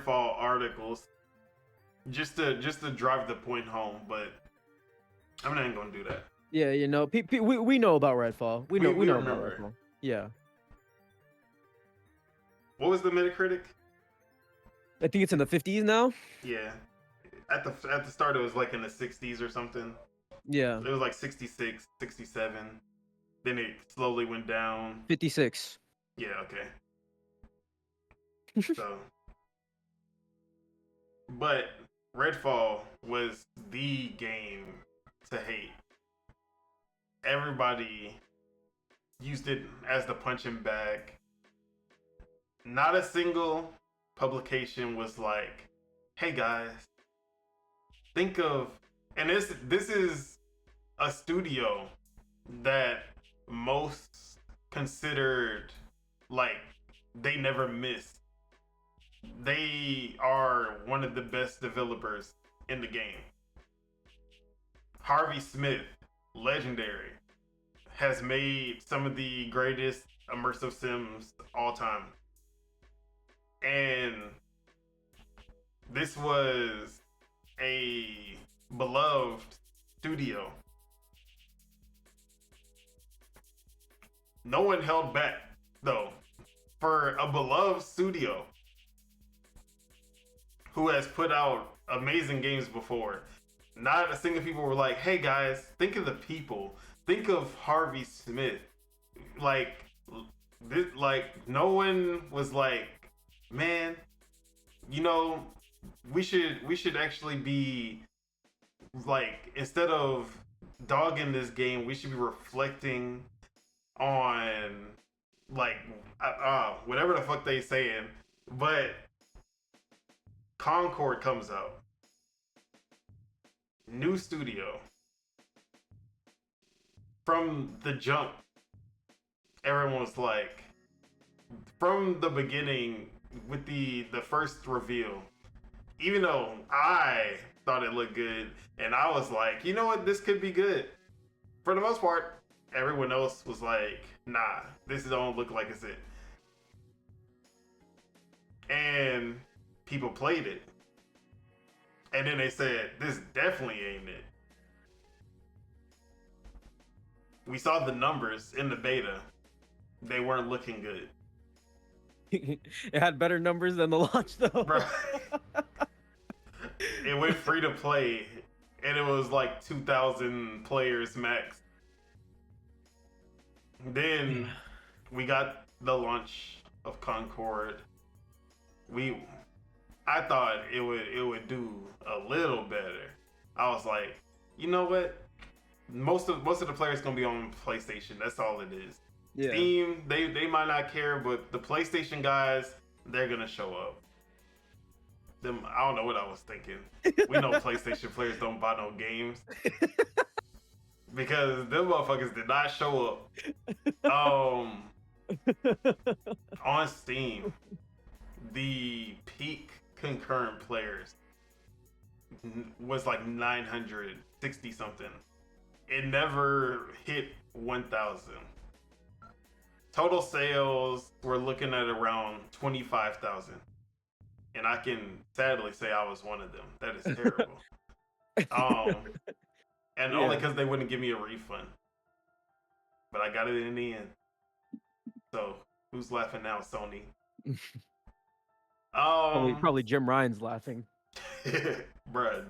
articles just to drive the point home, but I'm not even gonna do that. Yeah, we know about Redfall. We know about remember. Redfall. Yeah. What was the Metacritic? I think it's in the 50s now. Yeah. At the start, it was like in the 60s or something. Yeah. It was like 66, 67. Then it slowly went down. 56. Yeah, okay. So, but Redfall was the game to hate. Everybody used it as the punching bag. Not a single publication was like, "Hey guys, think of," and this is a studio that most considered like they never miss. They are one of the best developers in the game. Harvey Smith, legendary, has made some of the greatest immersive sims all time. And this was a beloved studio. No one held back, though, for a beloved studio who has put out amazing games before. Not a single people were like, "Hey guys, think of the people. Think of Harvey Smith." Like, no one was like, "Man, you know, we should actually be like, instead of dogging this game, we should be reflecting on like whatever the fuck they saying." But Concord comes out, new studio. From the jump, everyone was like, from the beginning with the first reveal, even though I thought it looked good, and I was like, you know what, this could be good. For the most part, everyone else was like, nah, this don't look like it's it. And people played it. And then they said, this definitely ain't it. We saw the numbers in the beta. They weren't looking good. It had better numbers than the launch, though. Bro. It went free to play, and it was like 2,000 players max. Then we got the launch of Concord. I thought it would do a little better. I was like, you know what? Most of the players gonna be on PlayStation. That's all it is. Yeah. Steam, they might not care, but the PlayStation guys, they're gonna show up. I don't know what I was thinking. We know PlayStation players don't buy no games because them motherfuckers did not show up. On Steam, the peak concurrent players was like 960 something. It never hit 1,000. Total sales, we're looking at around 25,000. And I can sadly say I was one of them. That is terrible. And only because they wouldn't give me a refund. But I got it in the end. So who's laughing now, Sony? Probably Jim Ryan's laughing. Bruh.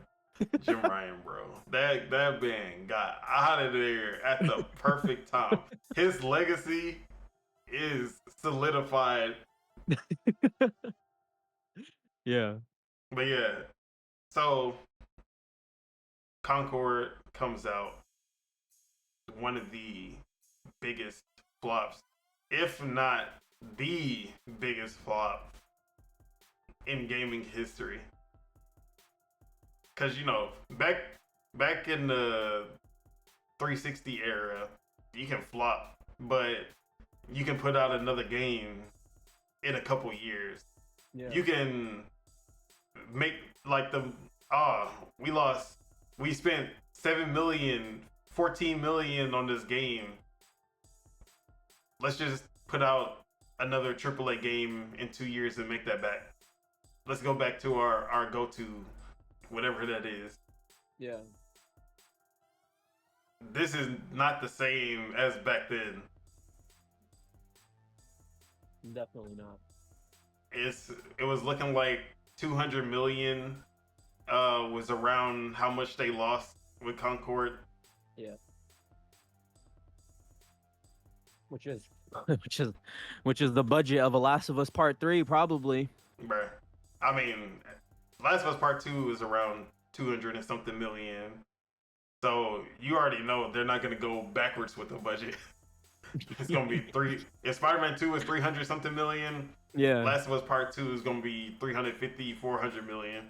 Jim Ryan, bro. That man got out of there at the perfect time. His legacy is solidified. Yeah. But yeah. So Concord comes out. One of the biggest flops, if not the biggest flop in gaming history. Cause you know, back in the 360 era, you can flop, but you can put out another game in a couple years. Yeah. You can make like we spent 7 million, 14 million on this game. Let's just put out another AAA game in 2 years and make that back. Let's go back to our go-to, whatever that is. Yeah. This is not the same as back then. Definitely not. It was looking like 200 million was around how much they lost with Concord. Yeah. Which is which is the budget of a Last of Us Part 3 probably. Bruh. I mean, Last of Us Part 2 is around 200 and something million. So you already know they're not going to go backwards with the budget. It's going to be if Spider-Man 2 is 300 something million, Yeah. Last of Us Part 2 is going to be 350, 400 million.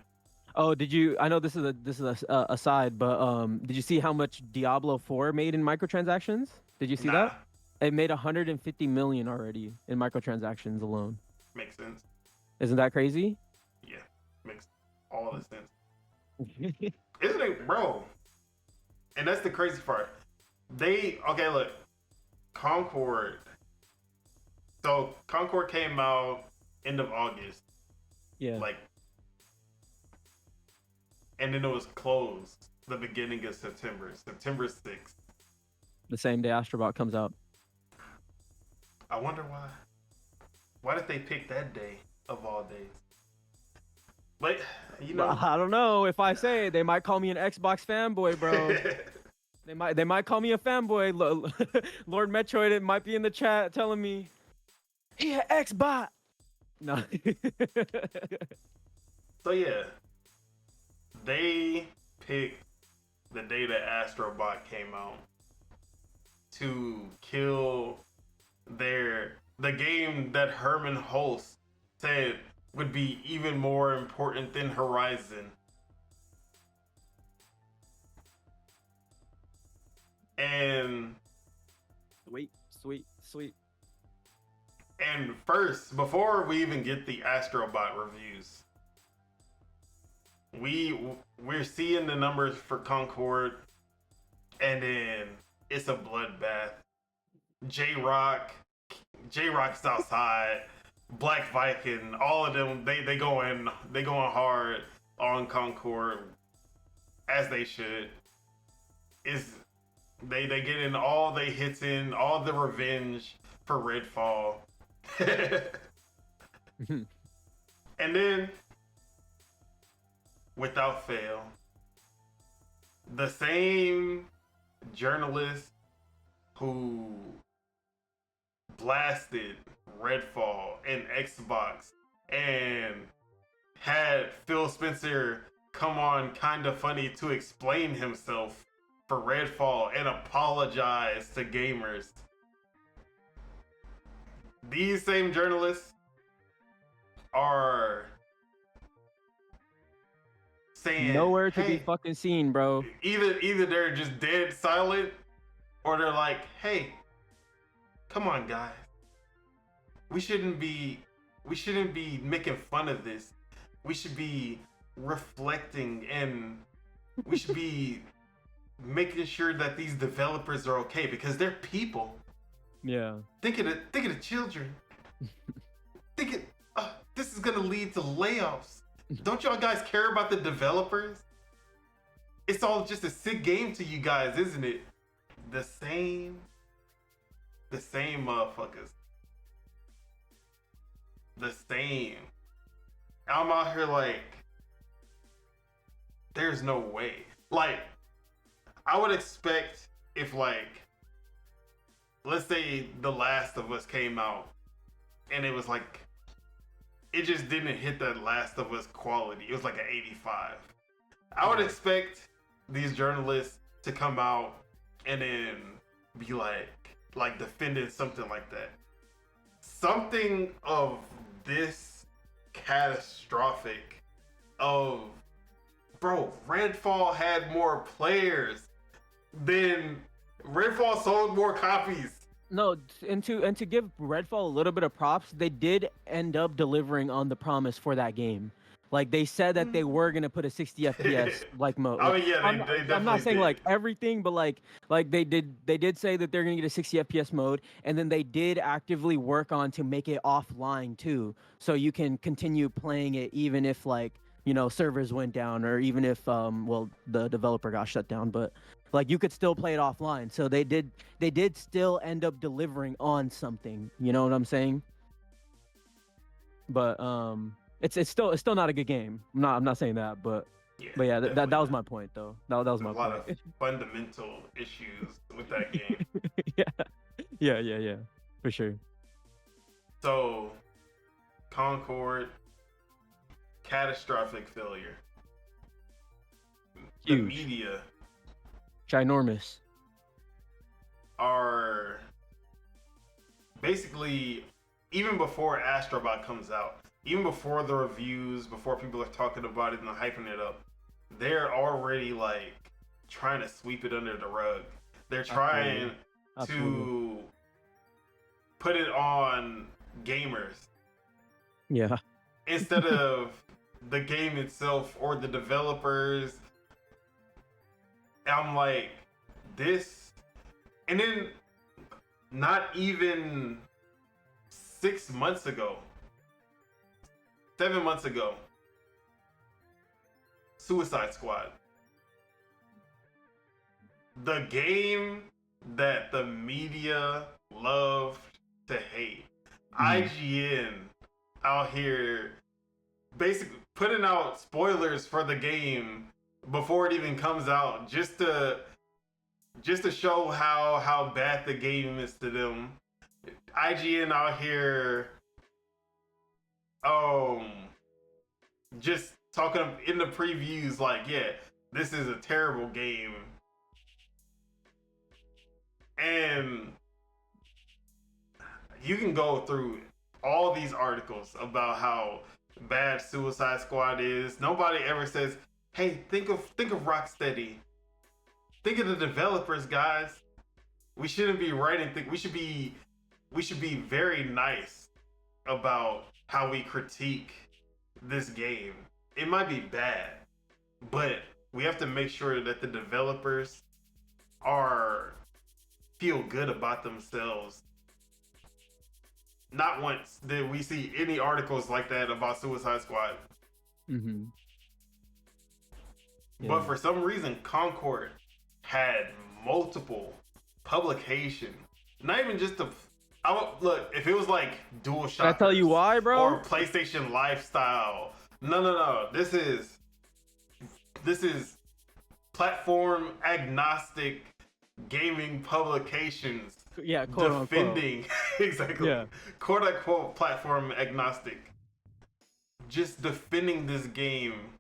Oh, did you? I know this is a aside, but did you see how much Diablo 4 made in microtransactions? Did you see that? It made 150 million already in microtransactions alone. Makes sense. Isn't that crazy? Yeah, makes all the sense. Isn't it, bro? And that's the crazy part. Look, Concord. So Concord came out end of August. Yeah. And then it was closed the beginning of September 6th. The same day Astrobot comes out. I wonder why. Why did they pick that day of all days? But, I don't know. If I say it, they might call me an Xbox fanboy, bro. They might call me a fanboy. Lord Metroid, it might be in the chat telling me, "Yeah, Xbot." No. So yeah, they picked the day that Astrobot came out to kill the game that Herman Hulst said would be even more important than Horizon. And sweet. And first, before we even get the Astrobot reviews, we're seeing the numbers for Concord, and then it's a bloodbath. J-Rock's outside, Black Viking, all of them, they going hard on Concord, as they should. They getting all the hits in, all the revenge for Redfall. And then, without fail, the same journalist who blasted Redfall and Xbox and had Phil Spencer come on Kinda Funny to explain himself for Redfall and apologize to gamers. These same journalists are saying nowhere to be fucking seen, bro. Either they're just dead silent, or they're like, "Hey, come on, guys. We shouldn't be making fun of this. We should be reflecting, and we should be making sure that these developers are okay because they're people." Yeah. Think of the children. This is gonna lead to layoffs. Don't y'all guys care about the developers? It's all just a sick game to you guys, isn't it? The same motherfuckers. The same. I'm out here like, there's no way. Like, I would expect if, like, let's say The Last of Us came out and it was like, it just didn't hit the Last of Us quality. It was like an 85. I would expect these journalists to come out and then be like defending something like that. Something of this catastrophic of, bro, Redfall had more players than Redfall sold more copies. No, and to give Redfall a little bit of props, they did end up delivering on the promise for that game. Like, they said that they were gonna put a 60 FPS like mode. I mean, yeah, I'm not saying like everything, but like they did say that they're gonna get a 60 FPS mode, and then they did actively work on to make it offline too, so you can continue playing it even if, like, you know, servers went down, or even if the developer got shut down, but like you could still play it offline. So they did still end up delivering on something. You know what I'm saying? but it's still not a good game. I'm not saying that, but yeah, that definitely was not. my point though. That was my There's a lot point. of fundamental issues with that game. Yeah, for sure. So, Concord, catastrophic failure. The Huge, media ginormous. are basically, even before Astrobot comes out, even before the reviews, before people are talking about it and hyping it up, they're already like trying to sweep it under the rug. They're trying to put it on gamers. Yeah. Instead of the game itself or the developers. I'm like, this. And then, not even 6 months ago, 7 months ago, Suicide Squad. The game that the media loved to hate. IGN out here basically putting out spoilers for the game before it even comes out, just to show how bad the game is to them. IGN out here just talking in the previews like, yeah, this is a terrible game. And you can go through all these articles about how bad Suicide Squad is. Nobody ever says, hey, think of Rocksteady. Think of the developers, guys. We shouldn't be writing we should be very nice about how we critique this game. It might be bad, but we have to make sure that the developers feel good about themselves. Not once did we see any articles like that about Suicide Squad. Yeah. But for some reason, Concord had multiple publications. Not even just look, if it was like DualShock, Can I tell you why, bro? Or PlayStation Lifestyle. No. This is platform agnostic gaming publications. Yeah, quote defending unquote. exactly. Yeah. Quote unquote platform agnostic. Just defending this game,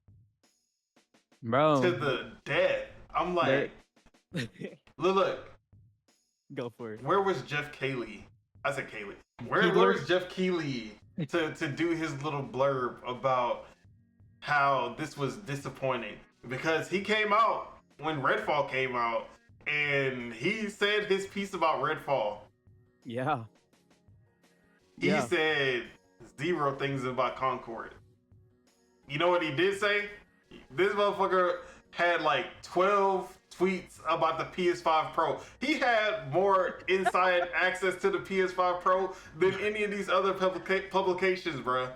bro, to the death. I'm like, look. Go for it. Where was Jeff Keighley? I said Keighley. Where was Jeff Keighley to do his little blurb about how this was disappointing? Because he came out when Redfall came out, and he said his piece about Redfall. Yeah. He said 0 things about Concord. You know what he did say? This motherfucker had like 12 tweets about the PS5 Pro. He had more inside access to the PS5 Pro than any of these other publications, bro.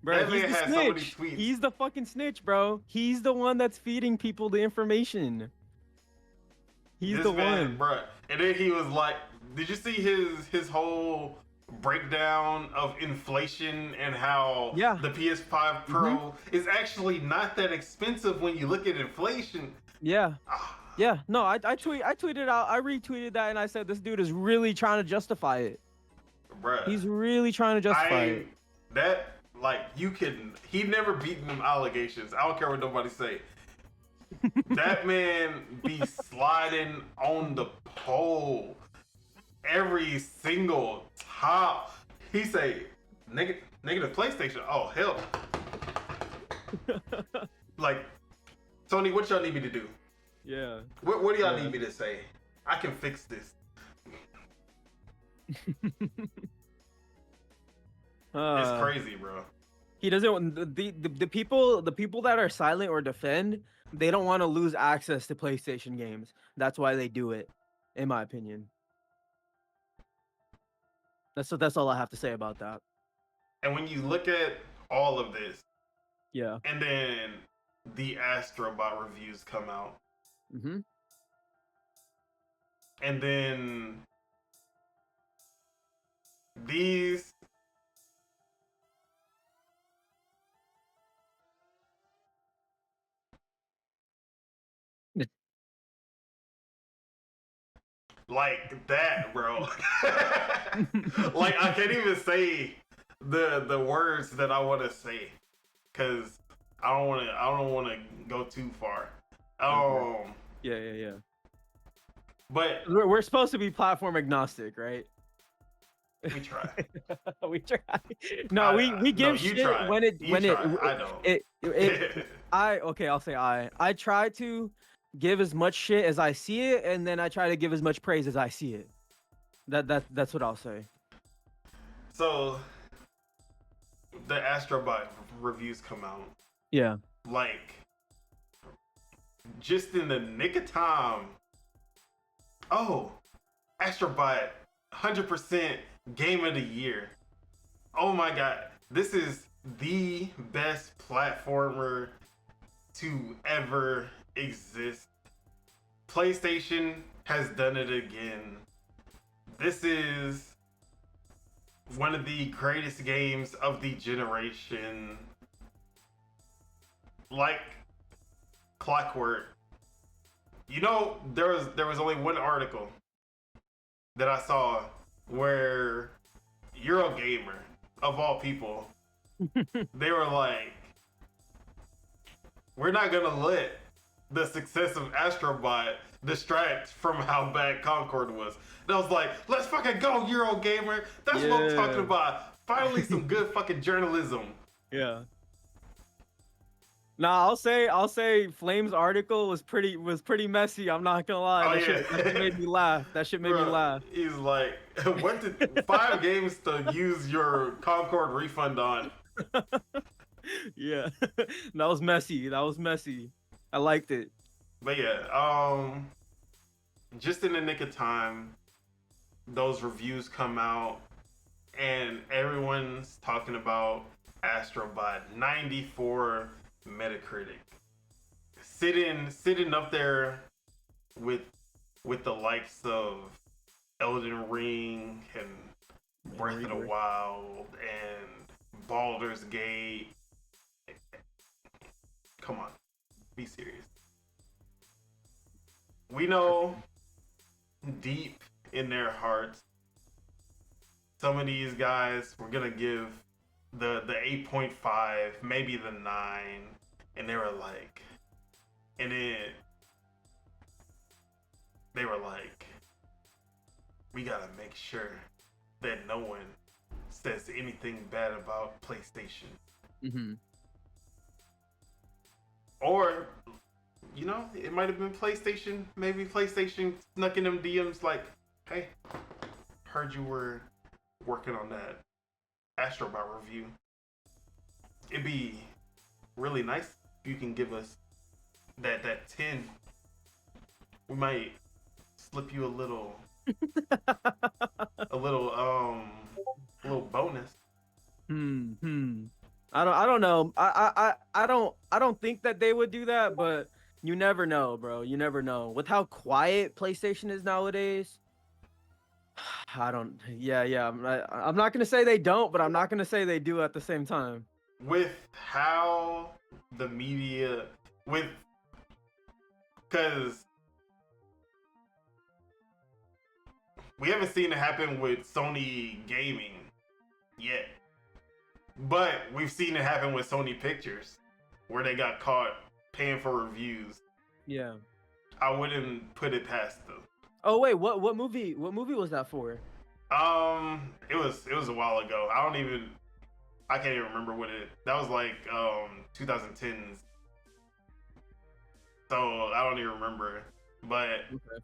Bro, he's the snitch. So many tweets. He's the fucking snitch, bro. He's the one that's feeding people the information. He's the one, bro. And then he was like, did you see his whole breakdown of inflation and how the PS5 Pro is actually not that expensive when you look at inflation? Yeah. Yeah. No, I tweeted out, I retweeted that, and I said this dude is really trying to justify it. Bruh. He's really trying to justify it. That, like, he never beaten them allegations. I don't care what nobody say. That man be sliding on the pole every single top. He say negative PlayStation. Oh hell. Like, Tony, what y'all need me to do? Yeah. What do y'all need me to say? I can fix this. It's crazy, bro. He doesn't. The people that are silent or defend, they don't want to lose access to PlayStation games. That's why they do it, in my opinion. That's all I have to say about that. And when you look at all of this, and then the Astrobot reviews come out, and then these like that, bro. Like I can't even say the words that I want to say because I don't want to go too far. Okay. Yeah. But We're supposed to be platform agnostic, right? we try. We try. No, we No, give you shit try. when it You when try. I it don't. I'll say I try to give as much shit as I see it, and then I try to give as much praise as I see it. That's what I'll say. So the Astrobot reviews come out. Yeah. Like just in the nick of time. Oh, Astrobot 100% game of the year. Oh my god. This is the best platformer to ever exist. PlayStation has done it again. This is one of the greatest games of the generation. Like clockwork. You know, there was only one article that I saw where Eurogamer, of all people, they were like, we're not gonna let the success of Astrobot distract from how bad Concord was. And I was like, let's fucking go, Eurogamer. That's what I'm talking about. Finally some good fucking journalism. Yeah. Nah, I'll say Flame's article was pretty messy. I'm not gonna lie. That shit made me laugh. That shit made me laugh. He's like, what did 5 games to use your Concord refund on? Yeah. That was messy. I liked it. But yeah, just in the nick of time, those reviews come out and everyone's talking about Astrobot. 94 Metacritic, sitting up there with the likes of Elden Ring and Breath of the Wild and Baldur's Gate. Come on, be serious. We know deep in their hearts, some of these guys were gonna give the 8.5, maybe the 9, and they were like, and then they were like, we gotta make sure that no one says anything bad about PlayStation. Mm-hmm. Or, you know, it might have been PlayStation. Maybe PlayStation snuck in them DMs like, hey, heard you were working on that Astrobot review. It'd be really nice if you can give us that 10. We might slip you a little little bonus. I don't know. I don't think that they would do that, but you never know, bro. You never know. With how quiet PlayStation is nowadays, I don't. Yeah. I'm not gonna say they don't, but I'm not gonna say they do at the same time. With how the media, because we haven't seen it happen with Sony Gaming yet, but we've seen it happen with Sony Pictures, where they got caught paying for reviews. Yeah. I wouldn't put it past them. Oh wait, what movie was that for? It was a while ago. I can't even remember that was like 2010s. So I don't even remember. But okay.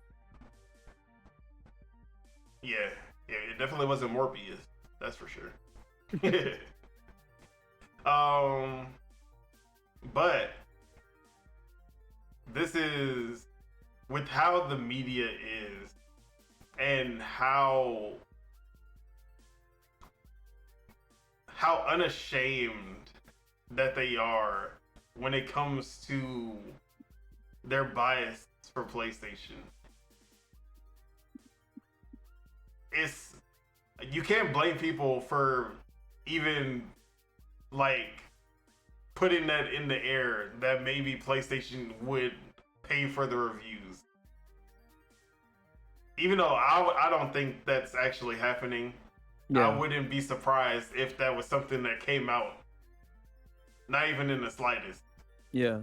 Yeah, it definitely wasn't Morbius. That's for sure. But this is with how the media is and how unashamed that they are when it comes to their bias for PlayStation. You can't blame people for even like putting that in the air that maybe PlayStation would pay for the reviews. even though I don't think that's actually happening, I Yeah. wouldn't be surprised if that was something that came out, not even in the slightest. Yeah.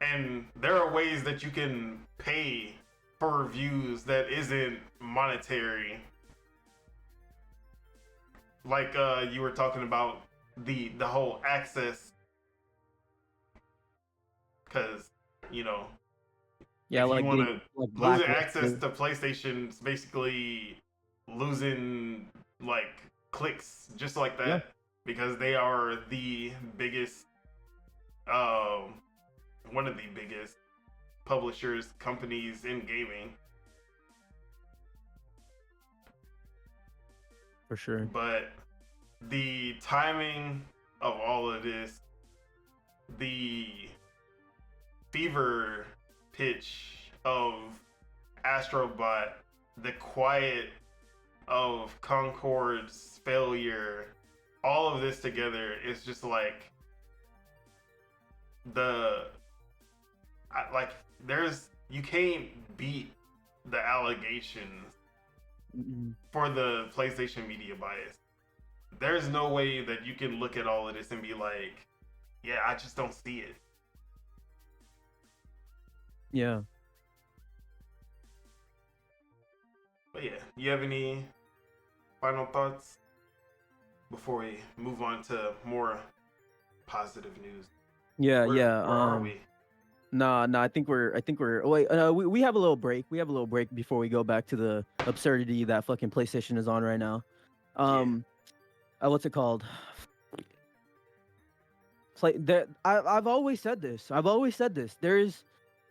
And there are ways that you can pay for reviews that isn't monetary. Like you were talking about the whole access, because you know Yeah, if you like want getting to like losing access blacklisted. to PlayStation's basically losing like clicks just like Yeah, that because they are the biggest, um, one of the biggest publishers companies in gaming. for sure. But the timing of all of this, the fever pitch of Astrobot, the quiet of Concord's failure, all of this together is just like the like there's you can't beat the allegations Mm-mm. for the PlayStation media bias. There's no way that you can look at all of this and be like, yeah, I just don't see it. Yeah. But yeah, you have any final thoughts before we move on to more positive news? Yeah, yeah. Where are we? No, I think we're wait, we have a little break. We have a little break before we go back to the absurdity that fucking PlayStation is on right now. Yeah, Um what's it called? Play that I've always said this. I've always said this. There's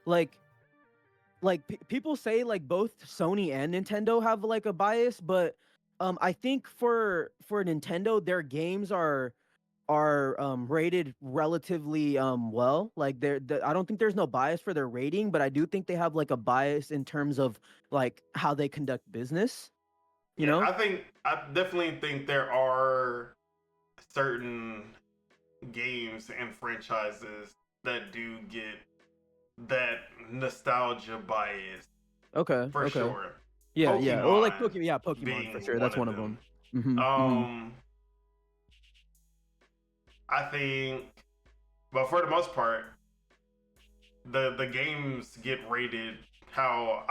like people say like both Sony and Nintendo have like a bias, but I think for Nintendo their games are rated relatively well. Like I don't think there's no bias for their rating, but I do think they have like a bias in terms of like how they conduct business, you yeah. know? I definitely think there are certain games and franchises that do get that nostalgia bias Okay, for okay. sure. Yeah, yeah. Or like Pokemon Pokemon for being sure. one That's of one of them. them. Mhm. I think, but for the most part, the games get rated how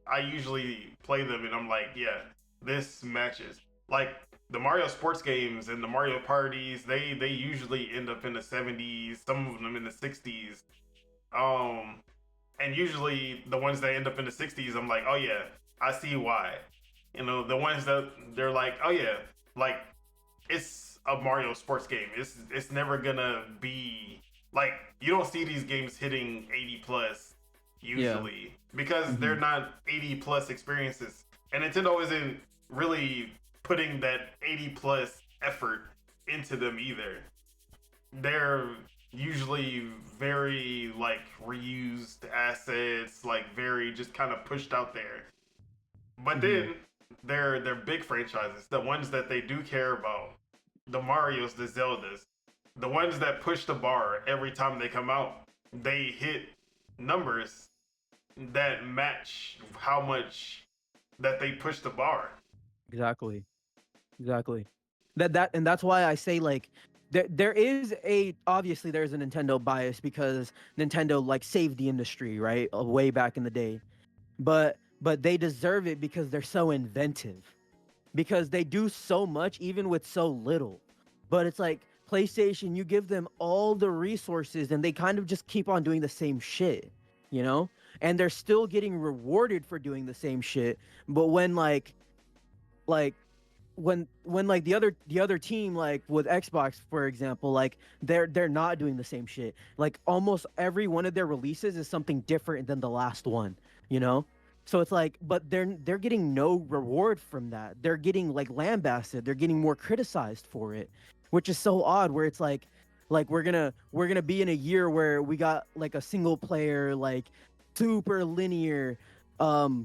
I usually play them, and I'm like, yeah, this matches. Like the Mario sports games and the Mario parties, they usually end up in the 70s, some of them in the 60s. Um, and usually the ones that end up in the 60s, I'm like, oh yeah, I see why. You know, the ones that they're like, oh yeah, like it's a Mario sports game. It's never gonna be like you don't see these games hitting 80 plus Yeah. usually because they're Mhm. not 80 plus experiences. And Nintendo isn't really putting that 80 plus effort into them either. They're usually very like reused assets, like very just kind of pushed out there. But Mhm. then they're big franchises, the ones that they do care about, the Mario's, the Zeldas, the ones that push the bar every time they come out. They hit numbers that match how much that they push the bar. Exactly. Exactly. And that's why I say like there is a obviously there's a Nintendo bias because Nintendo like saved the industry, right? Way back in the day. But they deserve it because they're so inventive. Because they do so much even with so little. But it's like PlayStation, you give them all the resources and they kind of just keep on doing the same shit, you know? And they're still getting rewarded for doing the same shit. But like when like the other team like with Xbox for example like they're not doing the same shit, like almost every one of their releases is something different than the last one, you know. So it's like but they're getting no reward from that. They're getting like lambasted, they're getting more criticized for it, which is so odd where it's like we're gonna be in a year where we got like a single player like super linear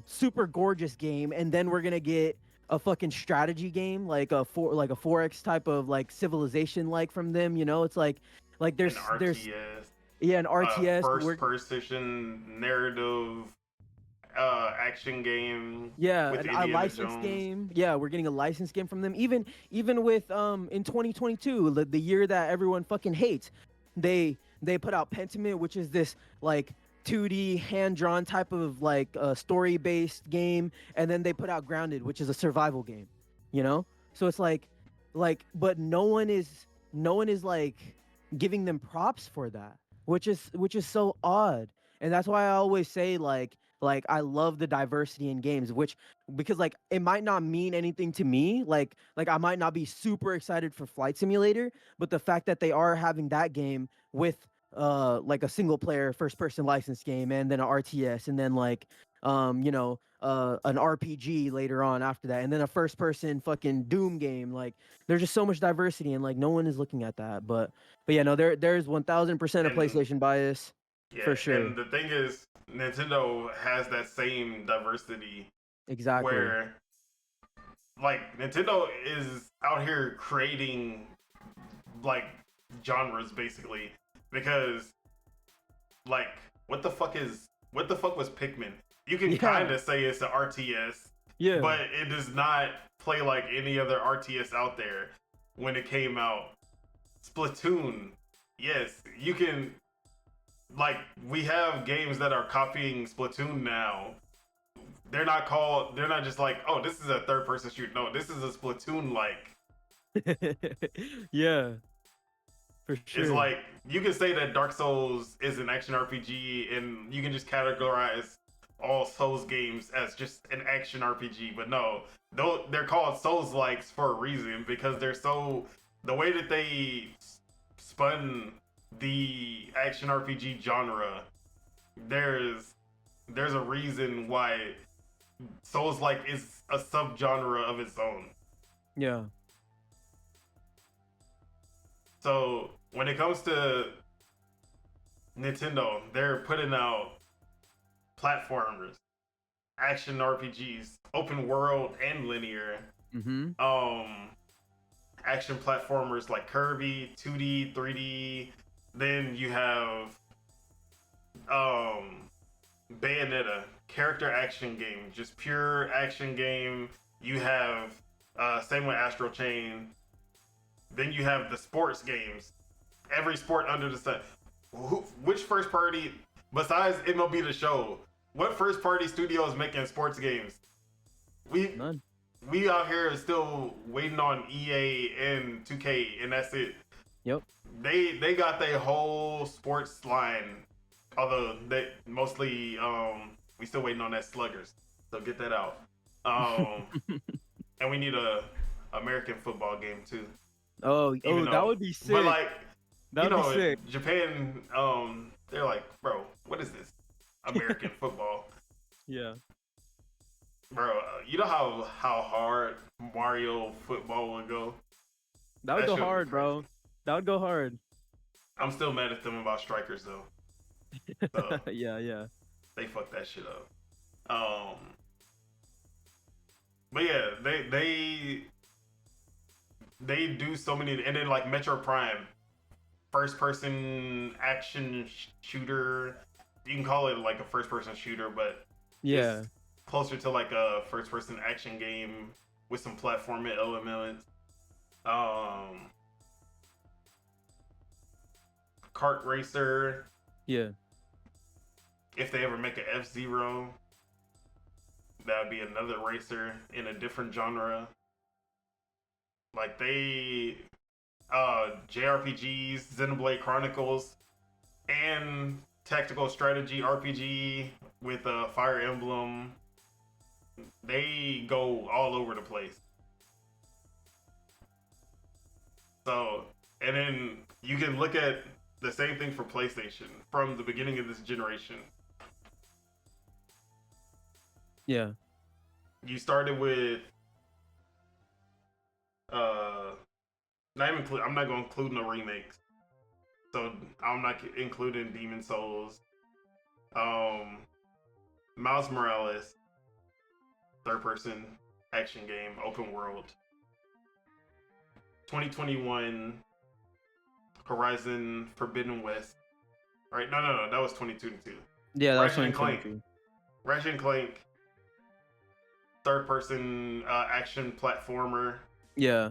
super gorgeous game, and then we're gonna get a fucking strategy game like a 4X type of like civilization like from them, you know. It's like An there's RTS. Yeah, an RTS. First person narrative action game Yeah, with a Indiana licensed Jones. game. Yeah, we're getting a licensed game from them. Even with in 2022, the year that everyone fucking hates, they put out Pentiment, which is this like 2D hand drawn type of like story based game, and then they put out Grounded, which is a survival game. You know, so it's but no one is like giving them props for that, which is so odd. And that's why I always say like I love the diversity in games, which because like it might not mean anything to me, like I might not be super excited for Flight Simulator, but the fact that they are having that game with like a single player first person license game, and then an RTS, and then like an RPG later on after that, and then a first person fucking Doom game. Like there's just so much diversity, and like no one is looking at that. But yeah, no, there's 1000% a And PlayStation bias yeah, for sure. and the thing is, Nintendo has that same diversity Exactly. where like Nintendo is out here creating like genres basically because like what the fuck was Pikmin? You can Yeah. kind of say it's an RTS, Yeah. but it does not play like any other RTS out there when it came out. Splatoon, yes, you can like we have games that are copying Splatoon now. They're not just like, oh, this is a third person shooter. No, this is a Splatoon like. Yeah, for It's sure. like you can say that Dark Souls is an action RPG, and you can just categorize all Souls games as just an action RPG. But no, though they're called Souls likes for a reason because they're so the way that they spun the action RPG genre. There's there's a reason why Souls like is a subgenre of its own. Yeah. So when it comes to Nintendo, they're putting out platformers, action RPGs, open world and linear. Mm-hmm. Um, action platformers like Kirby, 2D, 3D. Then you have um, Bayonetta, character action game, just pure action game. You have same with Astral Chain. Then you have the sports games, every sport under the sun. Which first party, besides MLB The Show, what first party studio is making sports games? We None. we out here still waiting on EA and 2K, and that's it. Yep. They got their whole sports line, although they mostly we still waiting on that Sluggers. So get that out. Um, and we need a American football game too. Even Oh, that though, would be but sick. like That you would be know, sick. Japan, they're like, bro, what is this American football, Yeah. bro? You know how hard Mario football would go. That would That go should be hard, crazy. bro. That would go hard. I'm still mad at them about strikers though. So Yeah, yeah. they fucked that shit up. Um, but yeah, they do so many, and then like Metro Prime, first person action shooter. You can call it like a first person shooter, but Yeah. it's closer to like a first person action game with some platforming elements. Um, Kart Racer. Yeah. If they ever make an F-Zero, that would be another racer in a different genre. Like they JRPGs, Xenoblade Chronicles, and tactical strategy RPG with Fire Emblem. They go all over the place. So, and then you can look at the same thing for PlayStation from the beginning of this generation. Yeah. You started with uh not even I'm not going to include no remakes. So I'm not including Demon Souls. Um Miles Morales, third person action game, open world. 2021 Horizon Forbidden West. right? No, that was 2022. Yeah, that was Ratchet and Clank. 2022. Ratchet and Clank, third-person action platformer. Yeah.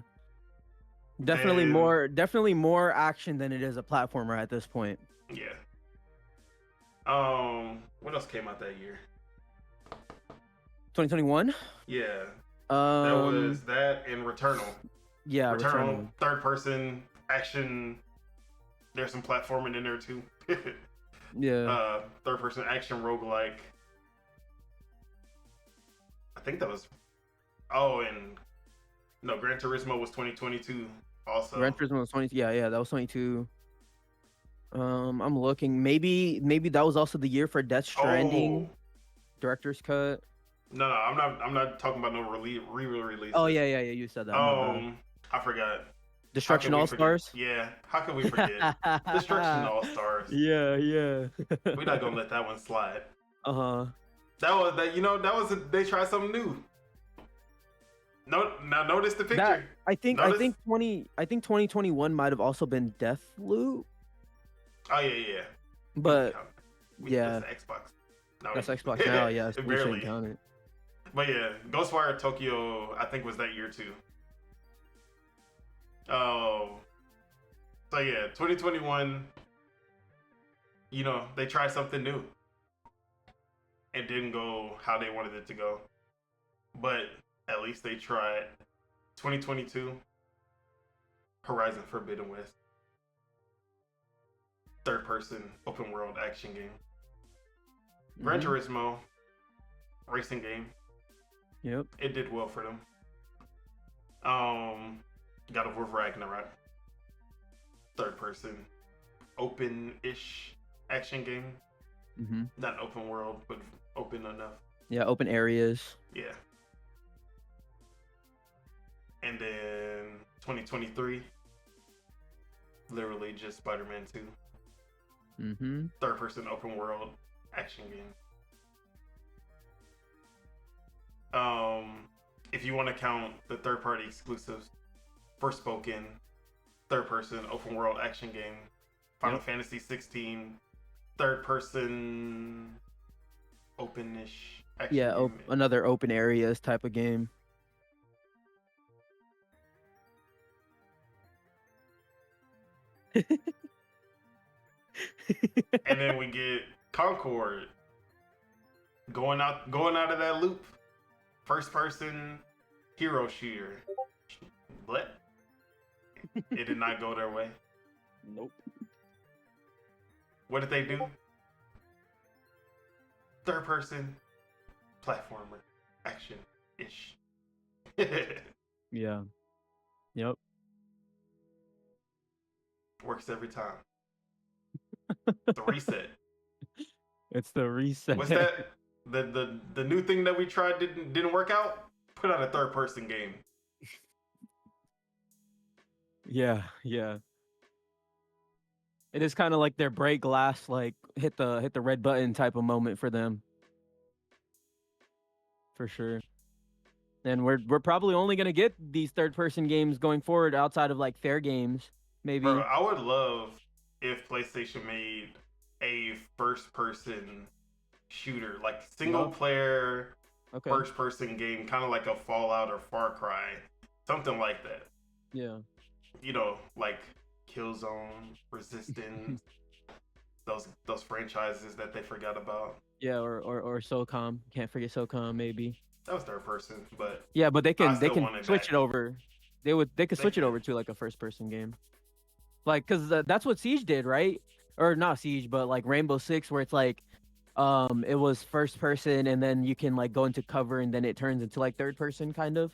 Definitely more action than it is a platformer at this point. Yeah. What else came out that year? 2021? Yeah. That was that and Returnal. Yeah, Returnal, third-person action. There's some platforming in there too. Yeah. Third-person action roguelike. I think that was. Oh, and no, Gran Turismo was 2022 also. Gran Turismo was 20. Yeah, that was 22. I'm looking. Maybe that was also the year for Death Stranding, director's cut. No, I'm not talking about no re-release. Oh yeah. You said that. I forgot. Destruction All Stars. Yeah, how could we forget Destruction All Stars? Yeah. We're not gonna let that one slide. That was they tried something new. No, now notice the picture. I think 2021 might have also been Deathloop. Oh yeah. But that's Xbox. No, that's Xbox now. Yeah, so we barely shouldn't count it. But yeah, Ghostwire Tokyo, I think was that year too. Oh, so yeah, 2021. They tried something new. It didn't go how they wanted it to go, but at least they tried. 2022, Horizon Forbidden West, third-person open-world action game. Gran Turismo, racing game. Yep. It did well for them. God of War Ragnarok, third-person, open-ish action game. Not open world, but open enough. Yeah, open areas. Yeah. And then 2023, literally just Spider-Man 2. Third-person open world action game. If you want to count the third-party exclusives, Forspoken, third-person open world action game. Final Fantasy 16, third-person open-ish action game. Another open areas type of game. And then we get Concord going out of that loop. First person hero shooter. What? It did not go their way. Nope. What did they do? Third person platformer action ish. Yeah. Yep. Works every time. The reset. It's the reset. What's that? The new thing that we tried didn't work out? Put out a third person game. Yeah. It is kind of like their break glass, like hit the red button type of moment for them. For sure. And we're probably only gonna get these third person games going forward outside of like fair games, maybe. Bro, I would love if PlayStation made a first person shooter, like single player first person game, kind of like a Fallout or Far Cry, something like that. Yeah. Like Killzone, Resistance, those franchises that they forgot about. Yeah, or SOCOM. Can't forget SOCOM, maybe. That was third person, but yeah, but they can switch it over. They could switch it over to like a first person game, like because that's what Siege did, right? Or not Siege, but like Rainbow Six, where it's like, it was first person and then you can like go into cover and then it turns into like third person kind of.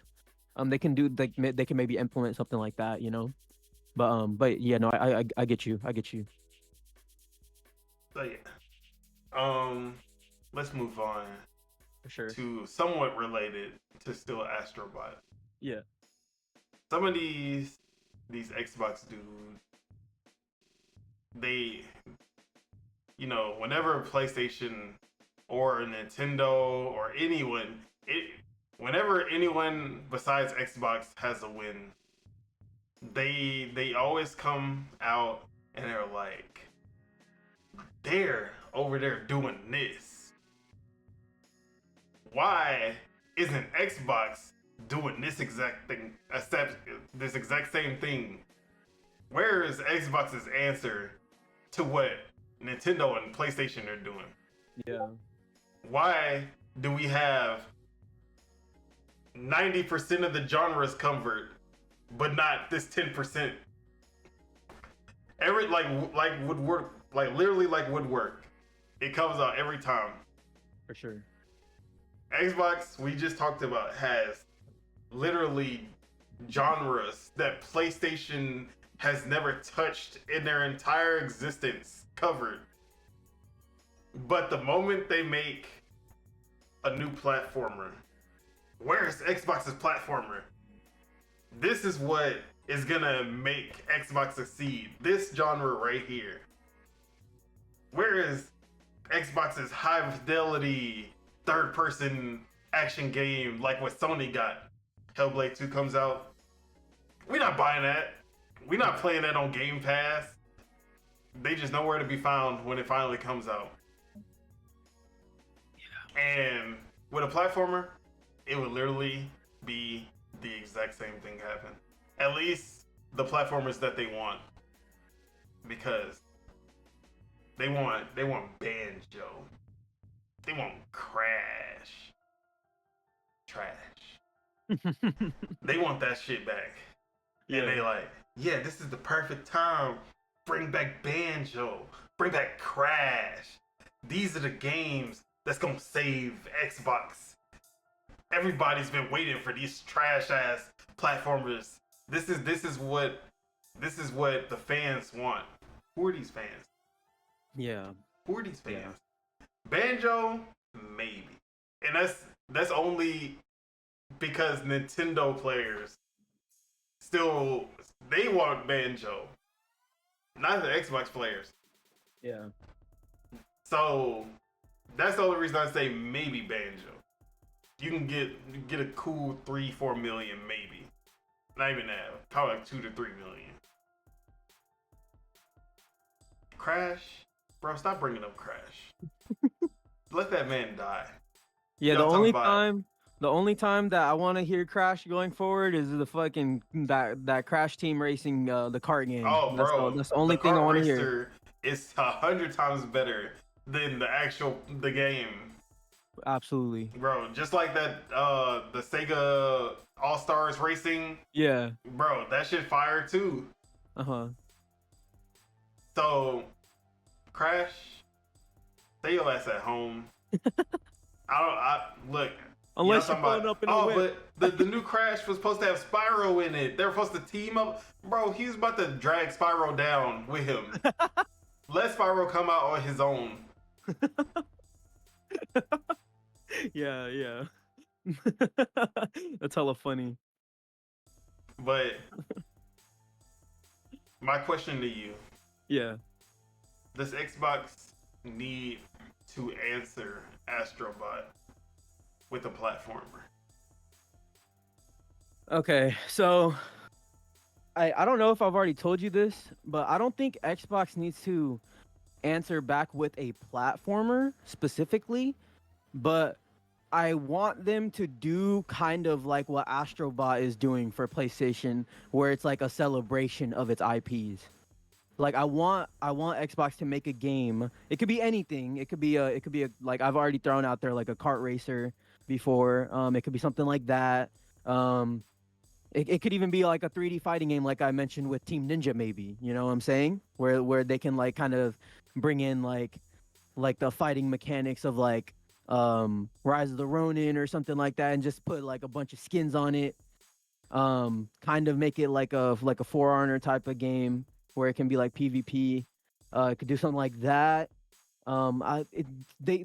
They can do like they can maybe implement something like that, But yeah, no, I get you. So yeah, let's move on. For sure. To somewhat related to still Astrobot. Yeah. Some of these Xbox dudes, they, whenever PlayStation or Nintendo or anyone, whenever anyone besides Xbox has a win, they always come out and they're like, they're over there doing this. Why isn't Xbox doing this exact thing, this exact same thing? Where is Xbox's answer to what Nintendo and PlayStation are doing? Yeah. Why do we have 90% of the genres covered, but not this 10%? Every like woodwork, like literally like woodwork, it comes out every time. For sure. Xbox, we just talked about, has literally genres that PlayStation has never touched in their entire existence covered. But the moment they make a new platformer, where's Xbox's platformer? This is what is gonna make Xbox succeed. This genre right here. Where is Xbox's high fidelity third person action game like what Sony got? Hellblade 2 comes out. We're not buying that. We're not playing that on Game Pass. They just know where to be found when it finally comes out. Yeah. And with a platformer, it would literally be the exact same thing happen. At least the platformers that they want. Because they want Banjo. They want Crash. Trash. They want that shit back. Yeah. And they like, yeah, this is the perfect time. Bring back Banjo. Bring back Crash. These are the games that's gonna save Xbox. Everybody's been waiting for these trash ass platformers. This is what the fans want. Who are these fans? Yeah. Who are these fans? Yeah. Banjo, maybe. And that's only because Nintendo players still, they want Banjo. Not the Xbox players. Yeah. So that's the only reason I say maybe Banjo. You can get a cool 3-4 million maybe. Not even that. Probably like 2 to 3 million. Crash? Bro, stop bringing up Crash. Let that man die. Yeah, the only time that I want to hear Crash going forward is the fucking that Crash Team Racing the kart game. Oh, bro, that's the only thing I want to hear. It's 100 times better than the game. Absolutely, bro. Just like that, the Sega All Stars Racing. Yeah, bro, that shit fire too. So, Crash, stay your ass at home. Look. Unless you're pulling up in a whip. But the new Crash was supposed to have Spyro in it. They were supposed to team up. Bro, he was about to drag Spyro down with him. Let Spyro come out on his own. Yeah. That's hella funny. But my question to you. Yeah. Does Xbox need to answer Astrobot with a platformer? Okay, so I don't know if I've already told you this, but I don't think Xbox needs to answer back with a platformer specifically, but I want them to do kind of like what Astrobot is doing for PlayStation, where it's like a celebration of its IPs. Like I want Xbox to make a game. It could be anything. It could be a like I've already thrown out there like a kart racer before. It could be something like that. It could even be like a 3D fighting game, like I mentioned with Team Ninja, maybe. You know what I'm saying? Where they can like kind of bring in like the fighting mechanics of like Rise of the Ronin or something like that, and just put like a bunch of skins on it. Kind of make it like a For Honor type of game where it can be like PvP. It could do something like that. They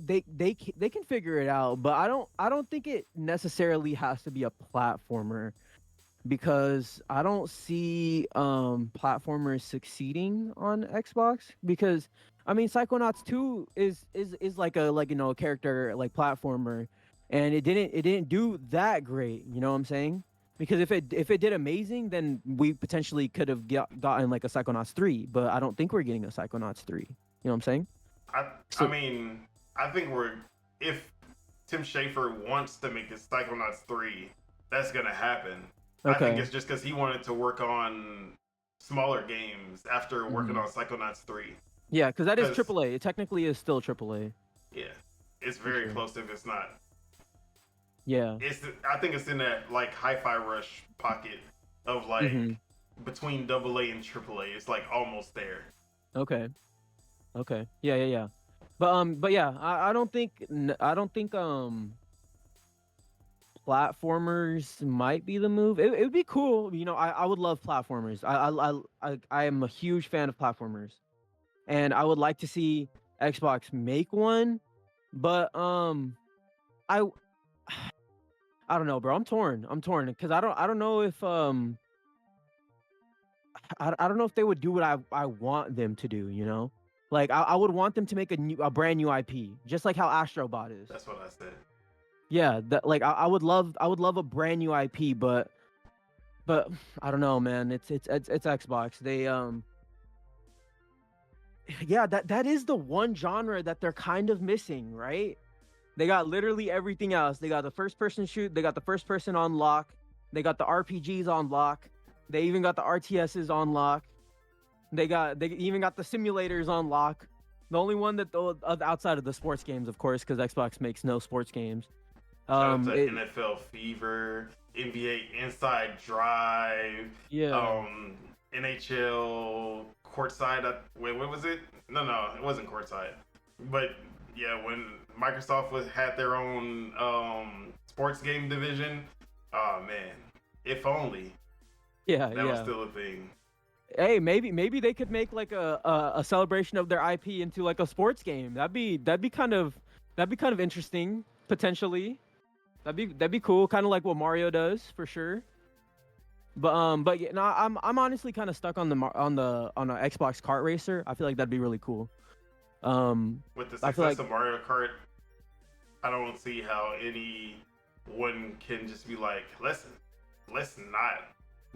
can figure it out, but I don't think it necessarily has to be a platformer, because I don't see platformers succeeding on Xbox. Because I mean, Psychonauts 2 is like a character like platformer, and it didn't do that great. You know what I'm saying? Because if it did amazing, then we potentially could have gotten like a Psychonauts 3, but I don't think we're getting a Psychonauts 3. You know what I'm saying? I So mean, I think if Tim Schafer wants to make his Psychonauts 3, that's gonna happen. I think okay. it's just because he wanted to work on smaller games after working Hmm. on Psychonauts 3. Yeah, because that is Because AAA. It technically is still AAA yeah, it's for very sure. close if it's not. Yeah. I think it's in that like hi-fi rush pocket of like Hmm. between AA and AAA. It's like almost there. Okay. Okay. Yeah, yeah, yeah. But yeah, I don't think I don't think platformers might be the move. It would be cool. You know, I would love platformers. I am a huge fan of platformers, and I would like to see Xbox make one. But I I don't know, bro. I'm torn because I don't know if I don't know if they would do what I want them to do. You know, like I would want them to make a brand new IP, just like how Astrobot is. That's what I said. Yeah, that like I would love a brand new IP, but I don't know, man. It's Xbox. They yeah, that is the one genre that they're kind of missing, right? They got literally everything else. They got the first person shoot, they got the first person on lock, they got the RPGs on lock, they even got the RTSs on lock. They even got the simulators on lock. The only one that outside of the sports games, of course, because Xbox makes no sports games. Shout out to It NFL Fever, NBA Inside Drive, yeah. um, NHL Courtside. Wait, what was it? No, it wasn't Courtside. But yeah, when Microsoft had their own sports game division, oh man, if only Yeah, that was yeah. still a thing. Hey, maybe they could make like a celebration of their IP into like a sports game. That'd be kind of interesting potentially. That'd be cool, kind of like what Mario does for sure. But yeah, no, I'm honestly kind of stuck on on the Xbox Kart Racer. I feel like that'd be really cool. Um, With the I feel success like of Mario Kart, I don't see how anyone can just be like, let's not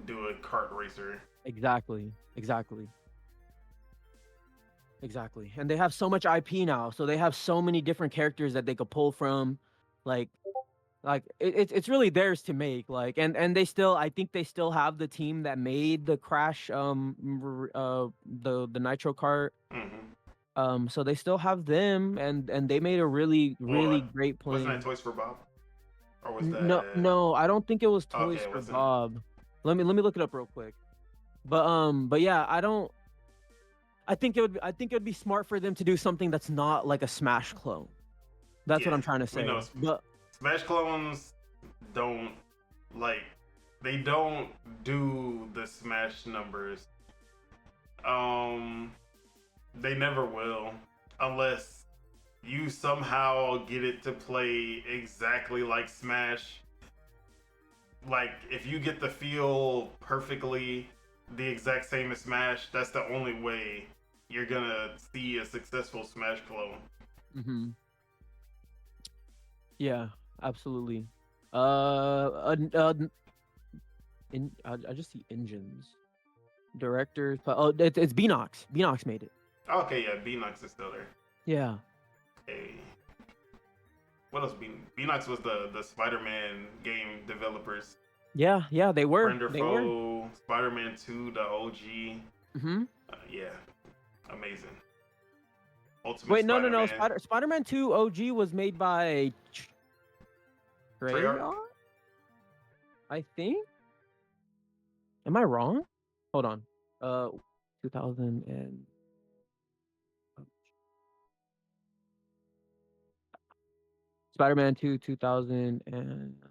do a kart racer. exactly, exactly, exactly. And they have so much IP now, so they have so many different characters that they could pull from, like it's really theirs to make. Like and they still I think they still have the team that made the Crash the Nitro Kart. Mm-hmm. So they still have them, and they made a really Well, really great wasn't that plane. Toys for Bob, or was No, that no, I don't think it was okay? Toys It for wasn't. Bob. Let me look it up real quick. But yeah, I don't. I think it would be smart for them to do something that's not like a Smash clone. That's what Yeah, I'm trying to we know say. But Smash clones don't like they don't do the Smash numbers. Um, they never will unless you somehow get it to play exactly like Smash. Like if you get the feel perfectly the exact same as Smash, that's the only way you're gonna see a successful Smash clone. hmm yeah, absolutely. I just see engines, directors. Oh, it's Beanox. Beanox made it. Okay, yeah, Beanox is still there. Yeah, Hey, what else? Beanox was the Spider-Man game developers. yeah, yeah. They were. Friend or They were. Foe, Spider-Man 2, the OG. Hmm. Yeah, amazing. Ultimate Wait, no, no, no. Spider-Man. Spider-Man 2 OG was made by Treyarch. Treyarch, I think. Am I wrong? Hold on. 2000 and Spider-Man 2 2000 and I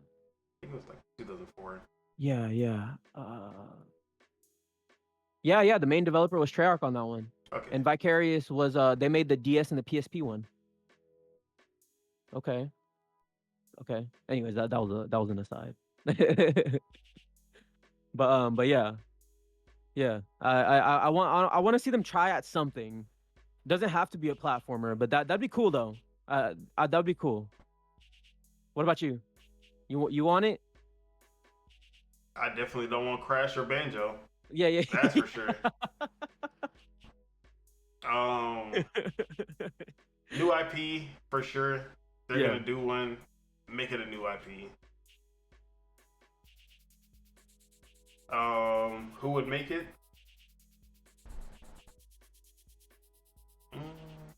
think it was like 2004. yeah, yeah. Yeah, yeah, the main developer was Treyarch on that one. Okay. And Vicarious was they made the DS and the PSP one. Okay. Okay. Anyways, that was an aside. But yeah. Yeah. I want to see them try at something. Doesn't have to be a platformer, but that'd be cool though. That'd be cool. What about you? You want it? I definitely don't want Crash or Banjo. Yeah, yeah. That's for sure. Um, New IP for sure. They're Yeah. gonna do one. Make it a new IP. Who would make it? Mm,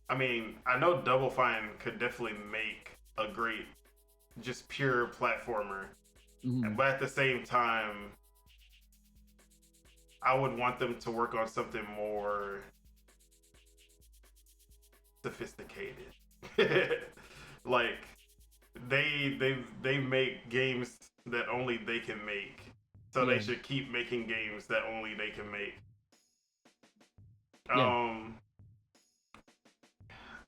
I mean, I know Double Fine could definitely make a great, just pure platformer, Mhm. but at the same time, I would want them to work on something more sophisticated. Like they make games that only they can make, so they Yeah. should keep making games that only they can make. Yeah. Um,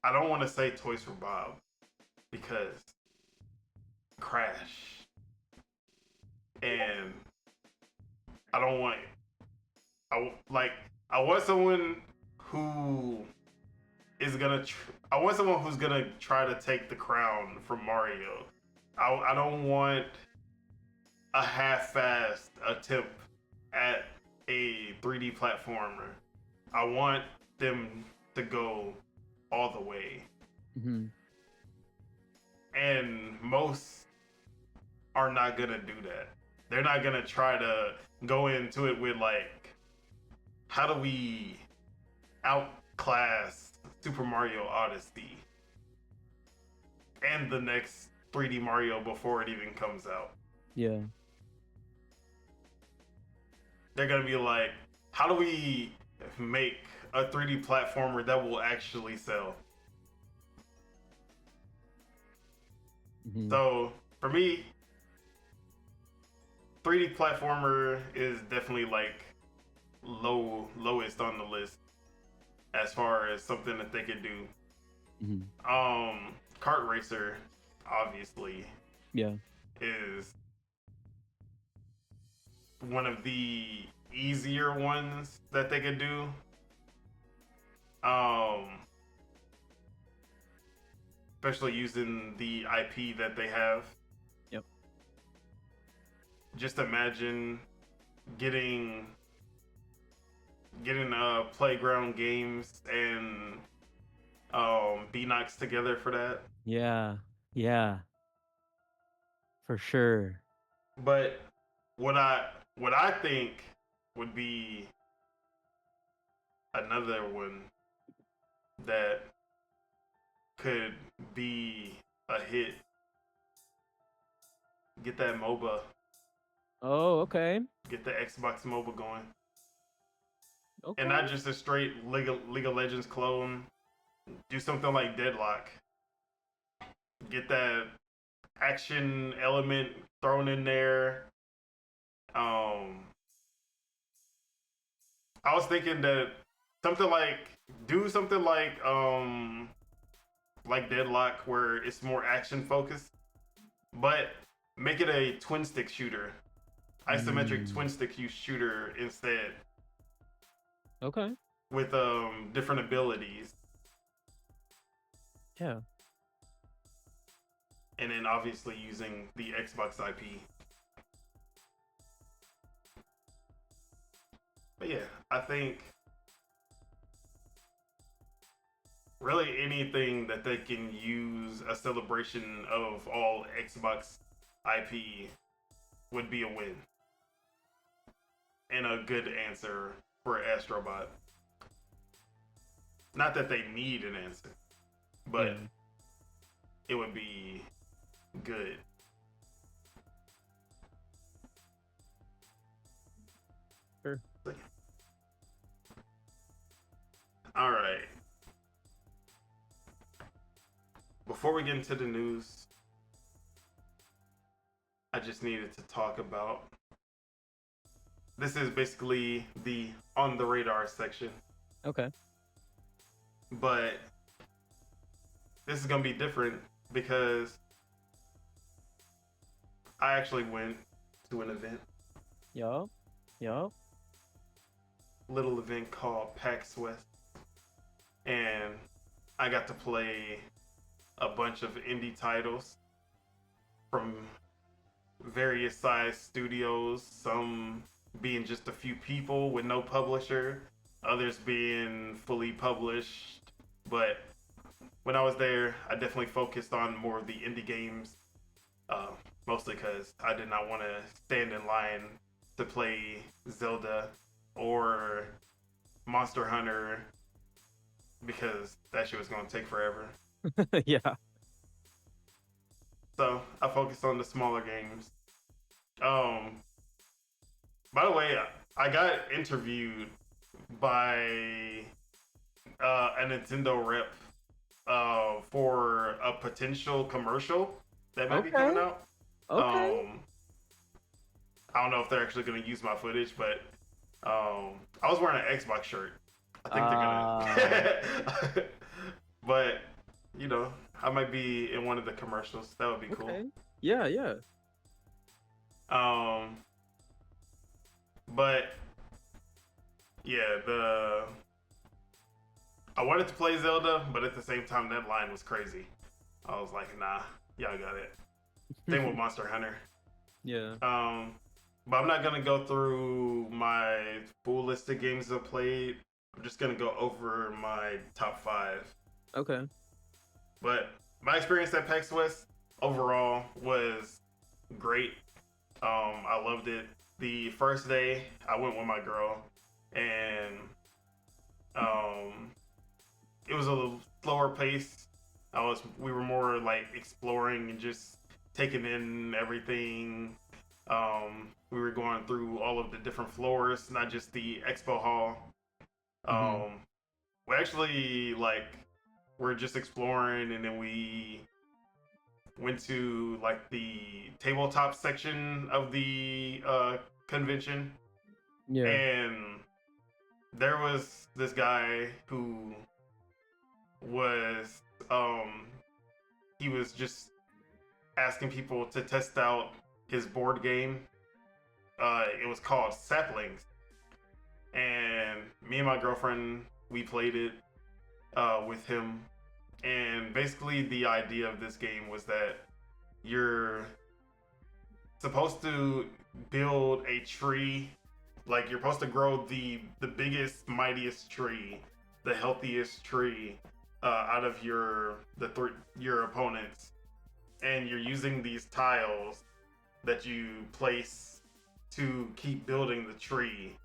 I don't want to say Toys for Bob because Crash, and I don't want. I want someone who is gonna. I want someone who's gonna try to take the crown from Mario. I don't want a half-assed attempt at a 3D platformer. I want them to go all the way. Mhm. And most are not gonna do that. They're not gonna try to go into it with like, how do we outclass Super Mario Odyssey and the next 3D Mario before it even comes out? Yeah. They're gonna be like, how do we make a 3D platformer that will actually sell? Mhm. So for me, 3D platformer is definitely like lowest on the list as far as something that they could do. Mhm. Kart Racer obviously Yeah. is one of the easier ones that they could do. Um, Especially using the IP that they have. Yep. Just imagine getting playground games and B-Nox together for that. Yeah. Yeah. For sure. But what I think would be another one that could be a hit. Get that MOBA. Oh, okay. Get the Xbox MOBA going. And Okay. not just a straight League of Legends clone. Do something like Deadlock. Get that action element thrown in there. Um, I was thinking that something like do something like Deadlock where it's more action focused, but make it a twin stick shooter, isometric Mm. twin stick shooter instead Okay. with different abilities, Yeah. and then obviously using the Xbox IP. But yeah, I think really anything that they can use a celebration of all Xbox IP would be a win. And a good answer for Astrobot. Not that they need an answer, but Yeah. it would be good. Sure. All right. Before we get into the news, I just needed to talk about. This is basically the on the radar section, Okay. but this is gonna be different because I actually went to an event, Yup. Yup. little event called PAX West, and I got to play a bunch of indie titles from various size studios, some being just a few people with no publisher, others being fully published. But when I was there, I definitely focused on more of the indie games, uh, mostly because I did not want to stand in line to play Zelda or Monster Hunter because that shit was going to take forever. Yeah. So I focused on the smaller games. Um, by the way, I got interviewed by a Nintendo rep for a potential commercial that might be coming Okay. out. Okay. I don't know if they're actually going to use my footage, but I was wearing an Xbox shirt. I think they're gonna. But you know, I might be in one of the commercials. That would be cool. Okay. Yeah, yeah. Um, but yeah, I wanted to play Zelda, but at the same time, that line was crazy. I was like, nah, y'all got it. Same with Monster Hunter. Yeah. But I'm not gonna go through my full list of games I've played. I'm just gonna go over my top 5. Okay. But my experience at PAX West overall was great. I loved it. The first day I went with my girl, and it was a little slower pace. We were more like exploring and just taking in everything. We were going through all of the different floors, not just the expo hall. We actually we're just exploring, and then we went to like the tabletop section of the convention. Yeah. And there was this guy who was he was just asking people to test out his board game. It was called Saplings, and me and my girlfriend, we played it with him. And basically the idea of this game was that you're supposed to build a tree, like you're supposed to grow the biggest, mightiest tree, the healthiest tree out of your opponents, and you're using these tiles that you place to keep building the tree.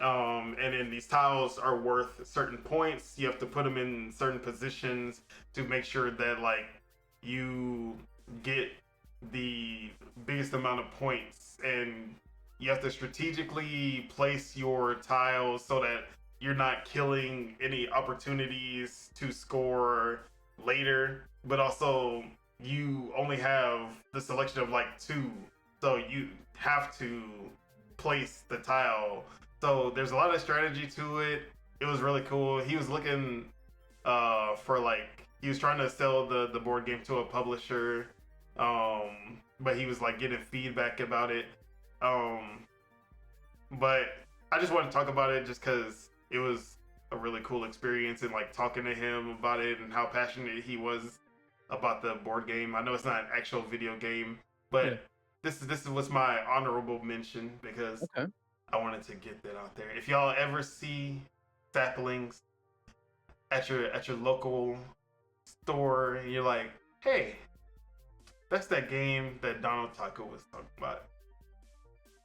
And then these tiles are worth certain points. You have to put them in certain positions to make sure that like you get the biggest amount of points, and you have to strategically place your tiles so that you're not killing any opportunities to score later, but also you only have the selection of like 2, so you have to place the tile. So there's a lot of strategy to it. It was really cool. He was looking for he was trying to sell the board game to a publisher, but he was like getting feedback about it. But I just want to talk about it just because it was a really cool experience, and like talking to him about it and how passionate he was about the board game. I know it's not an actual video game, but Yeah. this was my honorable mention because Okay. I wanted to get that out there. If y'all ever see Saplings at your local store, and you're like, hey, that's that game that Otaku was talking about,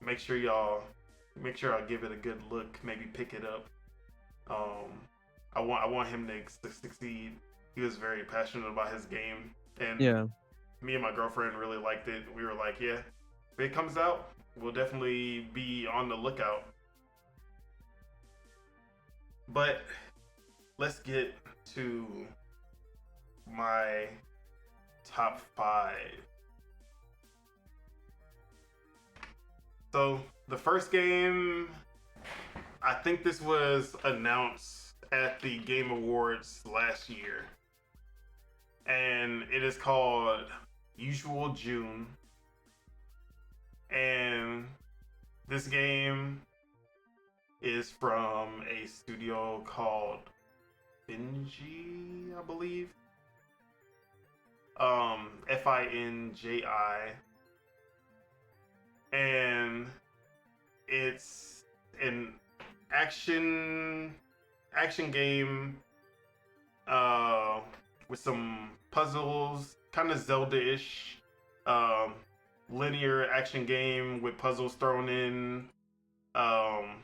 make sure I'll give it a good look. Maybe pick it up. I want him to succeed. He was very passionate about his game, and Yeah. me and my girlfriend really liked it. We were like, yeah, if it comes out, we'll definitely be on the lookout. But let's get to my top 5. So the first game, I think this was announced at the Game Awards last year, and it is called Usual June. And this game is from a studio called Finji, I believe. Finji. And it's an action game with some puzzles, kind of Zelda-ish. Um, Linear action game with puzzles thrown in. Um,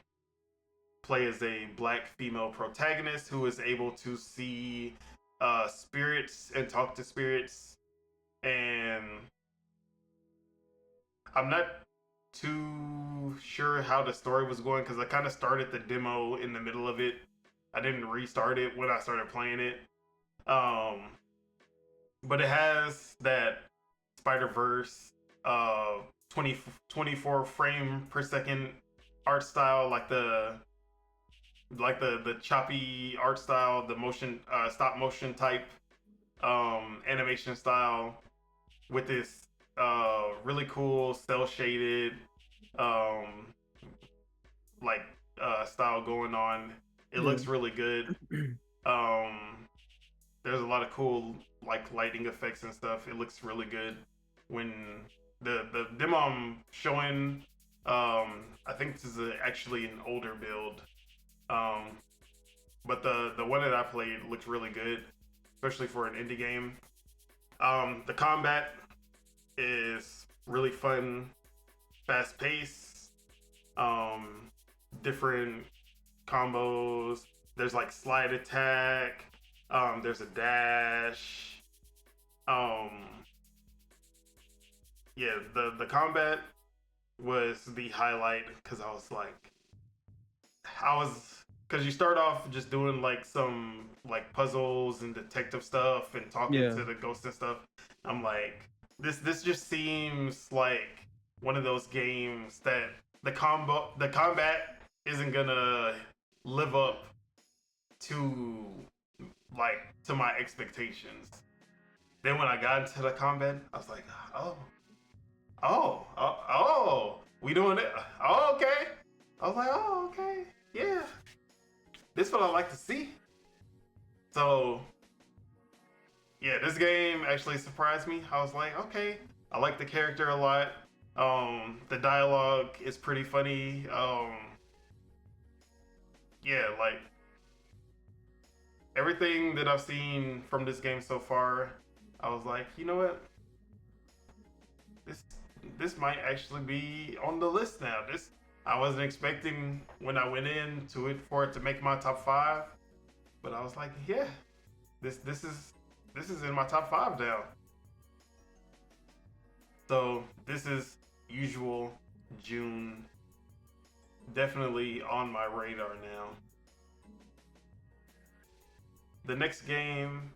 Play as a black female protagonist who is able to see spirits and talk to spirits. And I'm not too sure how the story was going because I kind of started the demo in the middle of it. I didn't restart it when I started playing it. But it has that Spider-Verse 24 frame per second art style, like the choppy art style, the motion stop motion type animation style with this really cool cell shaded style going on. It looks really good. There's a lot of cool like lighting effects and stuff. It looks really good. When the demo I'm showing, I think this is actually an older build. But the one that I played looked really good, especially for an indie game. The combat is really fun, fast paced, different combos. There's like slide attack, there's a dash. Yeah, the combat was the highlight because because you start off just doing like some like puzzles and detective stuff and talking to the ghosts and stuff. I'm like, this just seems like one of those games that the combat isn't gonna live up to my expectations. Then when I got into the combat, I was like, we doing it? Oh, okay. I was like, oh, okay, yeah. This is what I like to see. So, yeah, this game actually surprised me. I was like, okay, I like the character a lot. The dialogue is pretty funny. Yeah, like everything that I've seen from this game so far, I was like, you know what? This might actually be on the list now. I wasn't expecting when I went into it for it to make my top 5, but I was like, yeah, this is in my top 5 now. So this is usual June, definitely on my radar now. The next game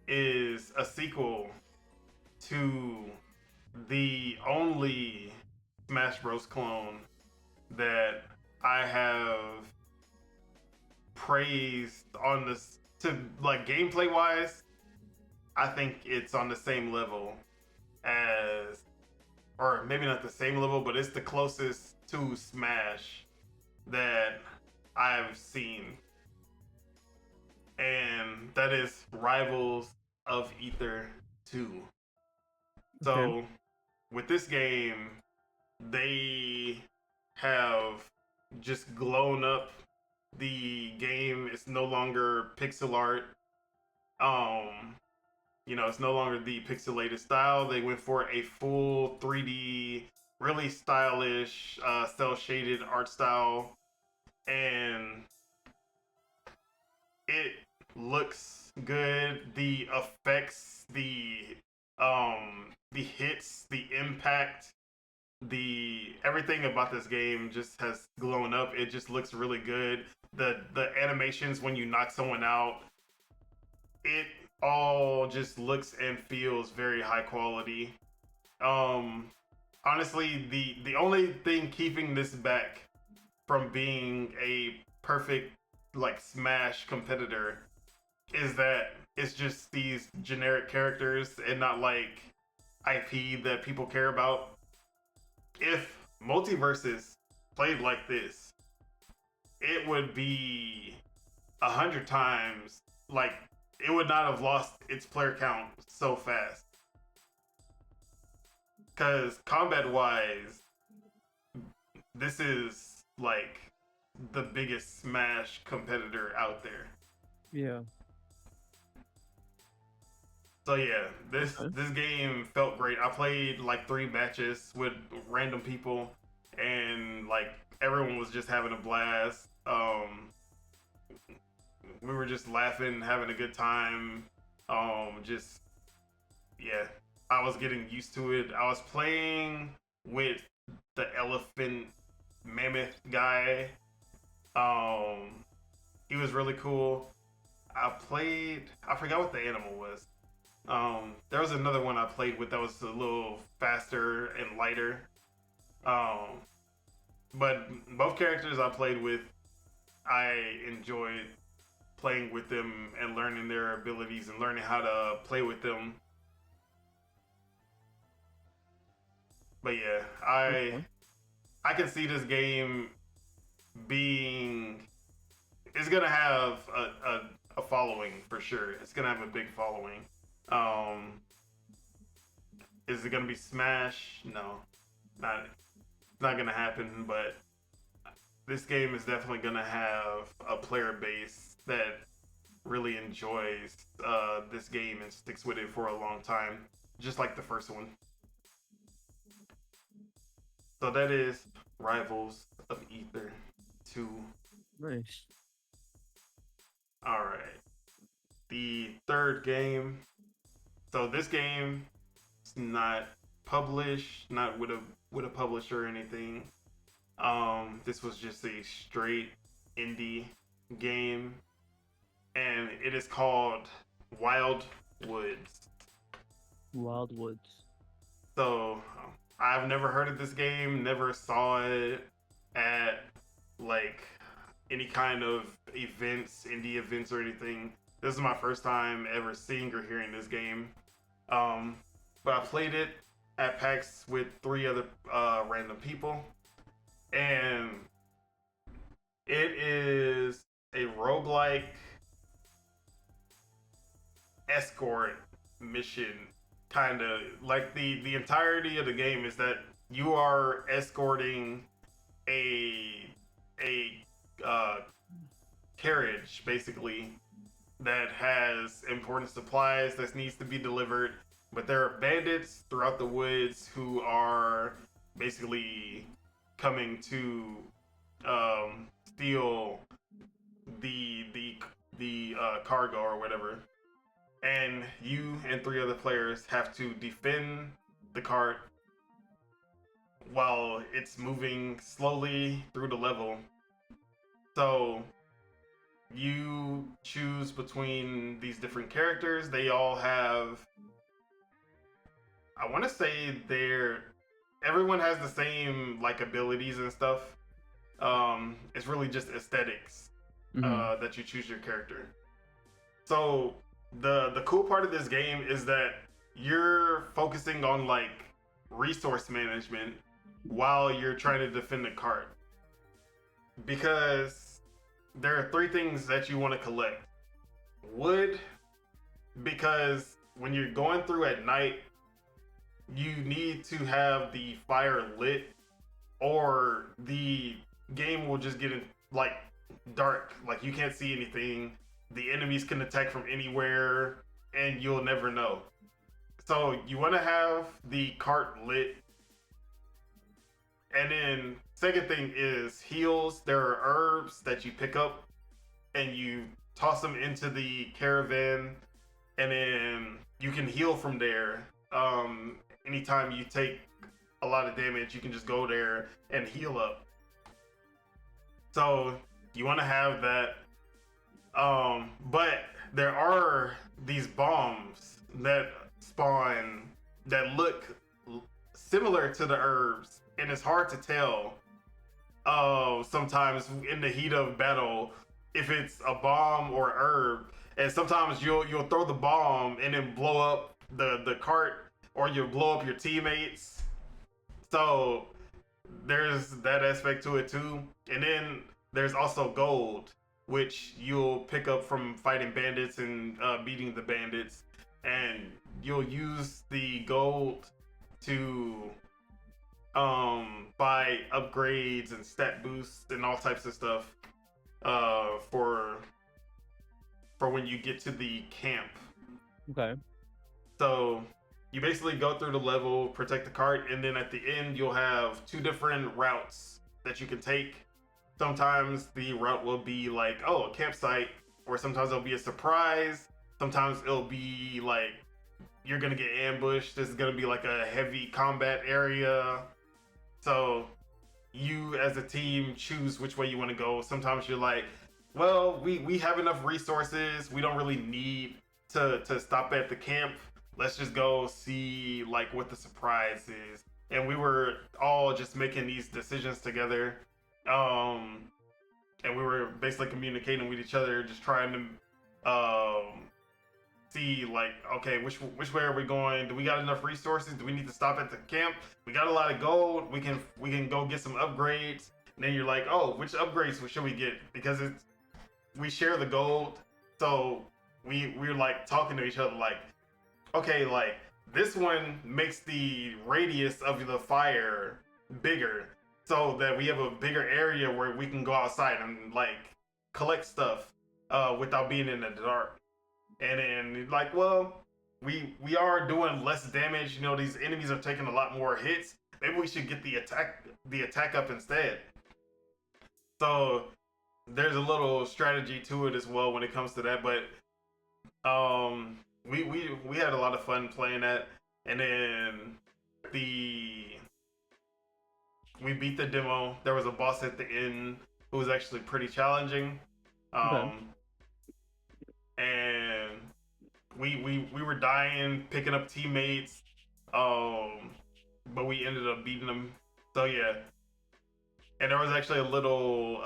is a sequel to the only Smash Bros. Clone that I have praised on this to like gameplay wise. I think it's on the same level as, or maybe not the same level, but it's the closest to Smash that I've seen. And that is Rivals of Ether 2. So with this game, they have just blown up the game. It's no longer pixel art. It's no longer the pixelated style. They went for a full 3D, really stylish, cel shaded art style, and it looks good. The effects, the hits, the impact, the everything about this game just has blown up. It just looks really good. The animations when you knock someone out, it all just looks and feels very high quality. Honestly, the only thing keeping this back from being a perfect like Smash competitor is that it's just these generic characters and not like IP that people care about. If Multiverses played like this, it would be 100 times, like, it would not have lost its player count so fast. Because combat wise, this is like the biggest Smash competitor out there. Yeah. So yeah, this Okay. this game felt great. I played like 3 matches with random people, and like everyone was just having a blast. We were just laughing, having a good time. Just yeah, I was getting used to it. I was playing with the elephant mammoth guy. Um, he was really cool. I forgot what the animal was. There was another one I played with that was a little faster and lighter. Um, but both characters I played with, I enjoyed playing with them and learning their abilities and learning how to play with them. But yeah, Okay. I can see this game being it's gonna have a following for sure. It's gonna have a big following. Um, is it gonna be Smash? No, not not gonna happen. But this game is definitely gonna have a player base that really enjoys this game and sticks with it for a long time, just like the first one. So that is Rivals of Ether 2. Nice. All right, the third game. So this game is not published, not with a publisher or anything. This was just a straight indie game, and it is called Wild Woods. Wildwoods. So I've never heard of this game, never saw it at like any kind of events, indie events or anything. This is my first time ever seeing or hearing this game. Um, but I played it at PAX with 3 other random people, and it is a roguelike escort mission, kind of like the entirety of the game is that you are escorting a a carriage basically that has important supplies that needs to be delivered, but there are bandits throughout the woods who are basically coming to steal the cargo or whatever, and you and 3 other players have to defend the cart while it's moving slowly through the level. So you choose between these different characters. They all have, I want to say everyone has the same like abilities and stuff. It's really just aesthetics Mm-hmm. that you choose your character. So the cool part of this game is that you're focusing on like resource management while you're trying to defend the cart, because there are 3 things that you want to collect. Wood, because when you're going through at night, you need to have the fire lit, or the game will just get in, like dark. Like you can't see anything. The enemies can attack from anywhere, and you'll never know. So you want to have the cart lit, and then second thing is heals. There are herbs that you pick up and you toss them into the caravan, and then you can heal from there. Anytime you take a lot of damage, you can just go there and heal up. So you want to have that. But there are these bombs that spawn that look similar to the herbs, and it's hard to tell. Sometimes in the heat of battle, if it's a bomb or herb, and sometimes you'll throw the bomb and then blow up the cart, or you'll blow up your teammates. So there's that aspect to it too, and then there's also gold, which you'll pick up from fighting bandits and beating the bandits, and you'll use the gold to buy upgrades and stat boosts and all types of stuff for when you get to the camp. Okay. So you basically go through the level, protect the cart, and then at the end you'll have two different routes that you can take. Sometimes the route will be like, oh, a campsite, or sometimes it'll be a surprise. Sometimes it'll be like you're gonna get ambushed. This is gonna be like a heavy combat area. So you as a team choose which way you want to go. Sometimes you're like, well, we have enough resources. We don't really need to stop at the camp. Let's just go see like what the surprise is. And we were all just making these decisions together. And we were basically communicating with each other, just trying to see like, okay, which way are we going? Do we got enough resources? Do we need to stop at the camp? We got a lot of gold. We can go get some upgrades. And then you're like, oh, which upgrades should we get? Because we share the gold, so we're like talking to each other like, okay, like this one makes the radius of the fire bigger, so that we have a bigger area where we can go outside and like collect stuff without being in the dark. And then like, well, we are doing less damage. You know, these enemies are taking a lot more hits. Maybe we should get the attack up instead. So there's a little strategy to it as well when it comes to that. But we had a lot of fun playing that, and then we beat the demo. There was a boss at the end who was actually pretty challenging. Okay. And we were dying, picking up teammates, but we ended up beating them. So yeah, and there was actually a little.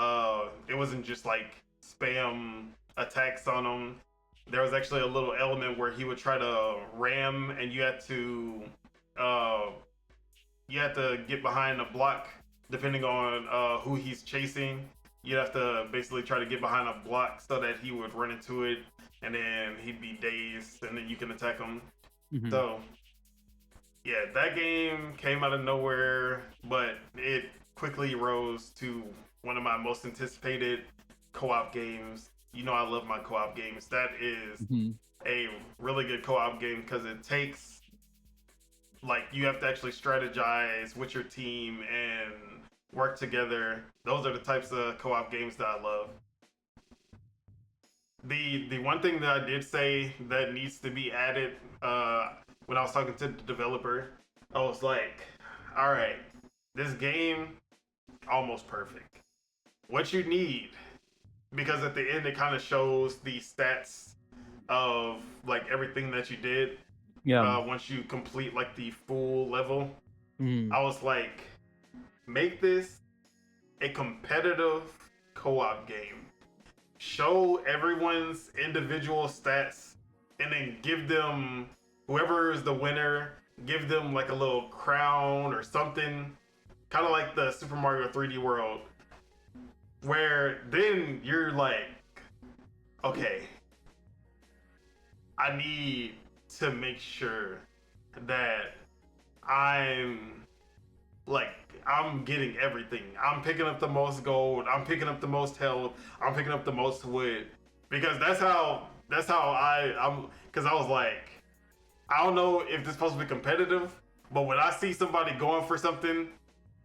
It wasn't just like spam attacks on him. There was actually a little element where he would try to ram, and you had to get behind a block depending on who he's chasing. You'd have to basically try to get behind a block so that he would run into it, and then he'd be dazed, and then you can attack him. Mm-hmm. So, yeah, that game came out of nowhere, but it quickly rose to one of my most anticipated co-op games. You know, I love my co-op games. That is a really good co-op game because it takes, like, you have to actually strategize with your team and work together. Those are the types of co-op games that I love. The one thing that I did say that needs to be added when I was talking to the developer, I was like, all right, this game almost perfect. What you need, because at the end it kind of shows the stats of like everything that you did. Yeah. Once you complete like the full level, Mm. I was like, make this a competitive co-op game. Show everyone's individual stats, and then give them, whoever is the winner, give them like a little crown or something, kind of like the Super Mario 3D World, where then you're like, okay, I need to make sure that I'm getting everything. I'm picking up the most gold. I'm picking up the most health. I'm picking up the most wood, because that's how I'm. Because I was like, I don't know if this is supposed to be competitive, but when I see somebody going for something,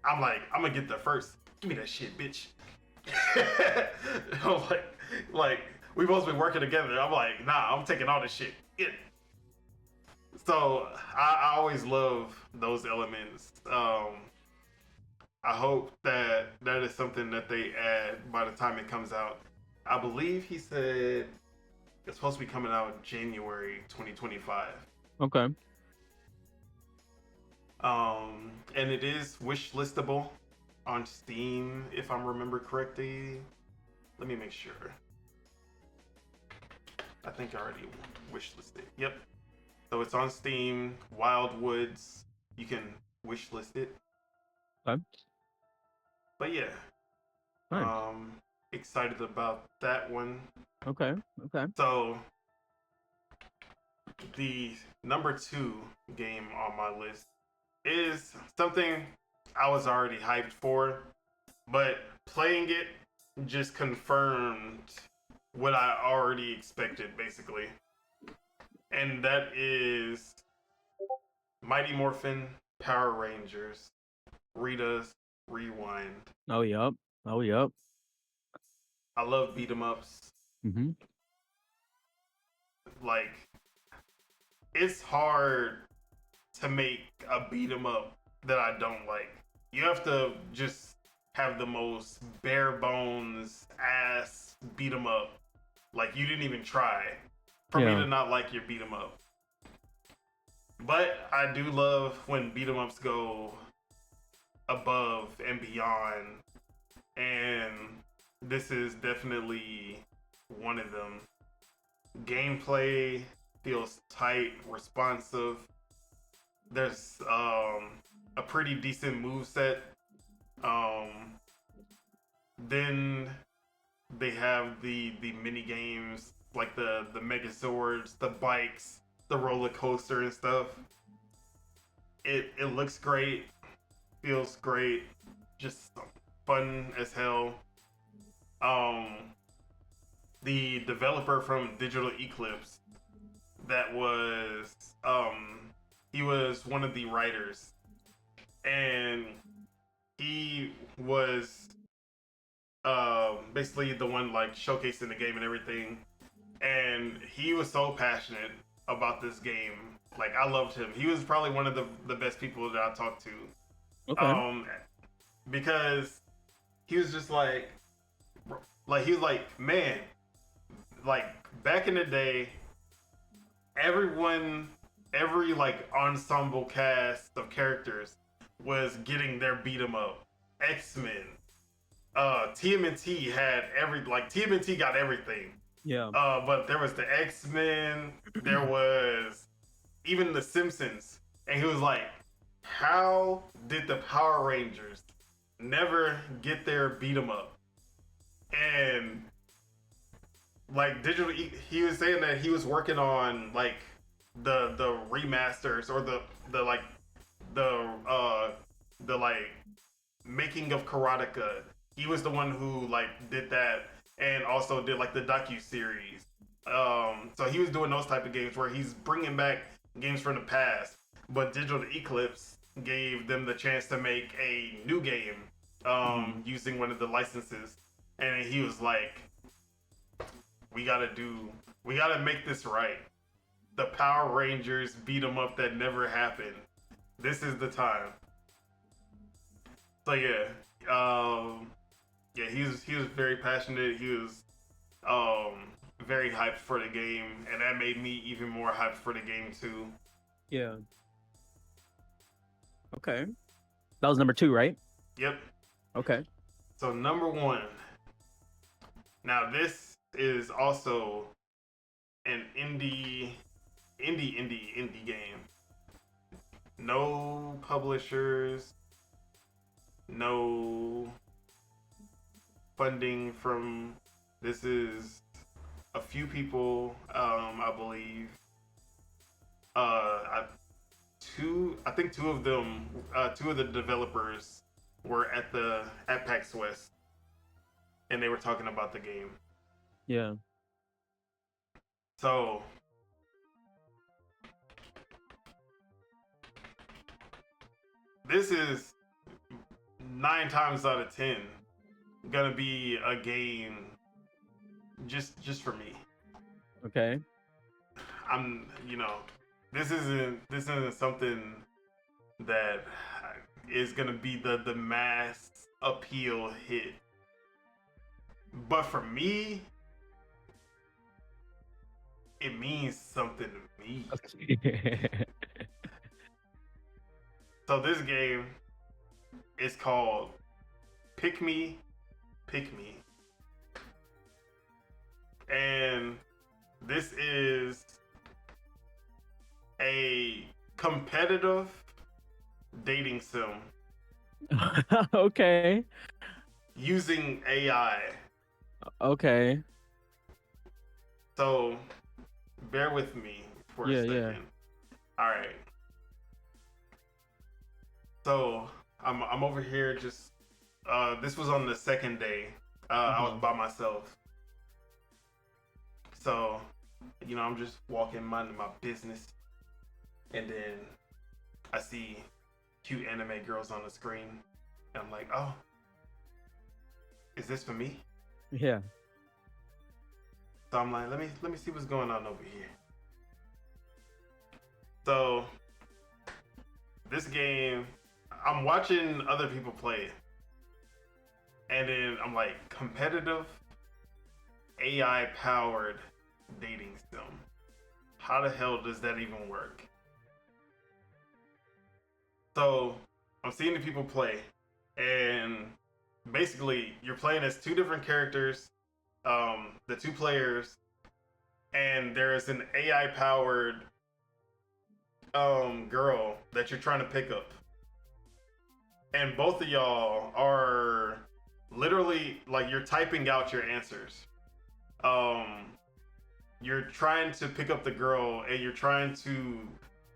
I'm like, I'm gonna get there first. Give me that shit, bitch. I'm like we supposed to be working together. I'm like, nah, I'm taking all this shit. Get it. So I always love those elements. I hope that is something that they add by the time it comes out. I believe he said it's supposed to be coming out January 2025. Okay. And it is wish listable on Steam, if I remember correctly. Let me make sure. I think I already wish listed. Yep. So it's on Steam, Wildwoods. You can wish list it. Okay. But yeah. Nice. Excited about that one. Okay. So the number 2 game on my list is something I was already hyped for, but playing it just confirmed what I already expected, basically. And that is Mighty Morphin Power Rangers Rita's Rewind. Oh, yup. Oh, yup. I love beat 'em ups. Mm-hmm. Like, it's hard to make a beat 'em up that I don't like. You have to just have the most bare bones ass beat 'em up. Like, you didn't even try for me to not like your beat 'em up. But I do love when beat 'em ups go above and beyond, and this is definitely one of them. Gameplay feels tight, responsive. There's a pretty decent moveset. Then they have the mini games like the Megazords, the bikes, the roller coaster and stuff. It looks great, feels great, just fun as hell. The developer from Digital Eclipse, that was he was one of the writers, and he was basically the one like showcasing the game and everything. And he was so passionate about this game. Like, I loved him. He was probably one of the best people that I talked to. Okay. Because he was just like he was like, man, like back in the day, every like ensemble cast of characters was getting their beat 'em up. X-Men, TMNT had TMNT got everything. Yeah. But there was the X-Men, there was even the Simpsons, and he was like, how did the Power Rangers never get their beat 'em up? And like he was saying that he was working on like the remasters or the like making of Karateka. He was the one who like did that and also did like the docu-series. So he was doing those type of games where he's bringing back games from the past, but Digital Eclipse gave them the chance to make a new game using one of the licenses, and he was like, we gotta make this right. The Power Rangers beat 'em up that never happened. This is the time. So yeah, he was very passionate. He was very hyped for the game, and that made me even more hyped for the game too. Yeah. Okay. That was number 2, right? Yep. Okay. So number 1. Now this is also an indie game. No publishers, no funding from. This is a few people, I believe. I think two of them, two of the developers were at PAX West, and they were talking about the game. Yeah. So this is 9 times out of 10 gonna be a game just for me. Okay. This isn't something that is gonna be the mass appeal hit. But for me, it means something to me. Okay. So this game is called Pick Me. And this is a competitive dating sim Okay. using AI. Okay. So bear with me for a second. Yeah. All right. So I'm over here just. This was on the second day. I was by myself, so I'm just walking, minding my business, and then I see cute anime girls on the screen, and I'm like, oh, is this for me? Yeah. So I'm like, let me see what's going on over here. So this game, I'm watching other people play it. And then I'm like, competitive AI powered dating sim. How the hell does that even work? So I'm seeing the people play, and basically you're playing as two different characters, the two players, and there's an AI powered girl that you're trying to pick up. And both of y'all are literally like, you're typing out your answers. You're trying to pick up the girl, and you're trying to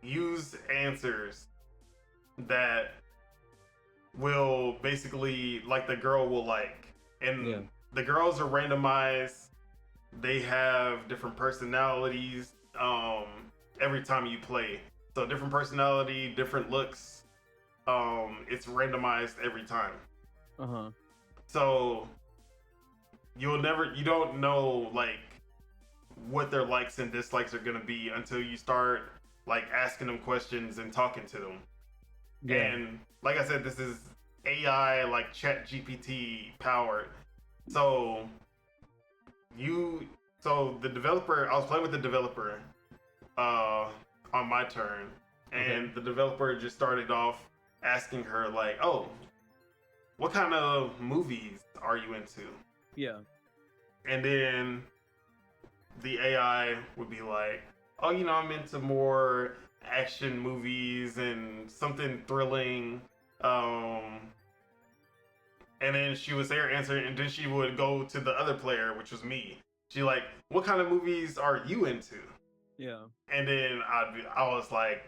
use answers that will basically, like, the girl will like. And the girls are randomized. They have different personalities every time you play. So different personality, different looks. It's randomized every time. So you don't know like what their likes and dislikes are gonna be until you start like asking them questions and talking to them. And like I said, this is AI, like Chat GPT powered. So the developer, I was playing with the developer on my turn, and the developer just started off asking her like, oh, what kind of movies are you into? Yeah. And then the AI would be like, oh, I'm into more action movies and something thrilling. And then she would say her answer, and then she would go to the other player, which was me. She like, what kind of movies are you into? Yeah. And then I was like,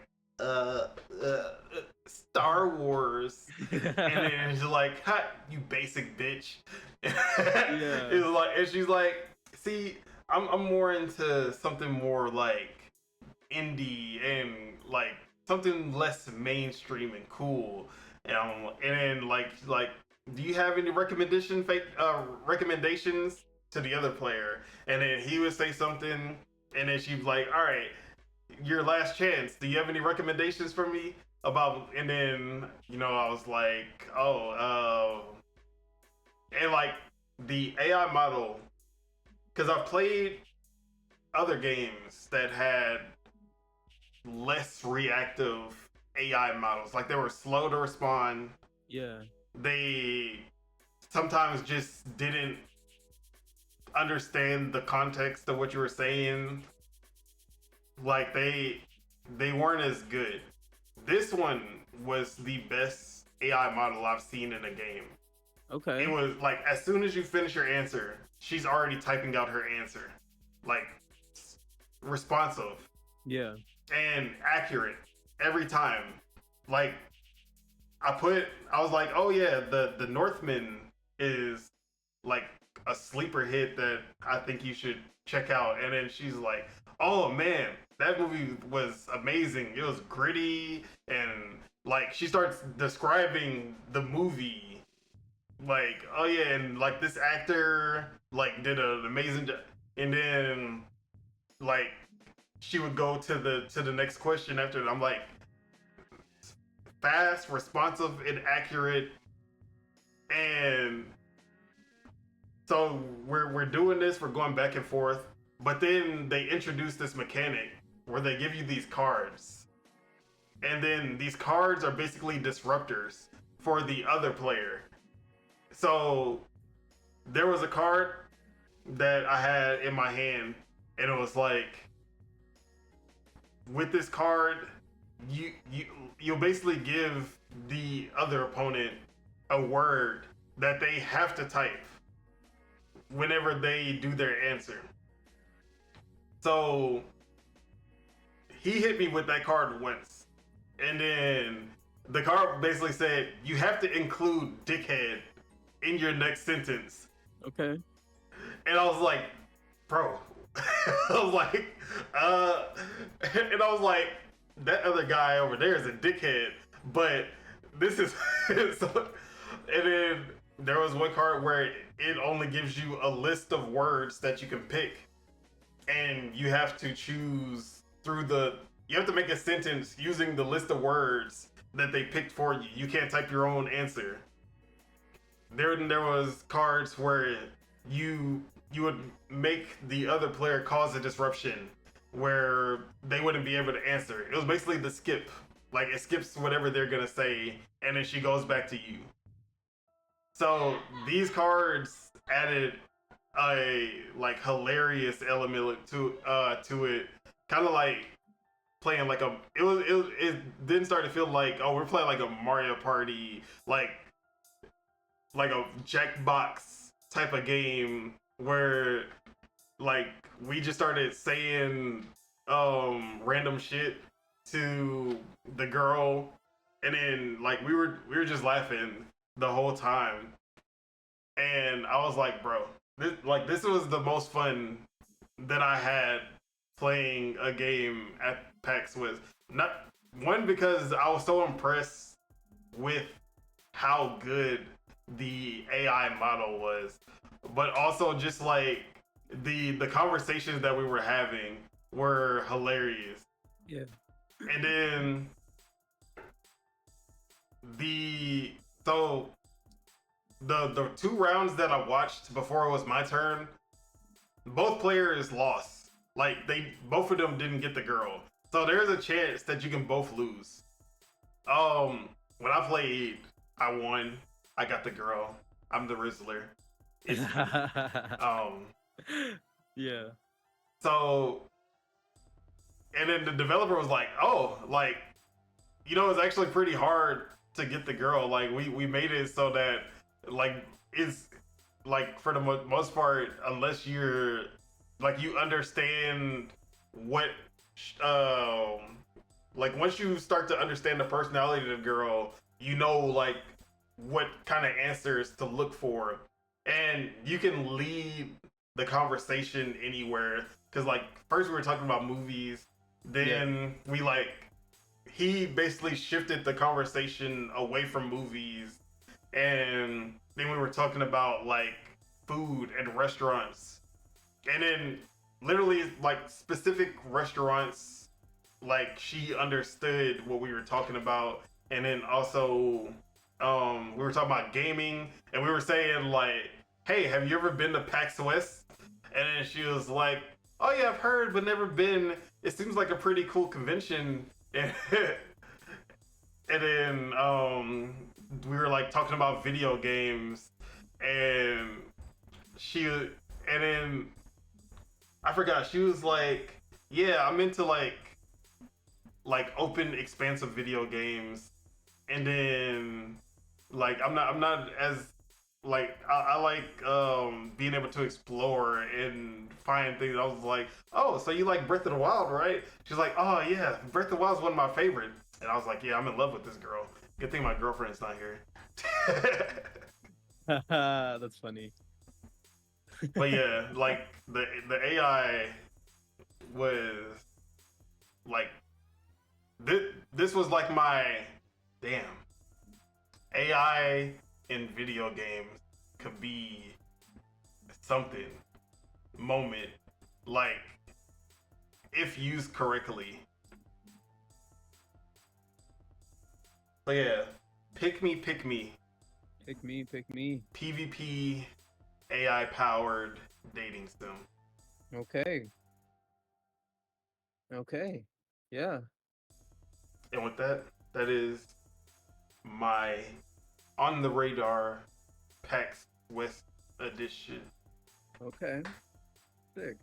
Star Wars. And then she's like, "Cut, you basic bitch." It's like, and she's like, "See, I'm more into something more like indie and like something less mainstream and cool." And then like, do you have any recommendations to the other player? And then he would say something, and then she'd be like, all right, your last chance. Do you have any recommendations for me about? And then, I was like, and like the AI model, because I've played other games that had less reactive AI models. Like, they were slow to respond. Yeah. They sometimes just didn't understand the context of what you were saying. Like, they weren't as good. This one was the best AI model I've seen in a game. Okay. It was like, as soon as you finish your answer, she's already typing out her answer. Like, responsive. Yeah. And accurate every time. Like, I was like, oh yeah, the Northman is like a sleeper hit that I think you should check out. And then she's like, oh man, that movie was amazing. It was gritty, and like, she starts describing the movie. Like, oh yeah, and like, this actor like did an amazing job. And then like, she would go to the next question after that. I'm like, fast, responsive, and accurate. And so we're doing this, we're going back and forth, but then they introduce this mechanic where they give you these cards, and then these cards are basically disruptors for the other player. So there was a card that I had in my hand, and it was like, with this card, you'll basically give the other opponent a word that they have to type whenever they do their answer. So he hit me with that card once, and then the card basically said you have to include dickhead in your next sentence. Okay. And I was like, bro. I was like, and I was like, that other guy over there is a dickhead, but this is so, and then there was one card where it only gives you a list of words that you can pick, and you have to choose you have to make a sentence using the list of words that they picked for you. You can't type your own answer. There was cards where you would make the other player cause a disruption where they wouldn't be able to answer. It was basically the skip. Like it skips whatever they're gonna say, and then she goes back to you. So these cards added a like hilarious element to it, kind of like playing like it then started to feel like, oh, we're playing like a Mario Party, like a Jackbox type of game where like we just started saying random shit to the girl, and then like we were just laughing the whole time, and I was like, bro, this was the most fun that I had playing a game at PAX West. Not one, because I was so impressed with how good the AI model was, but also just like the conversations that we were having were hilarious. Yeah. And then the so the two rounds that I watched before it was my turn, both players lost. Like both of them didn't get the girl. So there's a chance that you can both lose. When I played, I won. I got the girl. I'm the Rizzler. Yeah. So, and then the developer was like, "Oh, like, it's actually pretty hard to get the girl. Like, we made it so that like it's like for the most part, unless you're like you understand what like once you start to understand the personality of the girl, like what kind of answers to look for, and you can lead the conversation anywhere. Because like first we were talking about movies, then he basically shifted the conversation away from movies, and then we were talking about like food and restaurants, and then literally like specific restaurants, like she understood what we were talking about. And then also we were talking about gaming, and we were saying like, hey, have you ever been to PAX West? And then she was like, oh yeah, I've heard but never been. It seems like a pretty cool convention. And then we were like talking about video games, and then I forgot, she was like, yeah, I'm into like open expansive video games. And then like I'm not as like I like being able to explore and find things. I was like, oh, so you like Breath of the Wild, right? She's like, oh yeah, Breath of the Wild is one of my favorite. And I was like, yeah, I'm in love with this girl. Good thing my girlfriend's not here. That's funny. But yeah, like the AI was like this was like my damn AI in video games could be something moment, like if used correctly. So yeah, pick me Pick me. PvP AI powered dating sim. Okay. Yeah. And with that is my on the radar PAX West edition. Okay. Sick.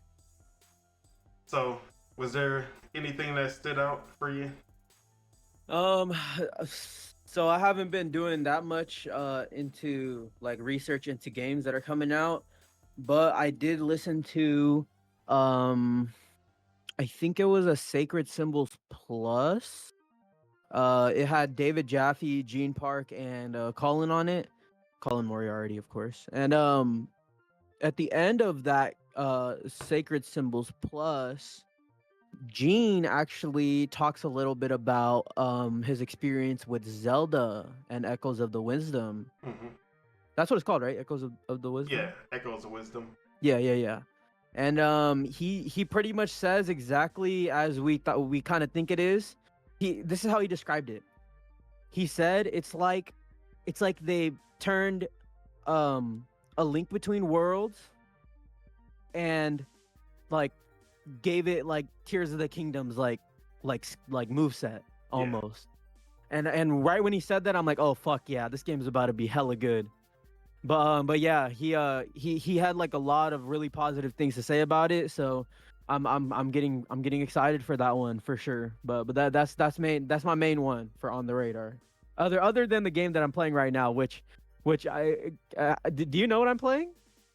So, was there anything that stood out for you? Um, so I haven't been doing that much into like research into games that are coming out, but I did listen to I think it was a Sacred Symbols Plus It had David Jaffe, Gene Park, and Colin on it. Colin Moriarty, of course. And at the end of that Sacred Symbols Plus, Gene actually talks a little bit about his experience with Zelda and Echoes of the Wisdom. Mm-hmm. That's what it's called, right? Echoes of the Wisdom? Yeah, Echoes of Wisdom. Yeah. And he pretty much says exactly as we kind of think it is. This is how he described it. He said it's like they turned a Link Between Worlds and like gave it like Tears of the Kingdom's like moveset almost. And right when he said that, I'm like, oh fuck yeah, this game's about to be hella good. But yeah, he had like a lot of really positive things to say about it, so I'm getting excited for that one for sure. But that's my main one for on the radar. Other than the game that I'm playing right now, which do you know what I'm playing?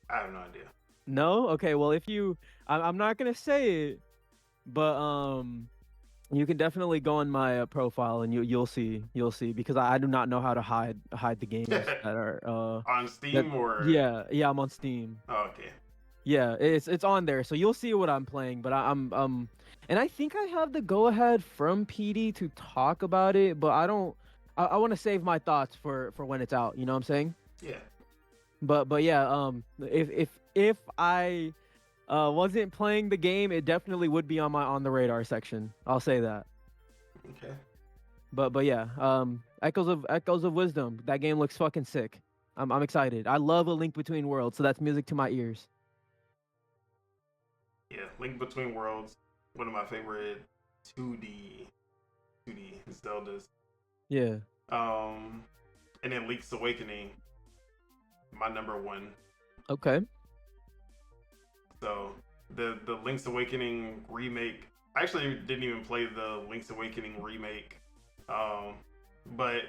I have no idea. No? Okay, well I'm not gonna say it, but you can definitely go on my profile and you'll see because I do not know how to hide the games that are on Steam or yeah I'm on Steam. Oh, okay. Yeah, it's on there, so you'll see what I'm playing. But I'm and I think I have the go ahead from PD to talk about it, but I don't. I want to save my thoughts for when it's out. You know what I'm saying? Yeah. But yeah, if I wasn't playing the game, it definitely would be on my on the radar section. I'll say that. Okay. But yeah, Echoes of Wisdom. That game looks fucking sick. I'm excited. I love A Link Between Worlds, so that's music to my ears. Yeah, Link Between Worlds, one of my favorite 2D Zeldas. Yeah. And then Link's Awakening, my number one. Okay. So the Link's Awakening remake, I actually didn't even play the Link's Awakening remake, but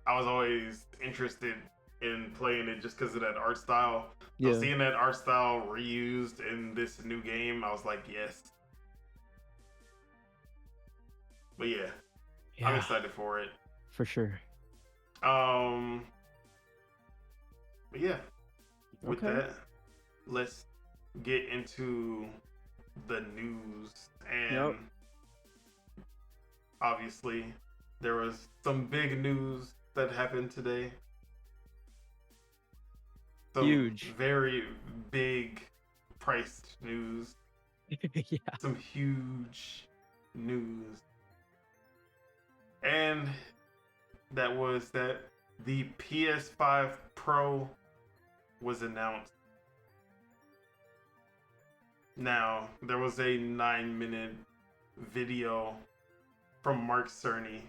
I was always interested in playing it just because of that art style. So seeing that art style reused in this new game, I was like, yes. But yeah, I'm excited for it. For sure. But yeah, with that, let's get into the news. And obviously, there was some big news that happened today. Some huge, very big priced news. Yeah. Some huge news. And that was that the PS5 Pro was announced. Now, there was a 9-minute video from Mark Cerny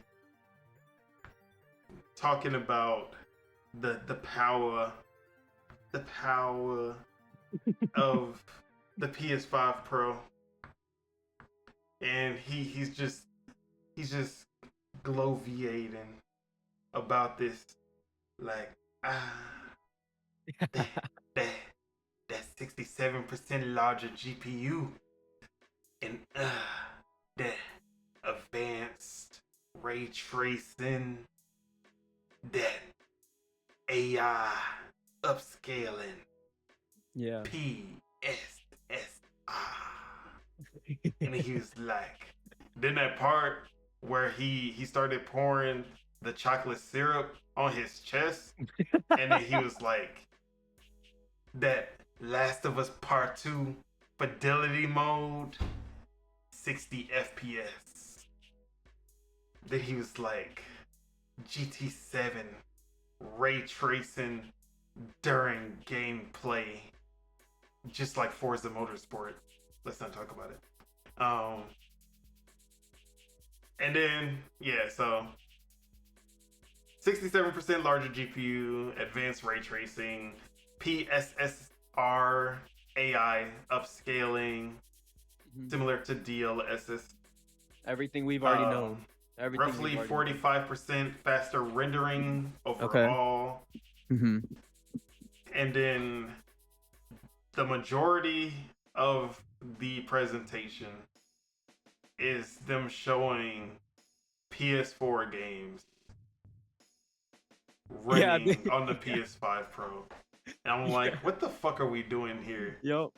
talking about the power of the PS5 Pro, and he's just gloviating about this, like that 67% larger GPU and that advanced ray tracing, that AI upscaling, PSSR. And he was like, then that part where he started pouring the chocolate syrup on his chest, and then he was like, that Last of Us Part 2 fidelity mode, 60 FPS. Then he was like, GT7 ray tracing during gameplay, just like Forza Motorsport. Let's not talk about it. And then, so 67% larger GPU, advanced ray tracing, PSSR AI upscaling, similar to DLSS. Everything we've already known. Roughly 45% faster rendering overall. Okay. And then the majority of the presentation is them showing PS4 games Yeah. running on the PS5 Pro. And I'm like, Yeah. what the fuck are we doing here? Yup.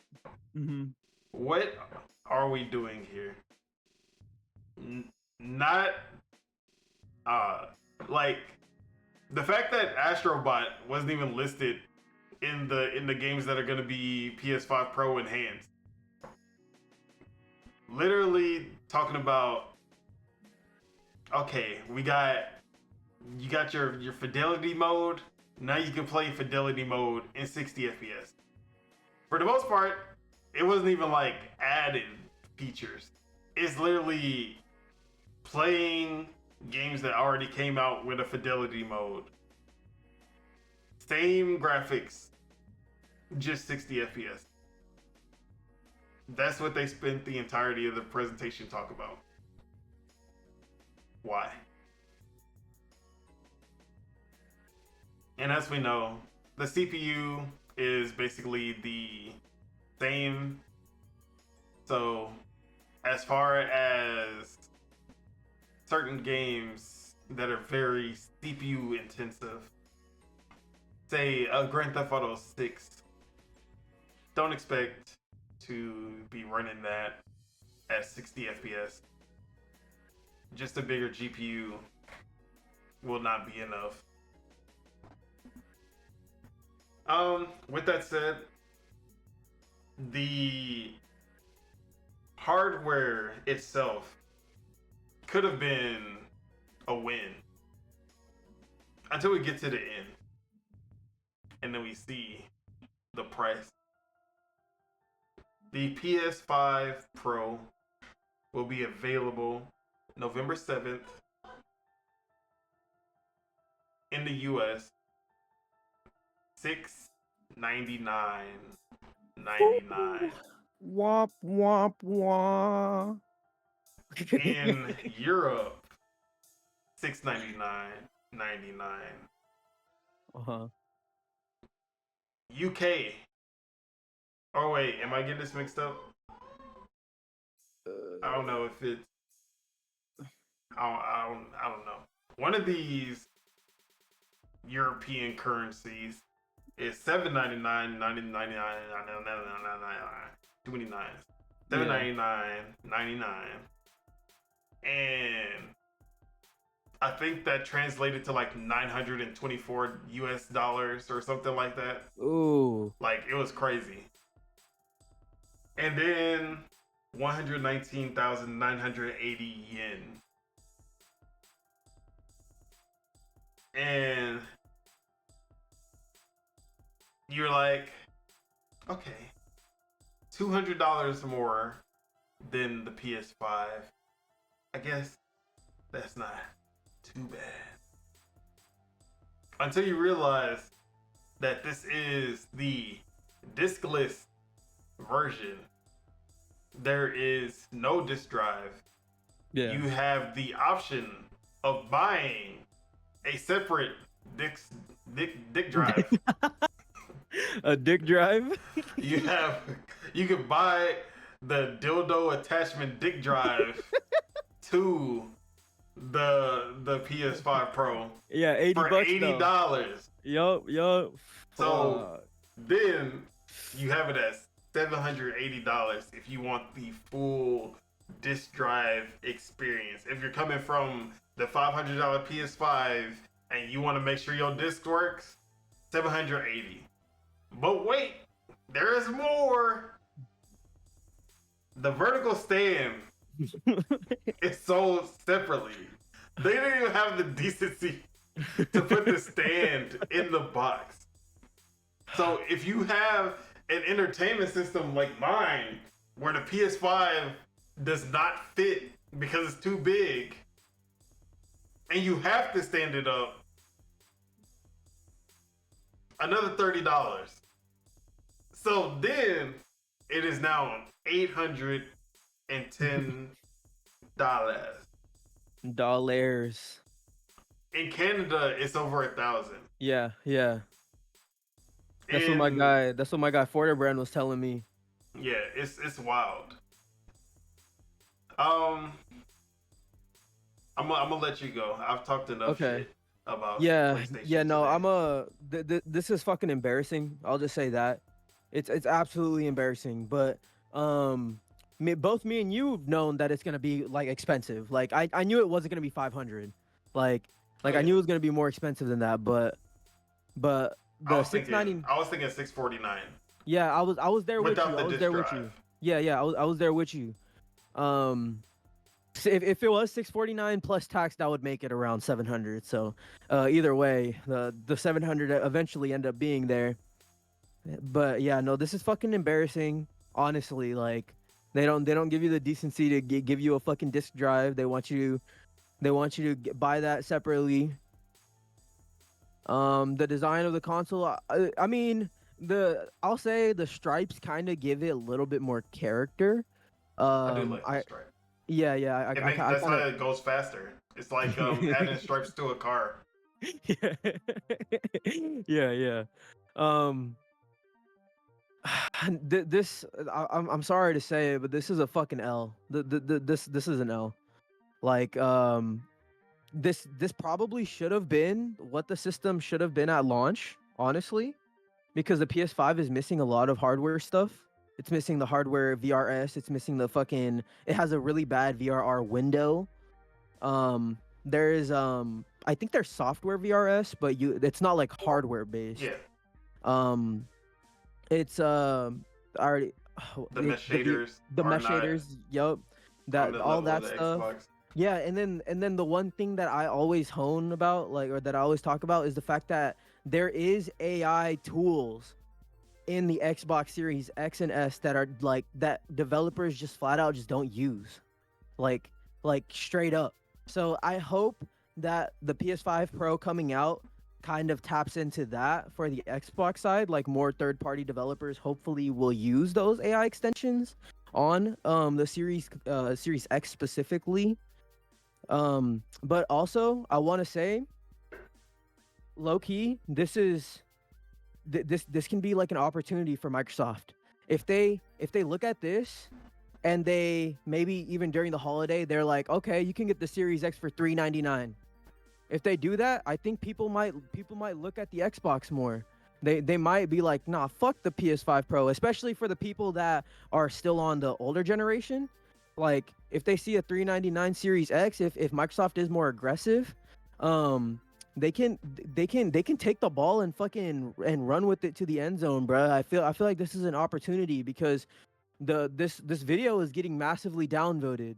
Mm-hmm. What are we doing here? Not like the fact that Astrobot wasn't even listed in the games that are going to be PS5 Pro enhanced. Literally talking about, okay, you got your fidelity mode. Now you can play fidelity mode in 60 FPS. For the most part, it wasn't even like added features. It's literally playing games that already came out with a fidelity mode. Same graphics, just 60 FPS. That's what they spent the entirety of the presentation talk about. Why? And as we know, the CPU is basically the same. So as far as certain games that are very CPU intensive, say Grand Theft Auto 6, don't expect to be running that at 60 FPS. Just a bigger GPU will not be enough. With that said, the hardware itself could have been a win until we get to the end, and then we see the price. The PS5 Pro will be available November 7th in the US. $699.99. Womp womp womp. In Europe, $699.99. Uh-huh. UK. Oh wait, am I getting this mixed up? I don't know if it's. I don't know. One of these European currencies is $7.99.99. Too many nines. $7.99.99. And I think that translated to like $924 or something like that. Ooh. Like, it was crazy. And then 119,980 yen. And you're like, okay, $200 more than the PS5. I guess that's not too bad. Until you realize that this is the discless version. There is no disk drive. Yeah. You have the option of buying a separate dick drive. A dick drive? You can buy the dildo attachment dick drive to the PS5 Pro. Yeah, $80 for $80. Yup. So then you have it at $780 if you want the full disk drive experience. If you're coming from the $500 PS5 and you want to make sure your disc works, $780. But wait, there is more. The vertical stand is sold separately. They didn't even have the decency to put the stand in the box. So if you have an entertainment system like mine, where the PS5 does not fit because it's too big, and you have to stand it up, another $30. So then it is now $810. Dollars. In Canada, it's over 1,000. Yeah. That's what my guy Forderbrand was telling me. Yeah, it's wild. I'm gonna let you go. I've talked enough Okay. shit about Yeah, PlayStation yeah, no, today. I'm a. This is fucking embarrassing. I'll just say that. It's absolutely embarrassing. But both me and you've known that it's gonna be like expensive. Like I knew it wasn't gonna be 500. Like Oh I yeah. knew it was gonna be more expensive than that. But I the was 690. thinking 649 Yeah, I was there with without you. the I was disk there with drive. you. Yeah, I was there with you. Um, if it was 649 plus tax, that would make it around 700. So, either way, the 700 eventually end up being there. But yeah, no, this is fucking embarrassing. Honestly, like they don't give you the decency to give you a fucking disk drive. They want you to buy that separately. The design of the console, I mean, I'll say the stripes kind of give it a little bit more character. I do like the I stripe. yeah, I That's kind how of it goes faster. It's like adding stripes to a car. yeah, yeah. Um, this I'm sorry to say it, but this is a fucking L. This is an L. Like this probably should have been what the system should have been at launch, honestly, because the PS5 is missing a lot of hardware stuff. It's missing the hardware VRS. It's missing the fucking. It has a really bad VRR window. There is I think there's software VRS, but it's not like hardware based. Yeah, Um, it's I already the mesh shaders the are mesh not shaders. Yup, on that the all level of that the stuff. Xbox. Yeah, and then the one thing that I always hone about, like, or that I always talk about, is the fact that there is AI tools in the Xbox Series X and S that are like that developers just flat out just don't use, like straight up. So I hope that the PS5 Pro coming out kind of taps into that for the Xbox side. Like more third-party developers hopefully will use those AI extensions on the Series X specifically. But also I want to say, low key, this can be like an opportunity for Microsoft. If they look at this and they maybe even during the holiday they're like, okay, you can get the Series X for $399. If they do that, I think people might look at the Xbox more. They might be like, nah, fuck the PS5 Pro, especially for the people that are still on the older generation. Like if they see a $399 Series X, if Microsoft is more aggressive, um, they can take the ball and fucking and run with it to the end zone, bro. I feel like this is an opportunity because this video is getting massively downvoted.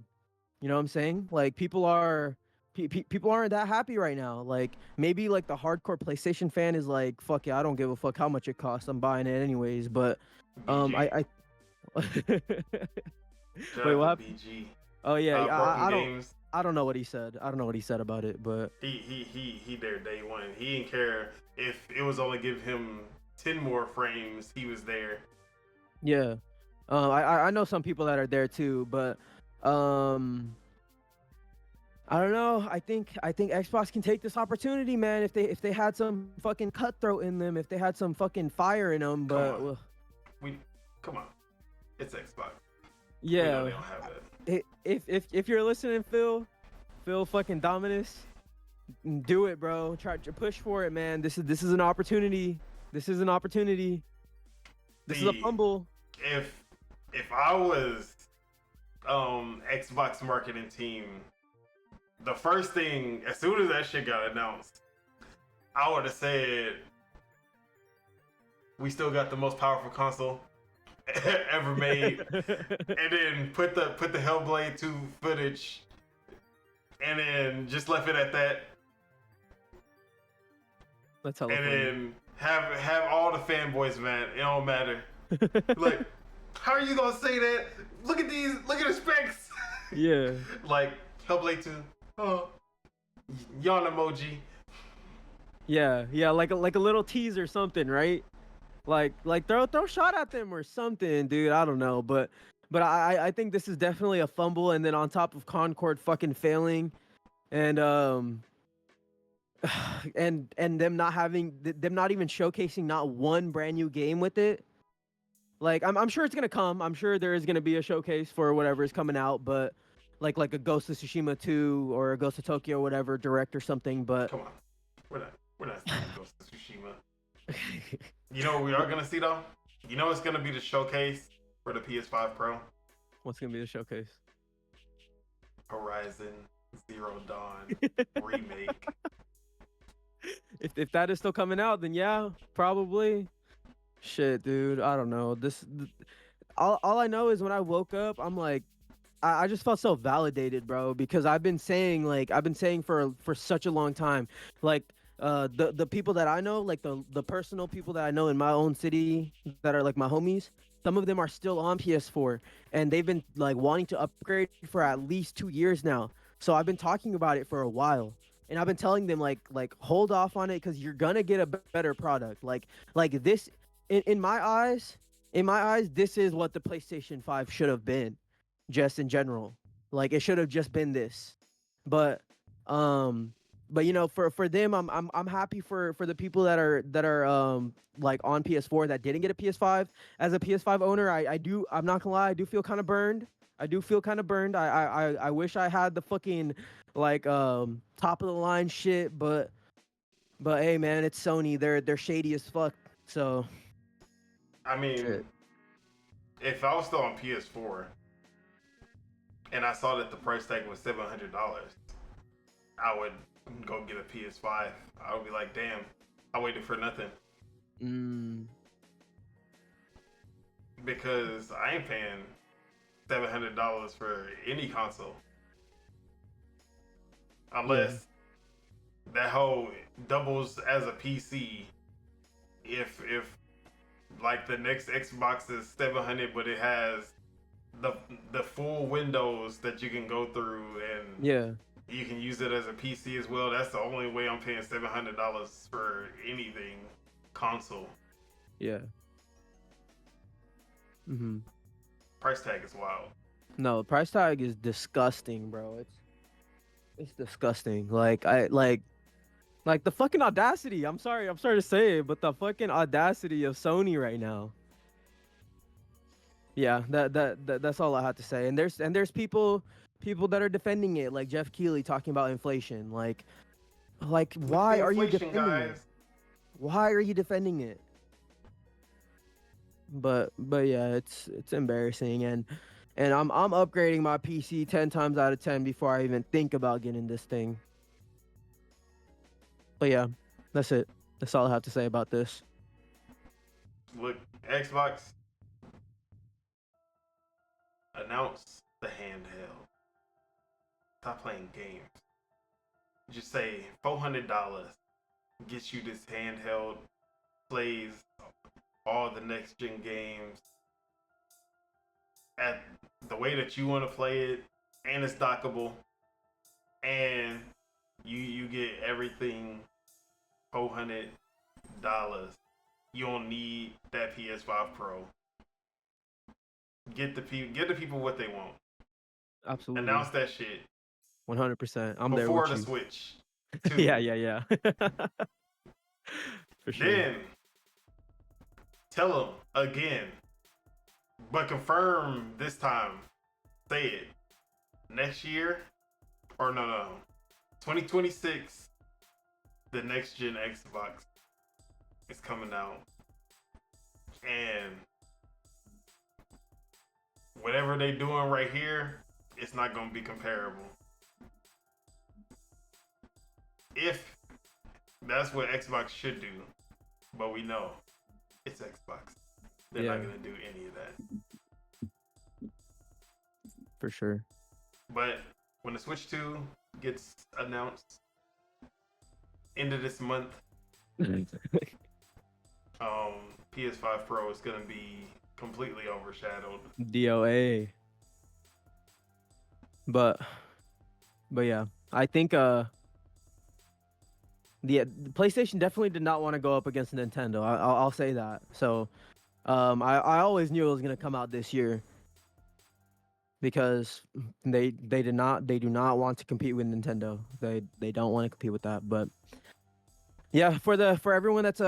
You know what I'm saying? Like people aren't that happy right now. Like maybe like the hardcore PlayStation fan is like, fuck yeah, I don't give a fuck how much it costs. I'm buying it anyways. But BG. I Shout wait, out to what? BG. Oh yeah, Broken Games. I don't know what he said. I don't know what he said about it, but He there day one. He didn't care if it was only give him 10 more frames. He was there. yeah. I know some people that are there too, but I don't know. I think Xbox can take this opportunity, man. If they had some fucking cutthroat in them, if they had some fucking fire in them, Come but on. well, Come on. It's Xbox. We know yeah. they don't have that. If you're listening, Phil fucking Dominus, do it, bro. Try to push for it, man. This is an opportunity. This is an opportunity. This is a fumble. If I was Xbox marketing team, the first thing as soon as that shit got announced, I would have said we still got the most powerful console ever made, and then put the Hellblade 2 footage, and then just left it at that. That's hella and funny. then have all the fanboys mad. It don't matter. Like, how are you gonna say that? Look at the specs. Yeah. Like Hellblade 2. Oh, yawn emoji. Yeah, like a little tease or something, right? Like throw a shot at them or something, dude. I don't know, but I think this is definitely a fumble, and then on top of Concord fucking failing, and and them not even showcasing not one brand new game with it. Like I'm sure it's gonna come. I'm sure there is gonna be a showcase for whatever is coming out, but like a Ghost of Tsushima 2 or a Ghost of Tokyo or whatever direct or something. But Come on, we're not seeing Ghost of Tsushima. You know what we are gonna see though? You know it's gonna be the showcase for the PS5 Pro. what's gonna be the showcase? Horizon Zero Dawn remake. If that is still coming out, then yeah, probably. Shit, dude, I don't know. All I know is when I woke up, I'm like, I just felt so validated, bro, because I've been saying for such a long time, like the people that I know, like the personal people that I know in my own city that are like my homies, some of them are still on PS4 and they've been like wanting to upgrade for at least 2 years now. So I've been talking about it for a while. And I've been telling them like hold off on it because you're gonna get a better product. Like this in my eyes, this is what the PlayStation 5 should have been just in general. Like it should have just been this. But um but you know for them I'm happy for the people that are like on PS4 that didn't get a PS5. As a PS5 owner, I'm not gonna lie, I do feel kind of burned. I do feel kind of burned. I wish I had the fucking like top of the line shit, but hey man, it's Sony. They're shady as fuck. So I mean, shit. if I was still on PS4 and I saw that the price tag was $700, I would go get a PS5. I would be like, damn, I waited for nothing. Mm, Because I ain't paying $700 for any console. Unless that whole doubles as a PC. If like the next Xbox is 700 but it has the full windows that you can go through and yeah. you can use it as a PC as well. That's the only way I'm paying $700 for anything console. Yeah. Mhm. Price tag is wild. No, price tag is disgusting, bro. It's disgusting. Like the fucking audacity. I'm sorry to say it, but the fucking audacity of Sony right now. Yeah, that's all I have to say. And there's people that are defending it, like Jeff Keighley talking about inflation. Like Look at the why are you inflation, defending it? guys. Why are you defending it? But yeah, it's embarrassing and I'm upgrading my PC 10 times out of 10 before I even think about getting this thing. But yeah, that's it. That's all I have to say about this. Look, Xbox announced the handheld. Stop playing games. Just say $400 gets you this handheld, plays all the next gen games at the way that you want to play it, and it's dockable, and you get everything $400. You don't need that PS5 Pro. Get the people what they want. Absolutely. Announce that shit 100%. I'm there before with the you. Switch. Yeah. For sure. Then tell them again, but confirm this time. Say it next year, or no, 2026. The next gen Xbox is coming out, and whatever they doing right here, it's not gonna be comparable. If that's what Xbox should do, but we know it's Xbox. They're not gonna do any of that. For sure. But when the Switch 2 gets announced end of this month, PS5 Pro is gonna be completely overshadowed. DOA. But yeah, I think the PlayStation definitely did not want to go up against Nintendo. I'll say that. So I always knew it was gonna come out this year because they do not want to compete with Nintendo. They don't want to compete with that. But yeah, for everyone that's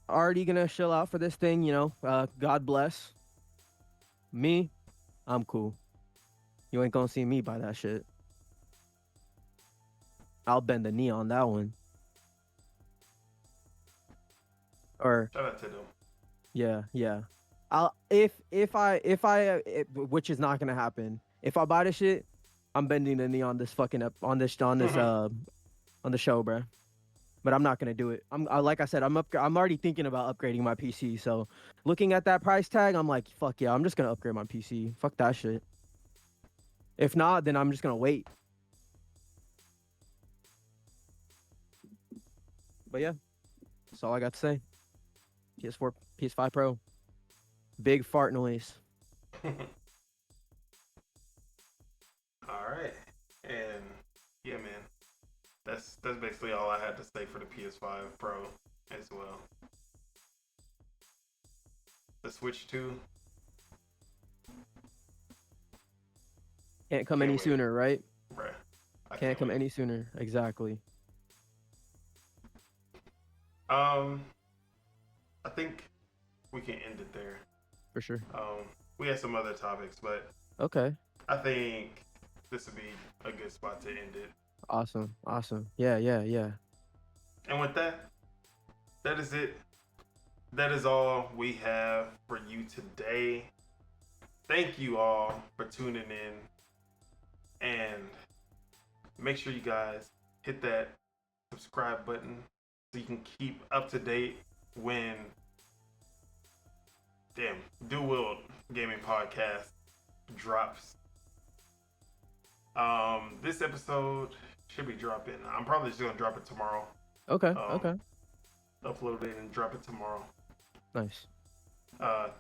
already gonna chill out for this thing, God bless. Me, I'm cool. You ain't gonna see me buy that shit. I'll bend the knee on that one. Or Shout out to them. yeah. I'll which is not gonna happen. If I buy the shit, I'm bending the knee on this fucking on the show, bro. But I'm not gonna do it. Like I said, I'm already thinking about upgrading my PC. So looking at that price tag, I'm like, fuck yeah, I'm just gonna upgrade my PC. Fuck that shit. If not, then I'm just gonna wait. But yeah, that's all I got to say. PS4, PS5 Pro, big fart noise. All right, and yeah, man, that's basically all I had to say for the PS5 Pro as well. The Switch 2 can't come any wait. sooner, right? Bruh, Can't come any sooner. Exactly. I think we can end it there. For sure. We had some other topics, but okay. I think this would be a good spot to end it. Awesome. Yeah. And with that, that is it. That is all we have for you today. Thank you all for tuning in. And make sure you guys hit that subscribe button so you can keep up to date when Dual-Wield Gaming Podcast drops. This episode should be dropping. I'm probably just gonna drop it tomorrow. Okay. Upload it and drop it tomorrow. Nice.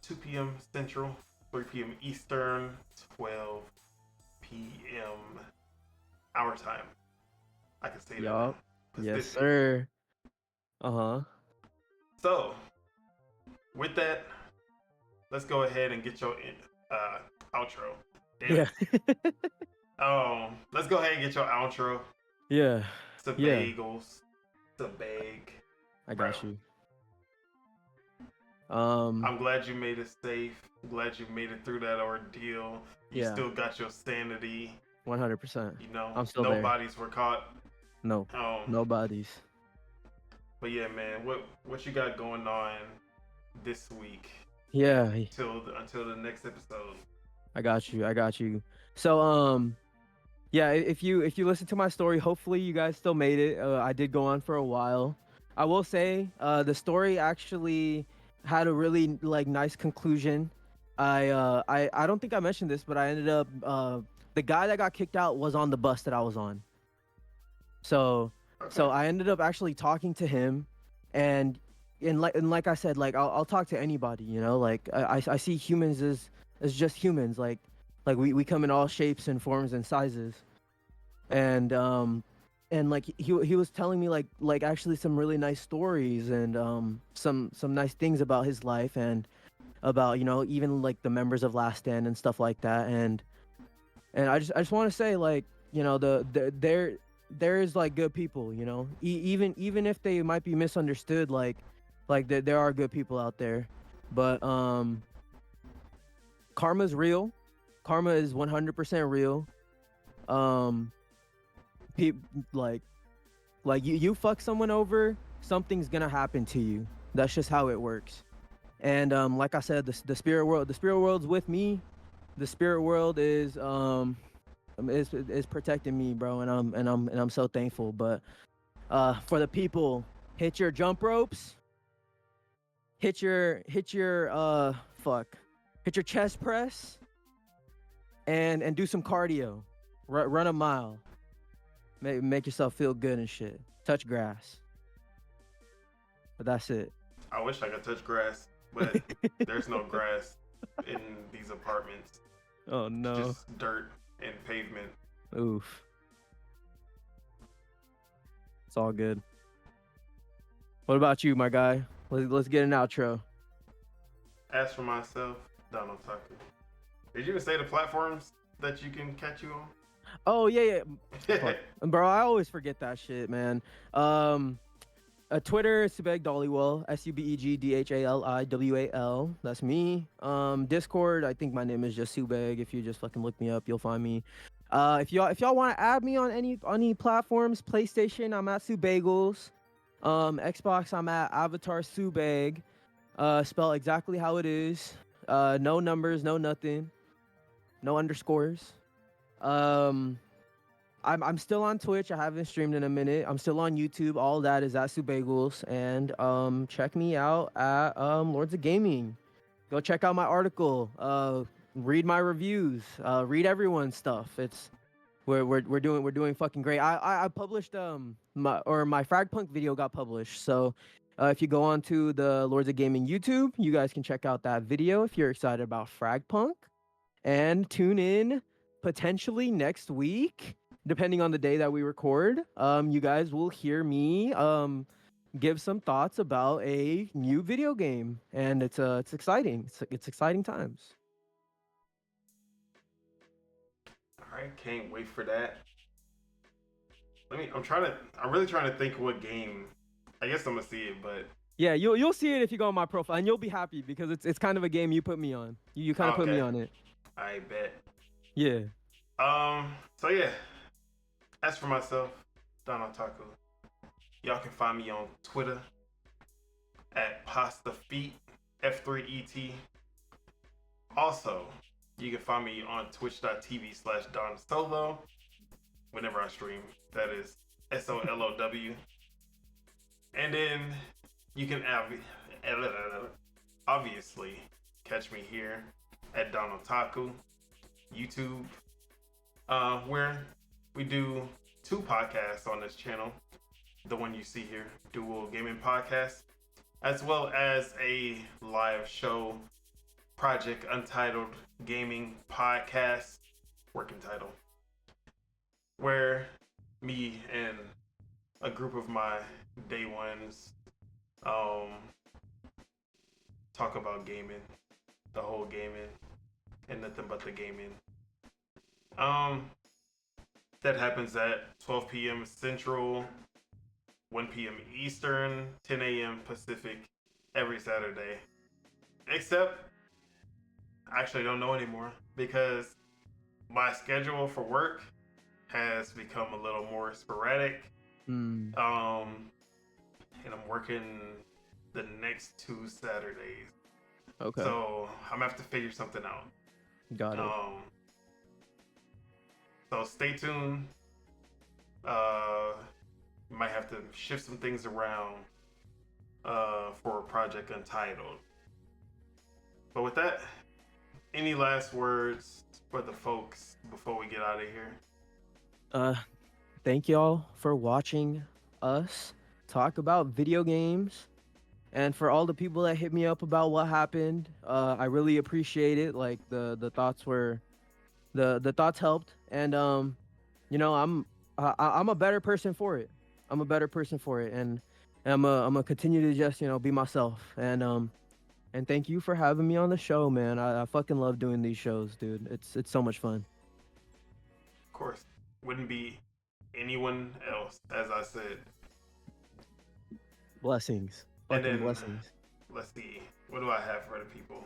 2 p.m. Central, 3 p.m. Eastern, 12 p.m. our time. I can say that. Yes, sir. So, with that, let's go ahead and get your outro. Damn. Yeah. Let's go ahead and get your outro. Yeah. Subeg. I got you. I'm glad you made it safe. I'm glad you made it through that ordeal. You still got your sanity. 100%. You know, I'm still no bodies were caught. No. No bodies. But yeah, man, what you got going on this week? Yeah. Until the next episode. I got you. So yeah, if you listen to my story, hopefully you guys still made it. I did go on for a while. I will say the story actually had a really nice conclusion. I don't think I mentioned this, but I ended up the guy that got kicked out was on the bus that I was on. So I ended up actually talking to him, and like I said, I'll talk to anybody, you know, I see humans as just humans, like we come in all shapes and forms and sizes, and he was telling me like actually some really nice stories and some nice things about his life and about, you know, even like the members of Last Stand and stuff like that, and I just want to say, like, you know, there is like good people, you know, even if they might be misunderstood, like there are good people out there, but karma's real. Karma is 100% real. Like you fuck someone over, something's gonna happen to you. That's just how it works. And like I said, the spirit world's with me. The spirit world is protecting me, bro, and I'm so thankful. But for the people, hit your jump ropes. Hit your chest press. And do some cardio. Run a mile. Make yourself feel good and shit. Touch grass. But that's it. I wish I could touch grass, but there's no grass in these apartments. Oh no. Just dirt and pavement. Oof. It's all good. What about you, my guy? Let's get an outro. As for myself, Otaku. Did you even say the platforms that you can catch you on? Oh yeah. Bro, I always forget that shit, man. Twitter is Subeg Dollywell, SUBEGDHALIWAL. That's me. Discord, I think my name is just Subeg. If you just fucking look me up, you'll find me. If y'all want to add me on any platforms, PlayStation, I'm at Subagels. Xbox, I'm at Avatar Subeg. Spell exactly how it is. No numbers, no nothing, no underscores. I'm still on Twitch. I haven't streamed in a minute. I'm still on YouTube. All that is at Subagels. And check me out at Lords of Gaming. Go check out my article. Read my reviews. Read everyone's stuff. It's we're doing fucking great. I published my Fragpunk video got published. So if you go on to the Lords of Gaming YouTube, you guys can check out that video if you're excited about Fragpunk. And tune in potentially next week, depending on the day that we record. You guys will hear me give some thoughts about a new video game, and it's exciting. It's exciting times. All right, can't wait for that. I'm really trying to think what game. I guess I'm gonna see it, but yeah, you'll see it if you go on my profile, and you'll be happy because it's kind of a game you put me on. You kind of put me on it. I bet. Yeah. So yeah. As for myself, Don Otaku, y'all can find me on Twitter at PastaFeet, F3ET. Also, you can find me on twitch.tv/DonSolo whenever I stream. That is SOLOW. And then you can obviously catch me here at Don Otaku, YouTube, where we do 2 podcasts on this channel. The one you see here, Dual-Wield Gaming Podcast, as well as a live show, Project Untitled Gaming Podcast, working title, where me and a group of my day ones talk about gaming, the whole gaming, and nothing but the gaming. That happens at 12 p.m. Central, 1 p.m. Eastern, 10 a.m. Pacific, every Saturday. Except, I actually don't know anymore because my schedule for work has become a little more sporadic. And I'm working the next 2 Saturdays. Okay. So I'm gonna have to figure something out. Got it. So stay tuned. Might have to shift some things around for Project Untitled. But with that, any last words for the folks before we get out of here? Thank y'all for watching us talk about video games. And for all the people that hit me up about what happened, I really appreciate it. Like the thoughts were, the thoughts helped, and you know, I'm a better person for it. I'm a better person for it, and I'm gonna continue to just be myself. And thank you for having me on the show, man. I fucking love doing these shows, dude. It's so much fun. Of course, wouldn't be anyone else, as I said. Blessings. And then, blessings. Let's see. What do I have for the people?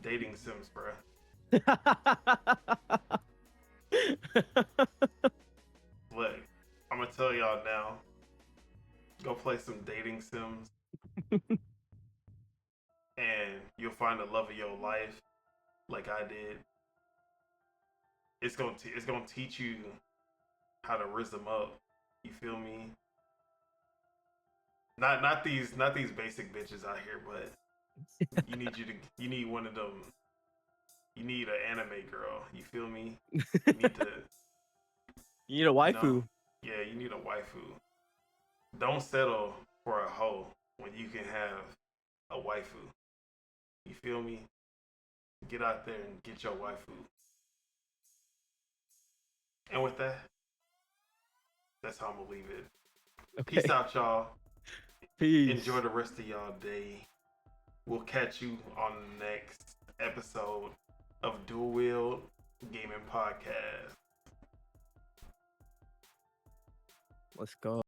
Dating sims, bruh. Look, I'm gonna tell y'all now. Go play some dating sims, and you'll find the love of your life, like I did. It's gonna teach you how to rizz them up. You feel me? Not these basic bitches out here, but you need one of them. You need an anime girl. You feel me? You need a waifu. Yeah, you need a waifu. Don't settle for a hoe when you can have a waifu. You feel me? Get out there and get your waifu. And with that, that's how I'm gonna leave it. Okay. Peace out, y'all. Peace. Enjoy the rest of y'all day. We'll catch you on the next episode of Dual-Wield Gaming Podcast. Let's go.